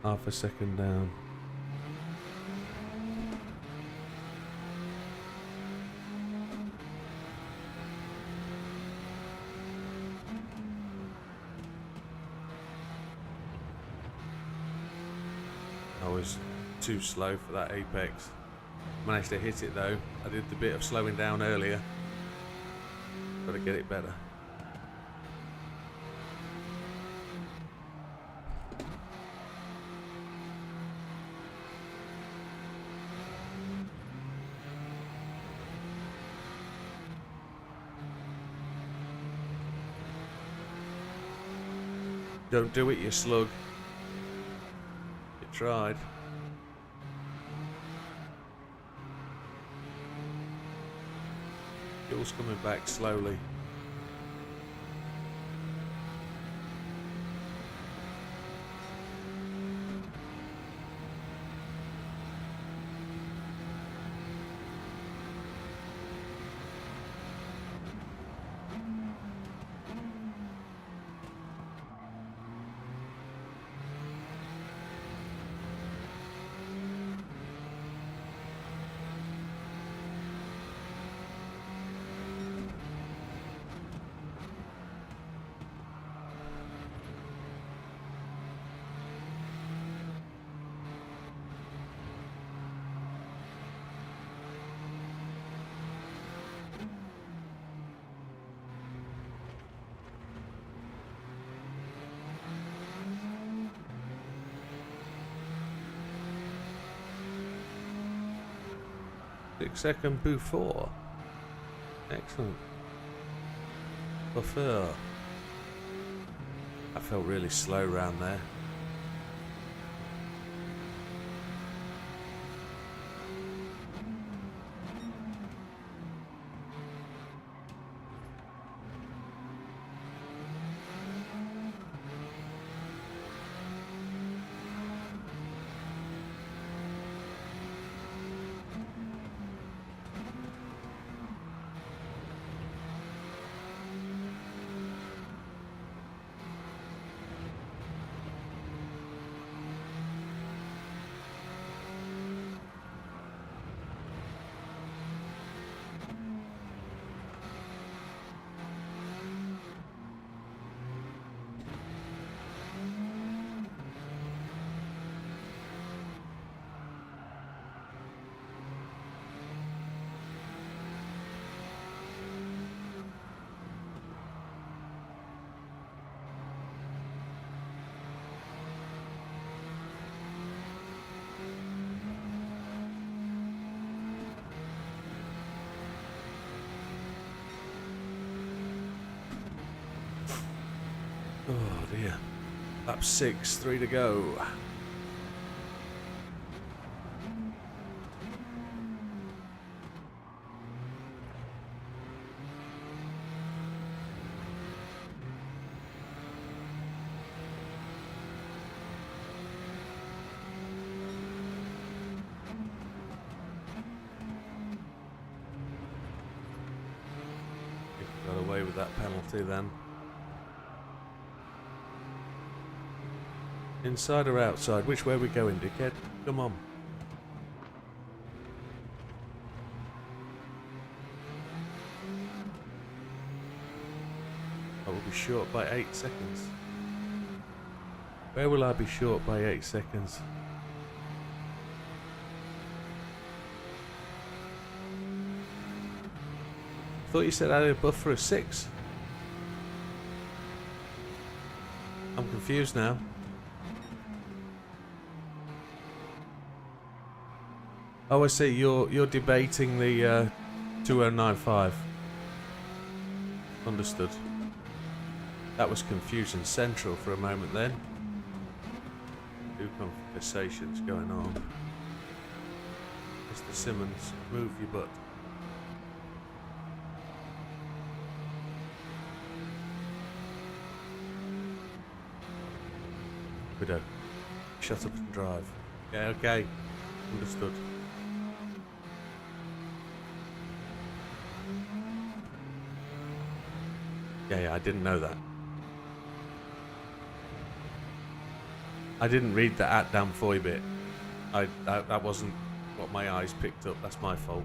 Half a second down. I was too slow for that apex. Managed to hit it though. I did the bit of slowing down earlier. Got to get it better. Don't do it, you slug. You tried. Fuel's coming back slowly. 6-second before. Excellent. Buffer. I felt really slow round there. Oh dear. Lap 6, 3 to go. Got away with that penalty then. Inside or outside? Which way are we going, dickhead? Come on. I will be short by 8 seconds. Where will I be short by 8 seconds? I thought you said I had a buffer of 6. I'm confused now. Oh, I see. You're debating the 2095. Understood. That was confusion central for a moment then. Two conversations going on. Mr. Simmons, move your butt. Widow, shut up and drive. Yeah, okay. Understood. Yeah, I didn't know that. I didn't read the at damn foy bit. That wasn't what my eyes picked up. That's my fault.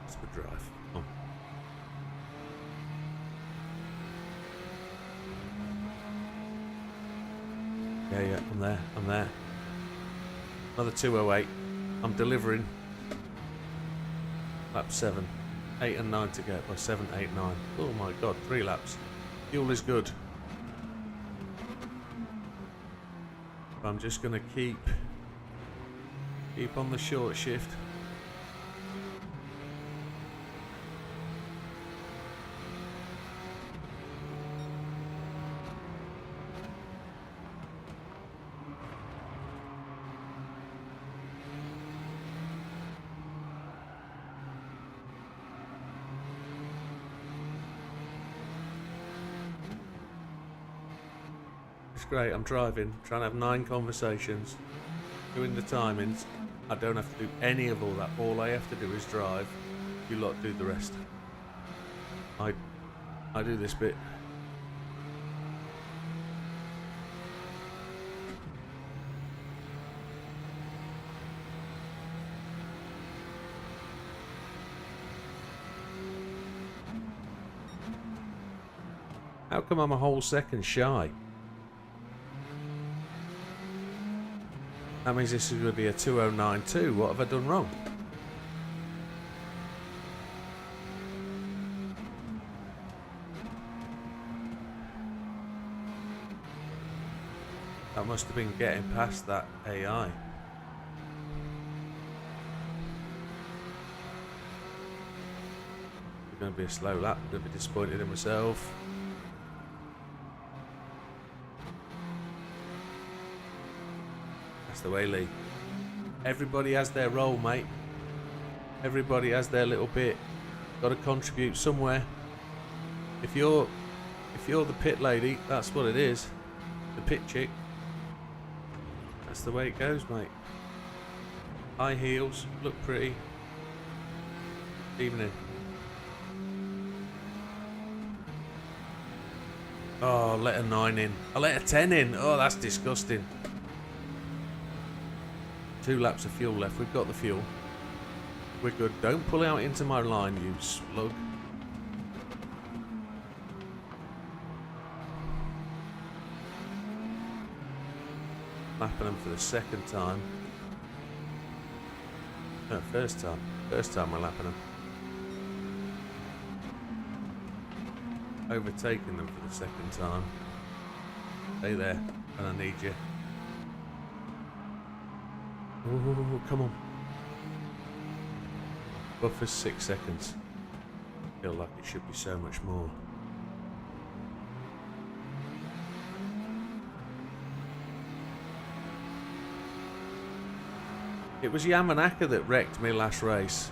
Let's go drive. Oh. Yeah, I'm there. Another 208. I'm delivering. Lap 7. 8 and 9 to go. Or 7, 8, 9. Oh my god, 3 laps. Fuel is good. I'm just going to keep on the short shift. It's great, I'm driving, trying to have 9 conversations, doing the timings. I don't have to do any of all that. All I have to do is drive. You lot do the rest. I do this bit. How come I'm a whole second shy? That means this is going to be a 2092. What have I done wrong? That must have been getting past that AI. Going to be a slow lap. I'm going to be disappointed in myself. That's the way, Lee. Everybody has their role, mate. Everybody has their little bit. Got to contribute somewhere. If you're the pit lady, that's what it is. The pit chick. That's the way it goes, mate. High heels, look pretty. Evening. Oh, let a 9 in. I let a 10 in. Oh, that's disgusting. 2 laps of fuel left. We've got the fuel. We're good. Don't pull out into my line, you slug. Lapping them for the second time. No, first time. First time we're lapping them. Overtaking them for the second time. Stay there, and I need you. Oh, come on. Buffer's 6 seconds. Feel like it should be so much more. It was Yamanaka that wrecked me last race.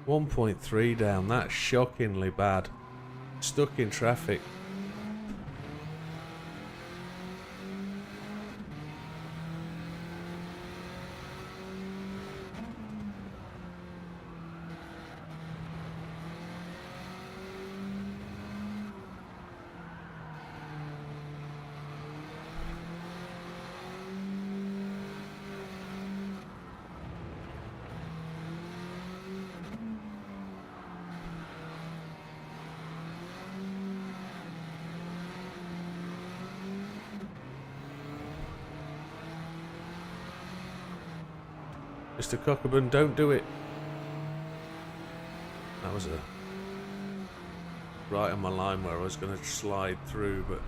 .3 down, that's shockingly bad. Stuck in traffic. Mr. Cockburn, don't do it. That was right on my line where I was going to slide through, but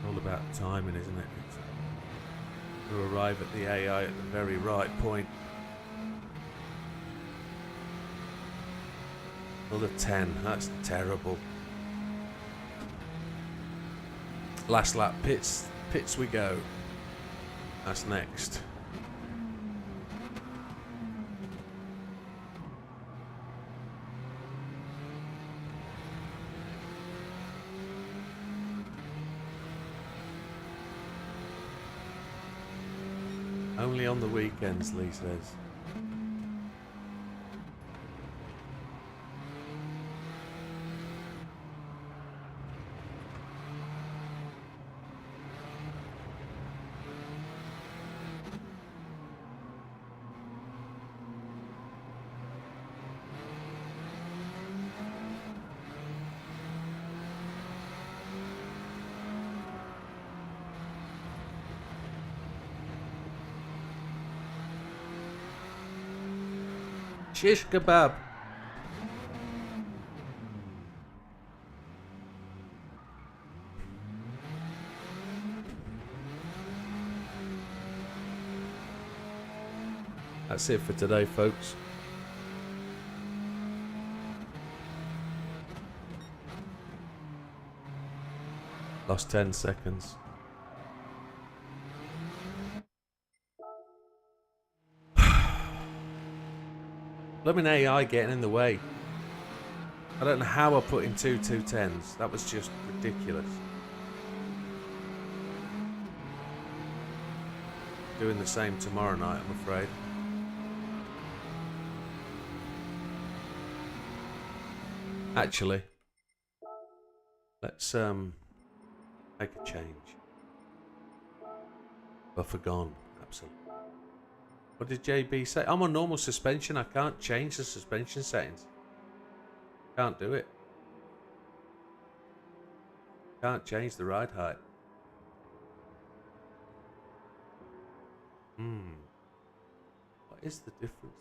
all about timing, isn't it? To arrive at the AI at the very right point. Another 10, that's terrible. Last lap, pits we go. That's next. Only on the weekends, Lee says. Shish kebab. That's it for today, folks. Lost 10 seconds. Blooming AI getting in the way. I don't know how I put in 2 210s. That was just ridiculous. Doing the same tomorrow night, I'm afraid. Actually, let's make a change. Buffer gone, absolutely. What did JB say? I'm on normal suspension. I can't change the suspension settings. Can't do it. Can't change the ride height. What is the difference?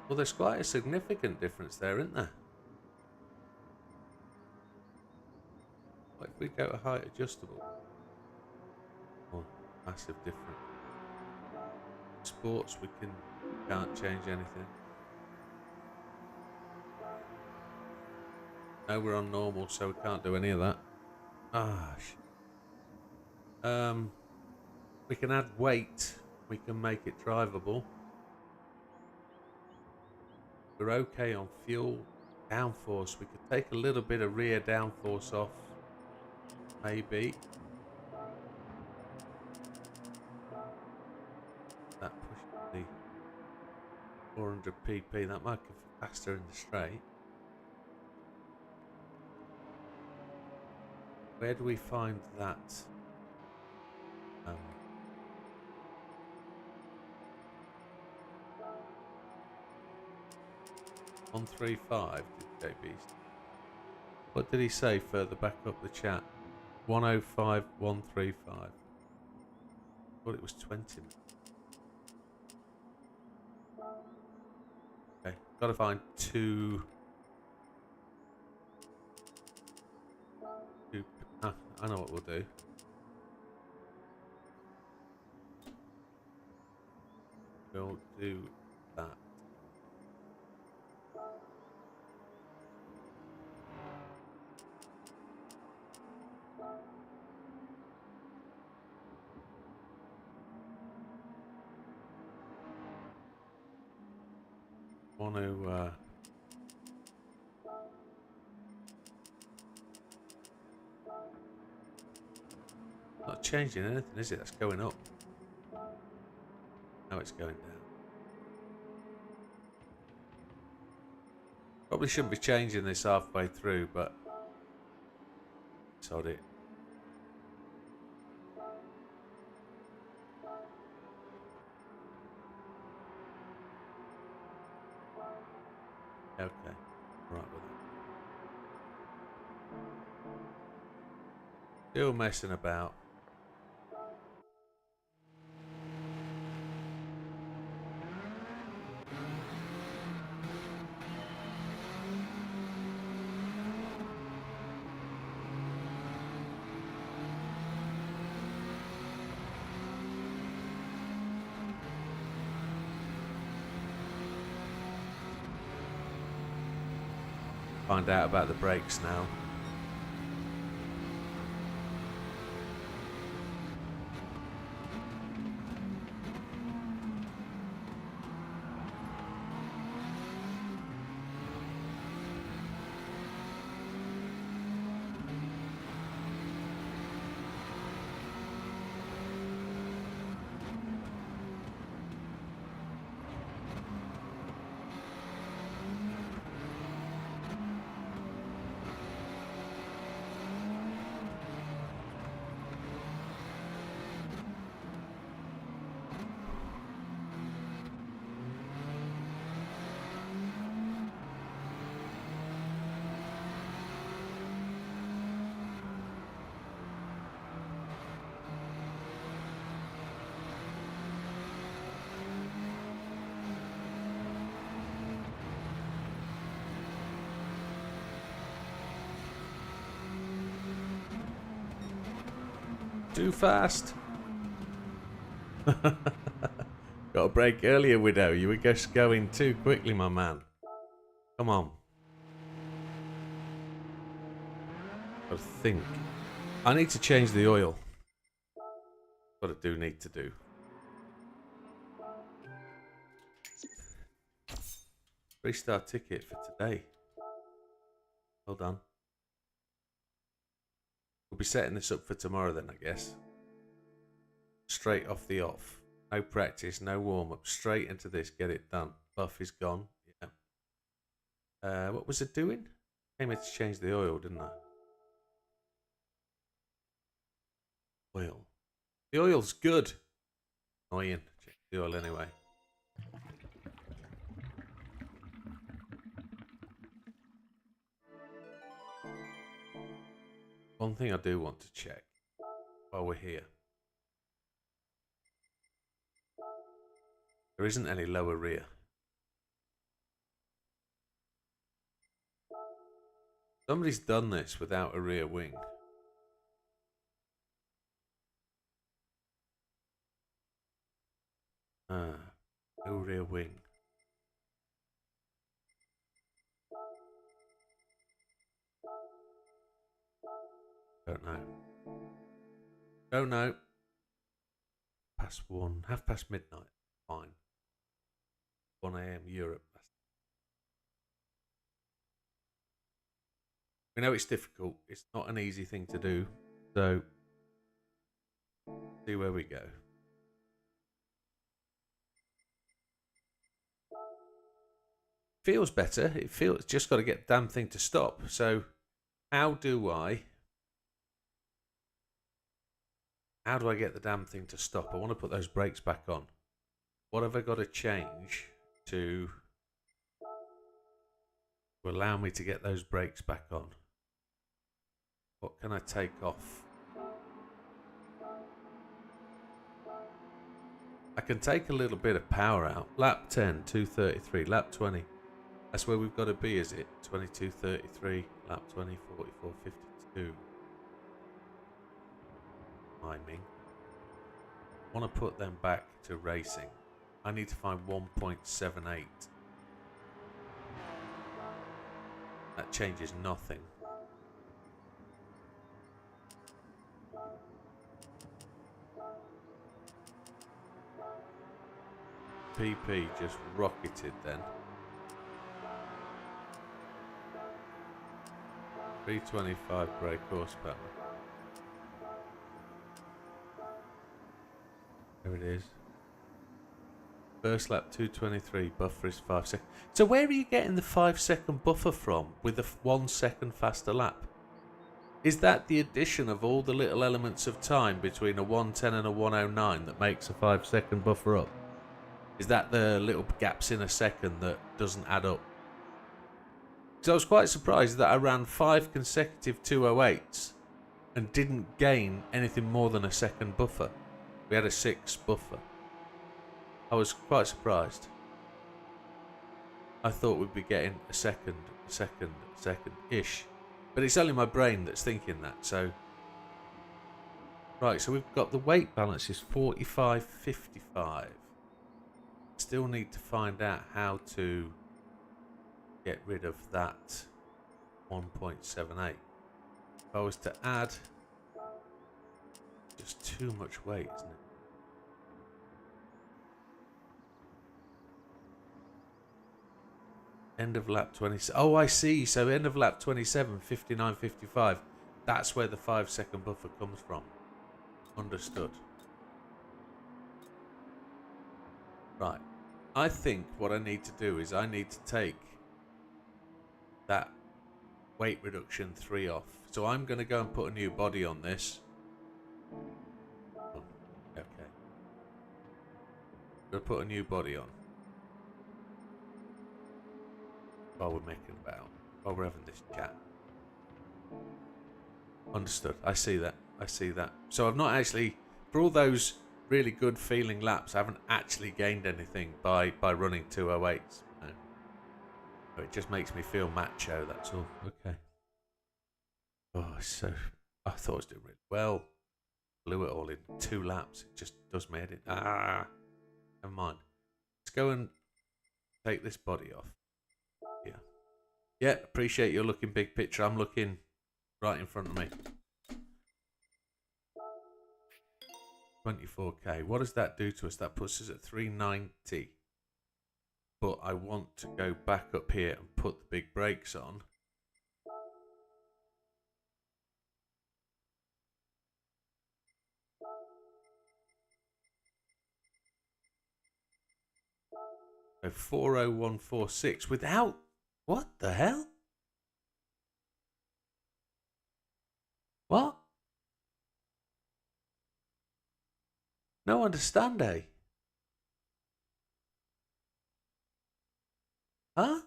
Well, there's quite a significant difference there, isn't there? What if we go to height adjustable? Oh, massive difference. Sports, we can't change anything. No, we're on normal, so we can't do any of that. Ah, shit. We can add weight. We can make it drivable. We're okay on fuel. Downforce. We could take a little bit of rear downforce off. Maybe. That pushes the 400 pp. That might go faster in the straight. Where do we find that? 135 did JB. What did he say further back up the chat? 105, 135. Thought it was 20 minutes. Okay, gotta find two. I know what we'll do. We'll do that. Want to not changing anything, is it? That's going up. Now it's going down. Probably shouldn't be changing this halfway through, but sod it. Okay, right with it. Still messing about. Find out about the brakes now. Too fast. Got a break earlier, Widow. You were just going too quickly, my man. Come on. I think I need to change the oil. What I do need to do. Three-star ticket for today. Well done. We'll be setting this up for tomorrow then, I guess. Straight off the off. No practice, no warm-up. Straight into this, get it done. Buff is gone. Yeah. What was it doing? Came here to change the oil, didn't I? Oil. The oil's good. Annoying. Check the oil anyway. One thing I do want to check while we're here. There isn't any lower rear. Somebody's done this without a rear wing. No rear wing. Don't know. Don't know. Past 1, half past midnight. Fine. 1 a.m. Europe. We know it's difficult. It's not an easy thing to do. So, see where we go. Feels better. It feels just got to get the damn thing to stop. So, how do I get the damn thing to stop? I want to put those brakes back on. What have I got to change to allow me to get those brakes back on? What can I take off? I can take a little bit of power out. Lap 10, 233. Lap 20. That's where we've got to be, is it? 22.33. Lap 20, 44.52. Timing. I want to put them back to racing. I need to find 1.78. That changes nothing. PP just rocketed then. 325 brake horsepower. There it is. First lap 223, buffer is 5 seconds. So where are you getting the 5-second buffer from with a 1 second faster lap? Is that the addition of all the little elements of time between a 110 and a 109 that makes a 5-second buffer up? Is that the little gaps in a second that doesn't add up? So I was quite surprised that I ran 5 consecutive 208s and didn't gain anything more than a second buffer. We had a 6 buffer. I was quite surprised. I thought we'd be getting a second-ish. But it's only my brain that's thinking that, so... Right, so we've got the weight balance is 45.55. Still need to find out how to get rid of that 1.78. If I was to add... Just too much weight, isn't it? End of lap 27. Oh, I see. So end of lap 27, 59.55. That's where the 5-second buffer comes from. Understood. Right. I think what I need to do is I need to take that weight reduction 3 off. So I'm going to go and put a new body on this. Oh, okay. Going to put a new body on. While we're making about, while we're having this chat. Understood. I see that. I see that. So I've not actually, for all those really good feeling laps, I haven't actually gained anything by running 208s. No. It just makes me feel macho, that's all. Okay. Oh, so I thought I was doing really well. Blew it all in 2 laps. It just does my head in. Never mind. Let's go and take this body off. Yeah. Yeah, appreciate you're looking big picture. I'm looking right in front of me. 24k. What does that do to us? That puts us at 390. But I want to go back up here and put the big brakes on. So 40146 without... What the hell? What? No understand, eh? Huh?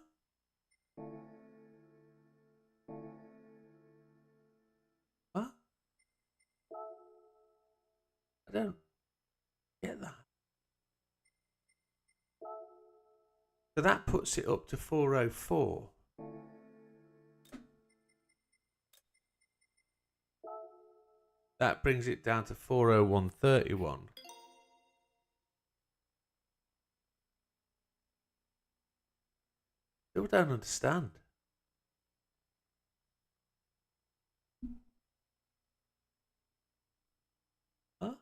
What? I don't get that. So that puts it up to 404. That brings it down to 401.31. Still don't understand. Huh?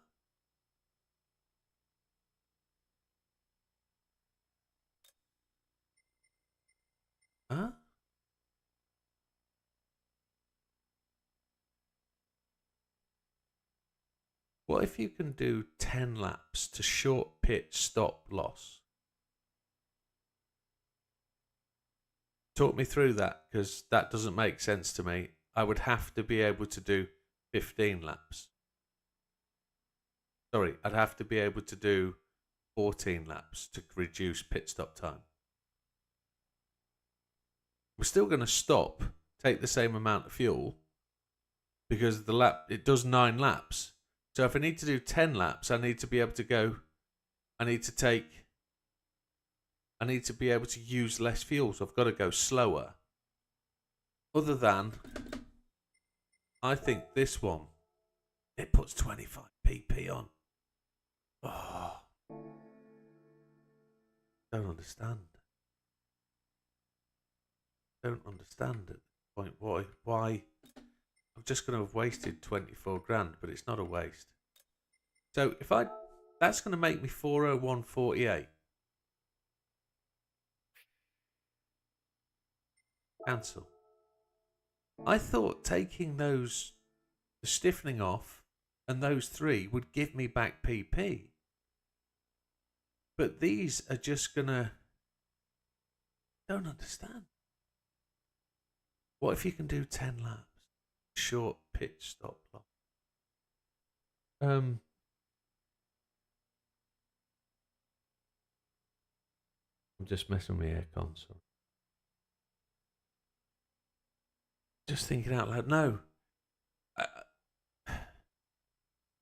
Huh? What if you can do 10 laps to short pitch stop loss? Talk me through that, because that doesn't make sense to me. I would have to be able to do 15 laps. Sorry, I'd have to be able to do 14 laps to reduce pit stop time. We're still going to stop, take the same amount of fuel, because the lap, it does 9 laps. So if I need to do 10 laps, I need to be able to go, I need to be able to use less fuel, so I've got to go slower. Other than, I think this one, it puts 25 pp on. Oh, don't understand. Don't understand at this point why I'm just going to have wasted 24 grand, but it's not a waste. So if that's going to make me 401.48. Cancel. I thought taking the stiffening off and those 3 would give me back PP. But these are just going to... Don't understand. What if you can do 10 laps? Short pitch stop loss. I'm just messing with the air console. Just thinking out loud. No.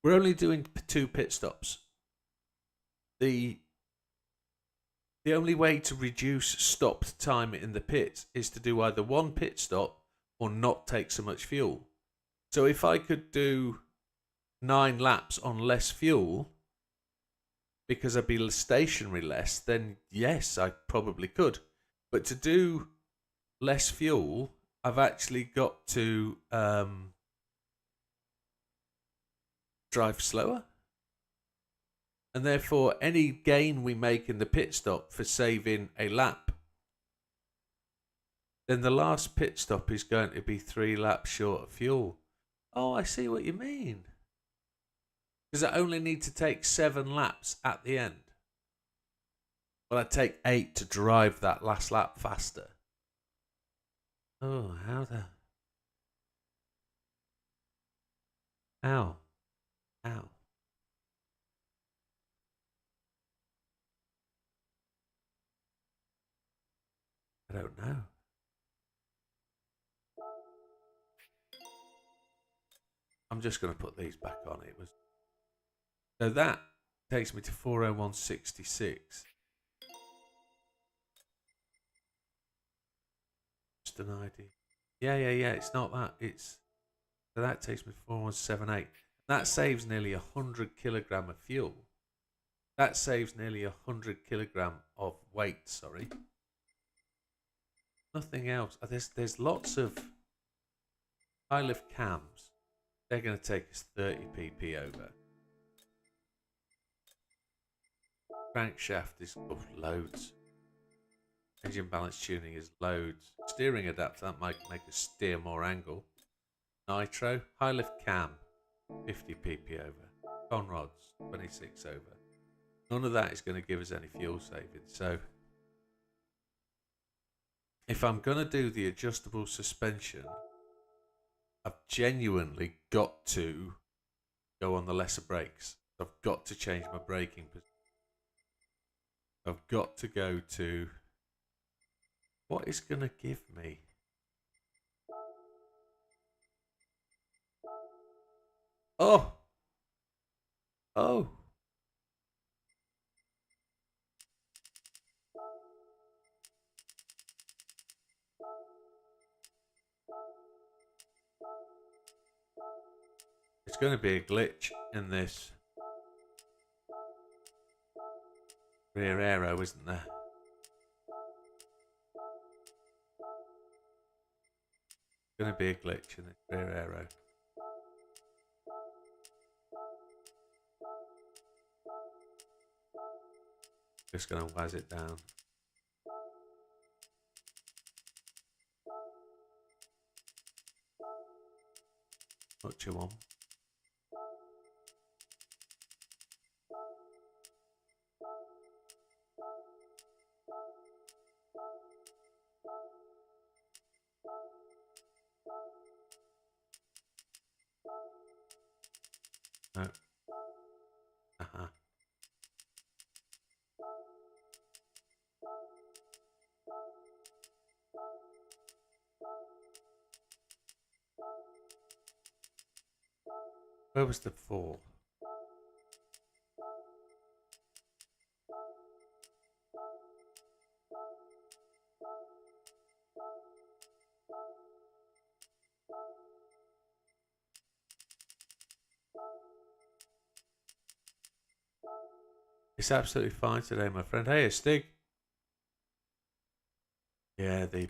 We're only doing 2 pit stops. The only way to reduce stopped time in the pit is to do either 1 pit stop or not take so much fuel. So if I could do 9 laps on less fuel, because I'd be stationary less, then yes, I probably could. But to do less fuel, I've actually got to drive slower. And therefore, any gain we make in the pit stop for saving a lap, then the last pit stop is going to be 3 laps short of fuel. Oh, I see what you mean. Because I only need to take 7 laps at the end. But I take 8 to drive that last lap faster. Oh, how the... Ow. Ow. I don't know. I'm just going to put these back on. So that takes me to 401.66. Just an idea. Yeah. It's not that. So that takes me to 401.78. That saves nearly 100 kilogram of fuel. That saves nearly 100 kilogram of weight. Sorry. Nothing else. There's lots of high lift cams. They're going to take us 30 pp over. Crankshaft is loads. Engine balance tuning is loads. Steering adapter, that might make us steer more angle. Nitro, high lift cam, 50 pp over. Con rods, 26 over. None of that is going to give us any fuel savings. So if I'm going to do the adjustable suspension, I've genuinely got to go on the lesser brakes. I've got to change my braking position. I've got to go to what is going to give me. Oh. There's going to be a glitch in this rear aero, isn't there? Going to be a glitch in this rear aero. Just going to waz it down. What you want? No. Uh-huh. Where was the fall? It's absolutely fine today, my friend. Hey, Stig. Yeah, they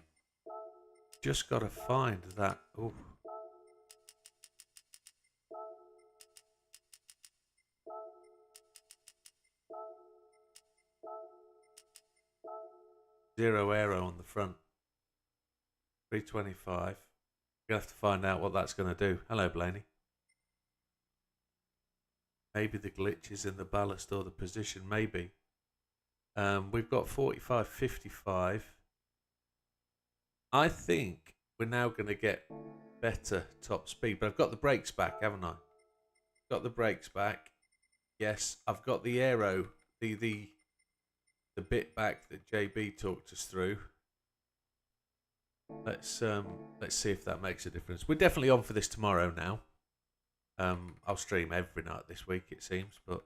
just got to find that. Oh. Zero aero on the front. 325. You're going to have to find out what that's going to do. Hello, Blaney. Maybe the glitch is in the ballast or the position. Maybe. We've got 45, 55. I think we're now going to get better top speed. But I've got the brakes back, haven't I? Got the brakes back. Yes, I've got the aero, the bit back that JB talked us through. Let's see if that makes a difference. We're definitely on for this tomorrow now. I'll stream every night this week, it seems, but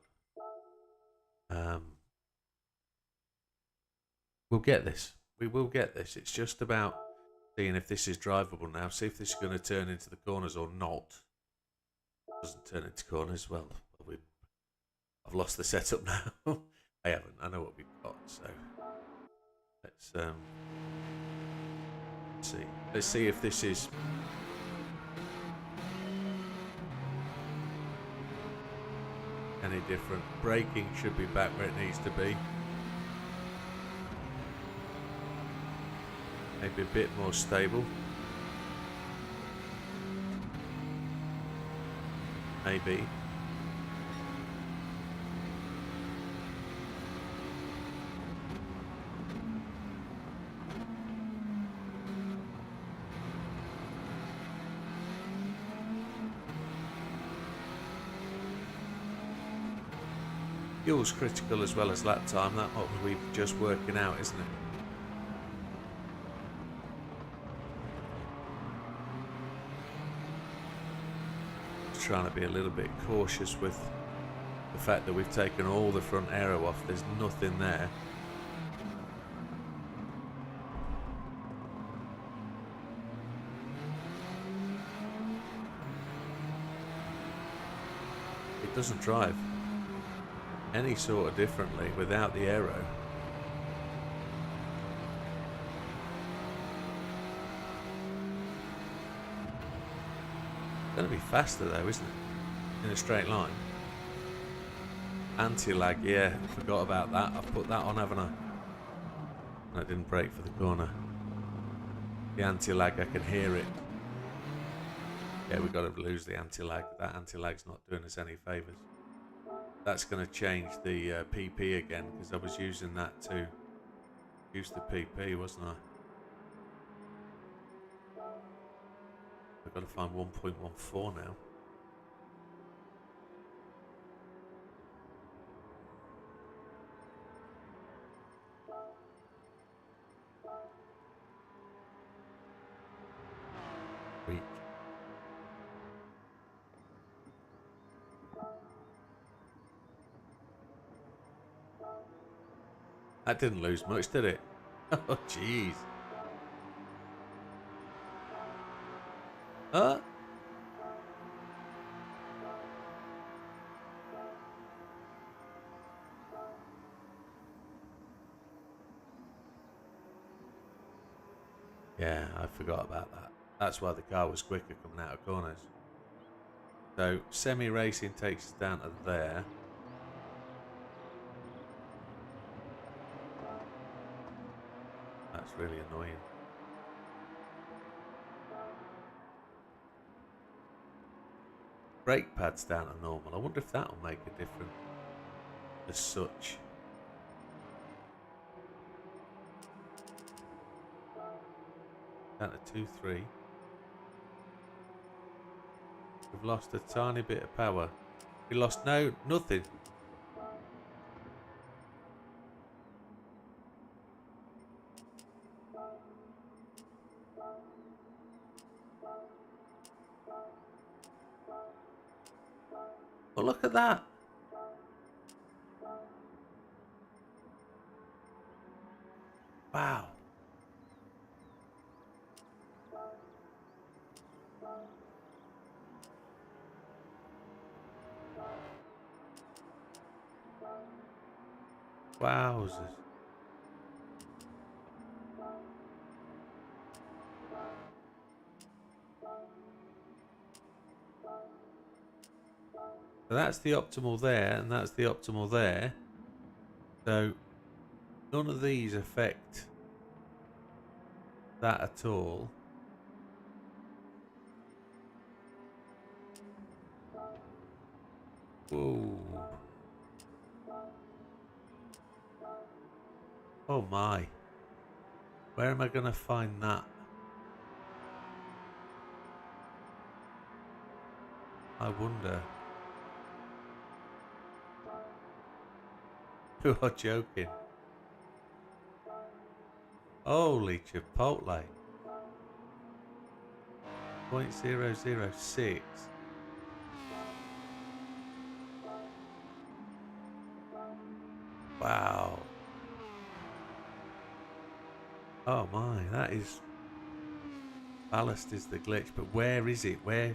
we'll get this. We will get this. It's just about seeing if this is drivable now. See if this is going to turn into the corners or not. Doesn't turn into corners. Well, I've lost the setup now. I haven't. I know what we've got. So let's see. Let's see if this is. Any different. Braking should be back where it needs to be. Maybe a bit more stable. Maybe. Fuel's critical as well as lap time. That's what we're just working out, isn't it? Trying to be a little bit cautious with the fact that we've taken all the front aero off. There's nothing there. It doesn't drive any sort of differently without the aero. Going to be faster though, isn't it? In a straight line. Anti-lag, yeah, forgot about that. I've put that on, haven't I? I didn't brake for the corner. The anti-lag, I can hear it. Yeah, we've got to lose the anti-lag. That anti-lag's not doing us any favours. That's going to change the PP again, because I was using that to use the PP, wasn't I? I've got to find 1.14 now. Weak. That didn't lose much, did it? Oh, jeez. Yeah, I forgot about that. That's why the car was quicker coming out of corners. So semi-racing takes us down to there. That's really annoying. Brake pads down to normal. I wonder if that'll make a difference as such. Down to 2-3. We've lost a tiny bit of power. We lost nothing. Well, look at that. Wow. Wowzers. So that's the optimal there, and that's the optimal there. So none of these affect that at all. Whoa. Oh my. Where am I going to find that? I wonder. You are joking. Holy Chipotle. 0.006. Wow. Oh my, that is... Ballast is the glitch, but where is it? Where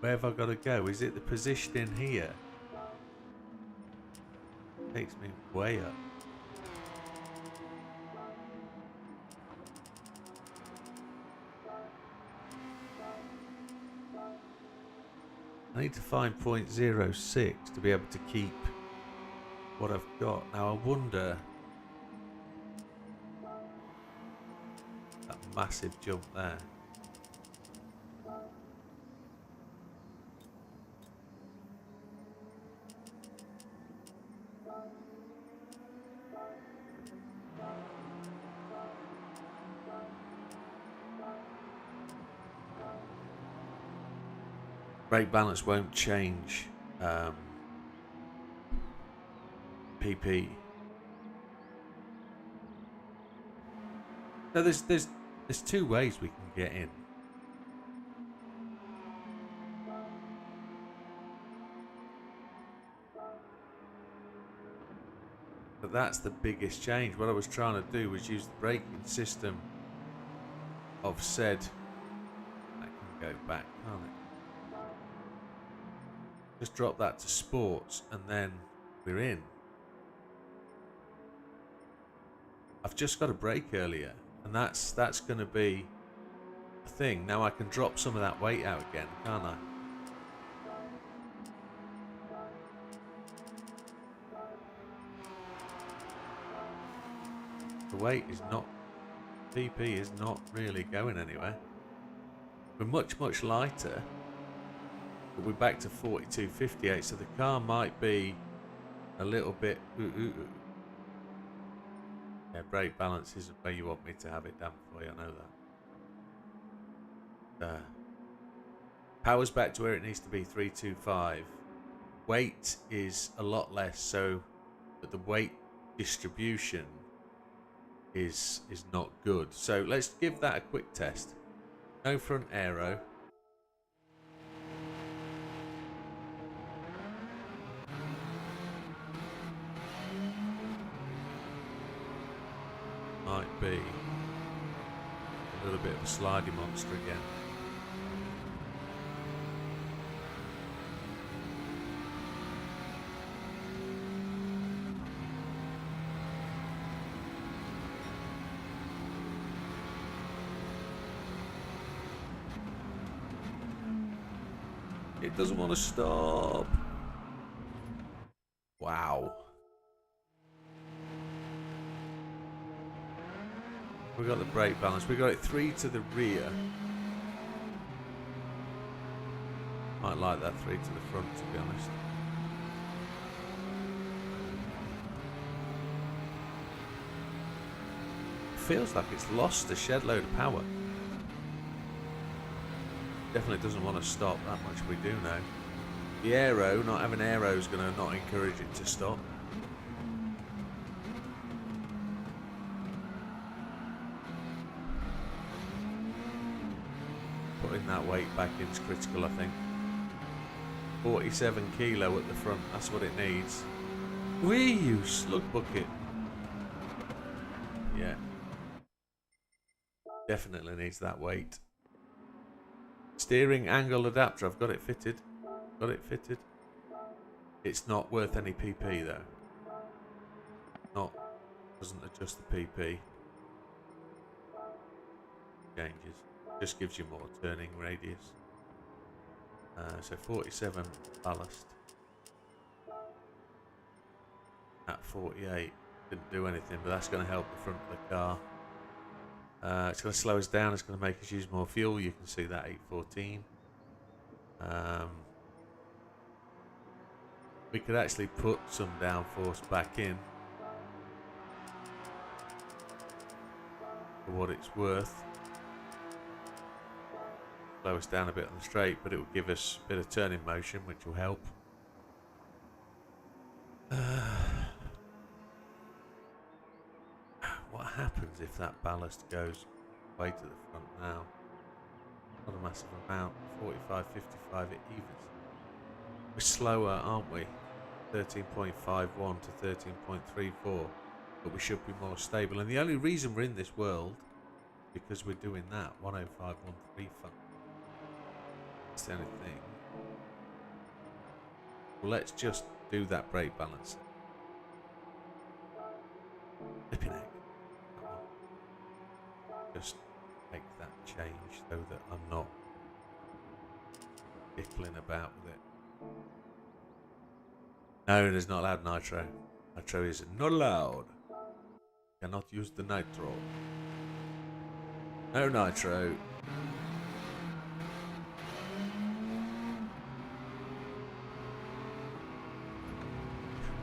have I got to go? Is it the positioning here? Takes me way up. I need to find 0.06 to be able to keep what I've got. Now I wonder... That massive jump there. Brake balance won't change PP. So there's two ways we can get in. But that's the biggest change. What I was trying to do was use the braking system of said. I can go back, can't it? Just drop that to sports and then we're in. I've just got a brake earlier and that's going to be a thing. Now I can drop some of that weight out again, can't I? The weight is not, PP is not really going anywhere. We're much lighter. But we're back to 42.58, so the car might be a little bit... Yeah, brake balance isn't where you want me to have it done for you, I know that. Power's back to where it needs to be, 325. Weight is a lot less, so that the weight distribution is not good. So let's give that a quick test. No front aero. Might be a little bit of a slidey monster again. It doesn't want to stop. Wow. We got the brake balance. We got it 3 to the rear. Might like that 3 to the front, to be honest. Feels like it's lost a shed load of power. Definitely doesn't want to stop, that much we do know. The aero, not having aero is going to not encourage it to stop. Putting that weight back in is critical, I think. 47 kilo at the front, that's what it needs. Wee, you slug bucket. Yeah. Definitely needs that weight. Steering angle adapter, I've got it fitted. Got it fitted. It's not worth any PP though. Doesn't adjust the PP. Changes. Just gives you more turning radius. So 47 ballast. At 48. Didn't do anything, but that's going to help the front of the car. It's going to slow us down. It's going to make us use more fuel. You can see that 814. We could actually put some downforce back in for what it's worth. Slow us down a bit on the straight, but it will give us a bit of turning motion, which will help. What happens if that ballast goes way to the front now? Not a massive amount. 45, 55, it evens. We're slower, aren't we? 13.51 to 13.34, but we should be more stable. And the only reason we're in this world is because we're doing that 105, 135. That's the only thing. Well, let's just do that brake balance. Flipping heck. Just make that change so that I'm not fiddling about with it. No, it is not allowed nitro. Nitro is not allowed. Cannot use the nitro. No nitro.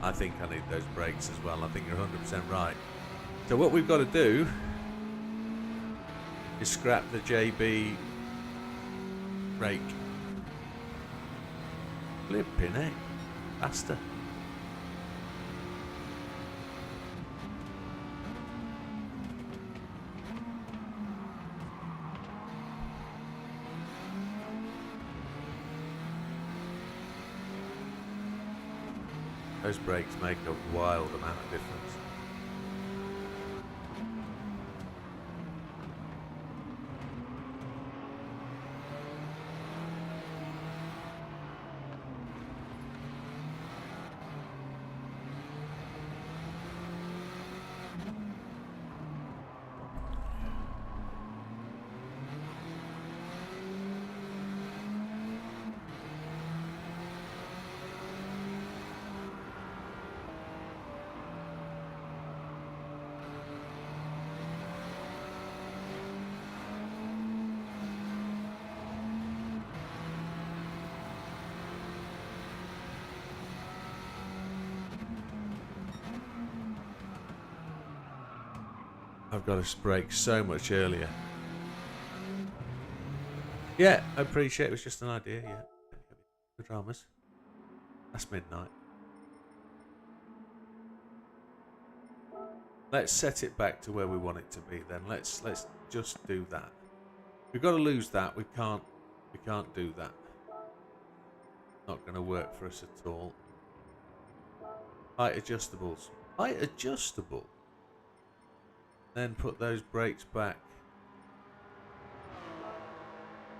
I think I need those brakes as well. I think you're 100% right. So what we've got to do is scrap the JB brake. Flipping heck. Faster. Those brakes make a wild amount of difference. I've got to brake so much earlier. Yeah, I appreciate it. It was just an idea, yeah. The dramas. That's midnight. Let's set it back to where we want it to be then. Let's just do that. We've got to lose that. We can't do that. Not gonna work for us at all. Height adjustables. Height adjustable. Then put those brakes back.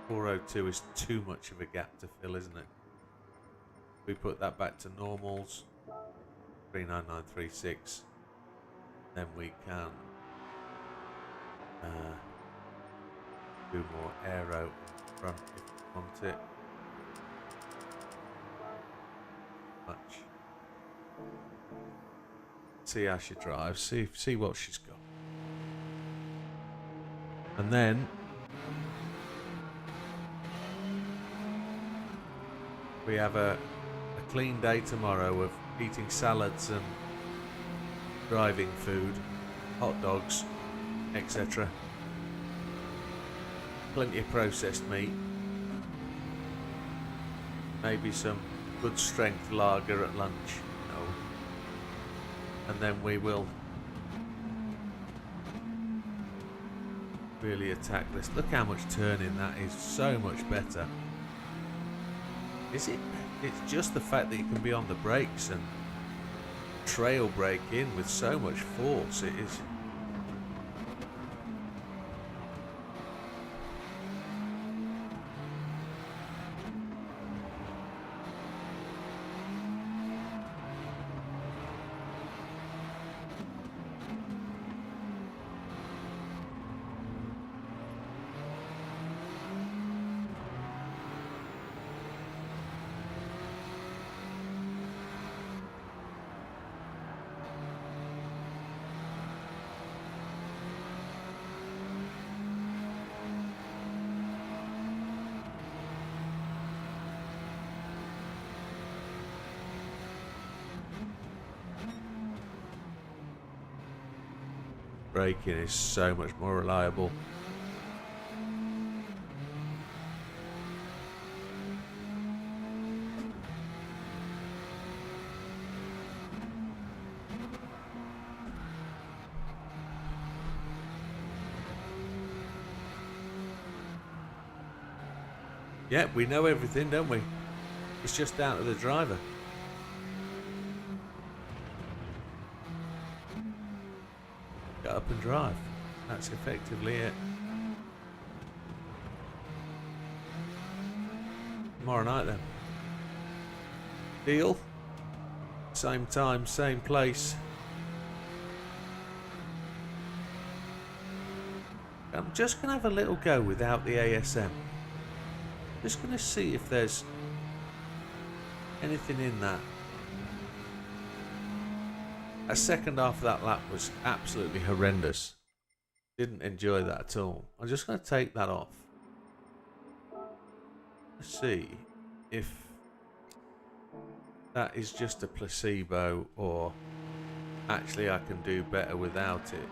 402 is too much of a gap to fill, isn't it? We put that back to normals. 39936. Then we can do more aero in front if we want it. much. See how she drives. See what she's got. And then we have a clean day tomorrow of eating salads and driving food, hot dogs, etc. Plenty of processed meat. Maybe some good strength lager at lunch. No. And then we will really attack this. Look how much turning that is. So much better. Is it? It's just the fact that you can be on the brakes and trail brake in with so much force. It is. Braking is so much more reliable. Yeah, we know everything, don't we? It's just down to the driver. Get up and drive. That's effectively it. Tomorrow night then. Deal. Same time, same place. I'm just going to have a little go without the ASM. Just going to see if there's anything in that. A second half of that lap was absolutely horrendous. Didn't enjoy that at all. I'm just going to take that off. Let's see if that is just a placebo or actually I can do better without it.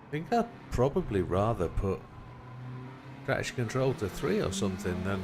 I think I'd probably rather put traction control to 3 or something than...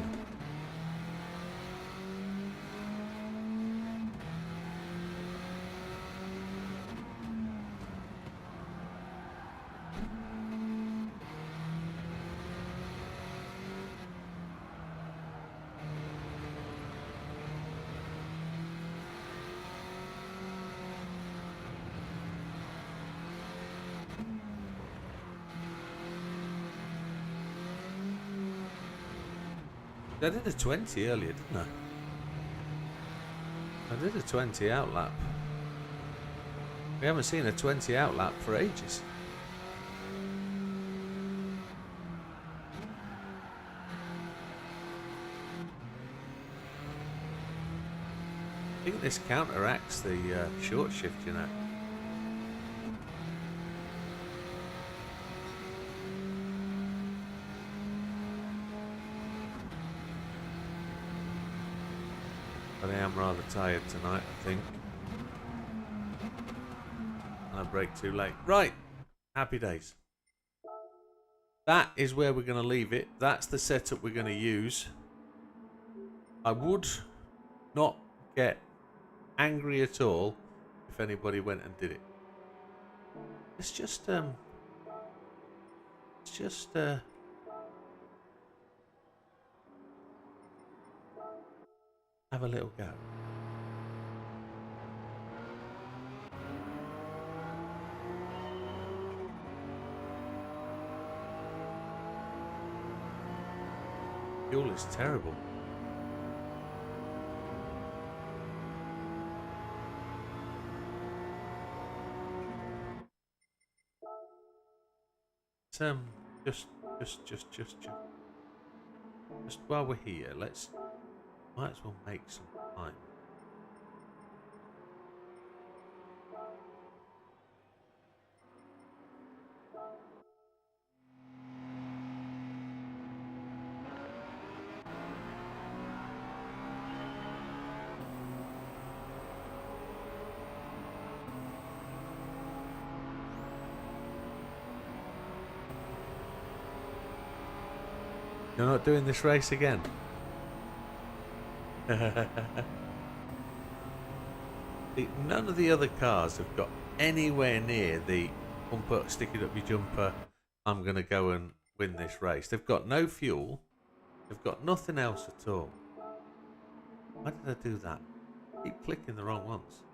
I did a 20 earlier, didn't I? I did a 20 outlap. We haven't seen a 20 outlap for ages. think this counteracts the short shift, you know. But I am rather tired tonight, I think. And I break too late. Right, happy days. That is where we're going to leave it. That's the setup we're going to use. I would not get angry at all if anybody went and did it. It's just have a little go. Fuel is terrible. Just while we're here, might as well make some time. You're not doing this race again? None of the other cars have got anywhere near the bumper, stick it up your jumper, I'm going to go and win this race. They've got no fuel. They've got nothing else at all. Why did I do that? I keep clicking the wrong ones.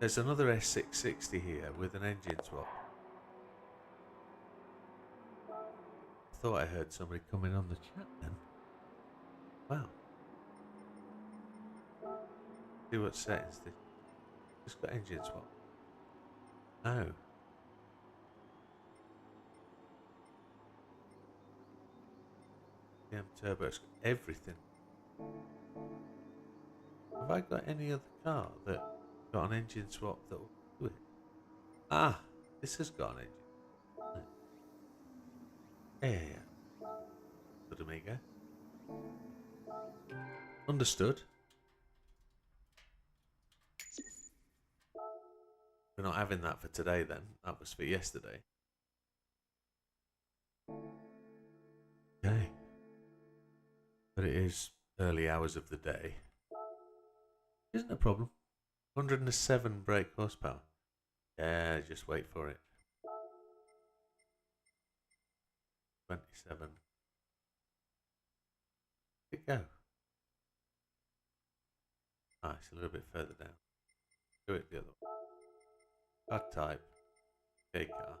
There's another S660 here with an engine swap. I thought I heard somebody coming on the chat then. Wow. See what settings this. It's got engine swap. Oh. DM turbo, it's got everything. Have I got any other car that got an engine swap that will do it? Ah, this has got an engine. Yeah. Widdowmaker. Understood. We're not having that for today then. That was for yesterday. Okay. But it is early hours of the day. Isn't a problem. 107 brake horsepower. Yeah, just wait for it. 27. Where'd it go? Ah, it's a little bit further down. Do it the other way. Car type. K car.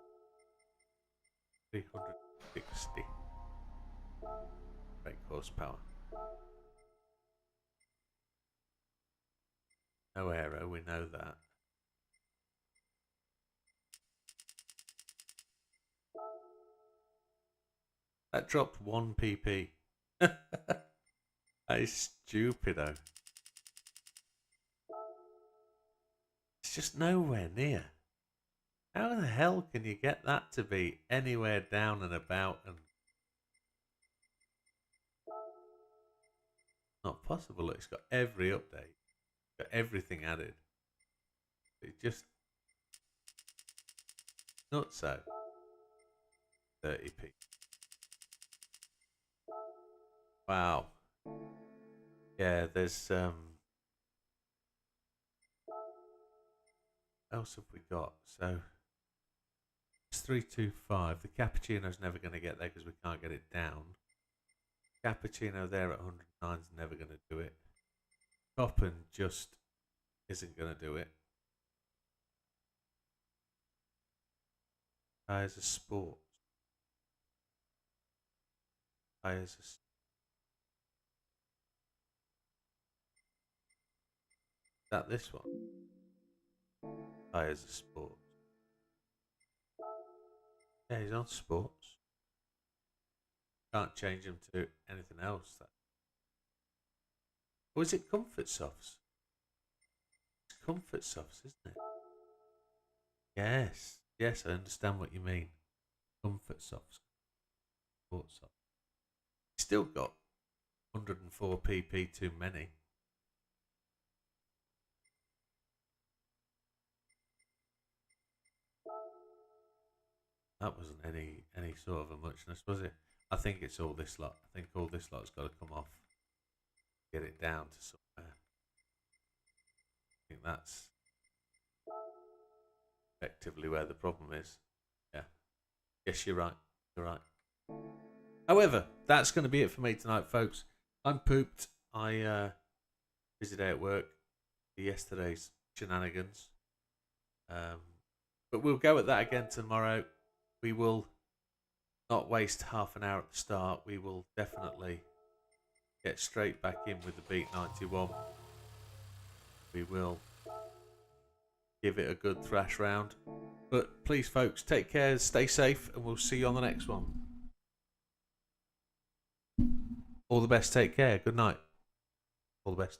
360 brake horsepower. No aero, we know that. That dropped 1 pp. That is stupido. It's just nowhere near. How the hell can you get that to be anywhere down and about and not possible? Look, it's got every update, got everything added. It just not so 30p. Wow. Yeah, there's what else have we got? So it's 325. The cappuccino's never going to get there because we can't get it down. Cappuccino there at 109 is never going to do it. Coppin just isn't going to do it. Tyres are sport. Tyres are. Is that this one? Tyres are sport. Yeah, he's on sports. Can't change him to anything else. Or is it comfort softs? comfort softs, isn't it? Yes, yes, I understand what you mean. Comfort softs, sport softs. Still got 104 pp too many. That wasn't any sort of a muchness, was it? I think it's all this lot. I think all this lot's got to come off. Get it down to somewhere. I think that's effectively where the problem is. Yeah. Yes, you're right. You're right. However, that's going to be it for me tonight, folks. I'm pooped. Busy day at work. Yesterday's shenanigans. But we'll go at that again tomorrow. We will not waste half an hour at the start. We will definitely get straight back in with the Beat 91. We will give it a good thrash round. But please, folks, take care, stay safe, and we'll see you on the next one. All the best, take care, good night. All the best.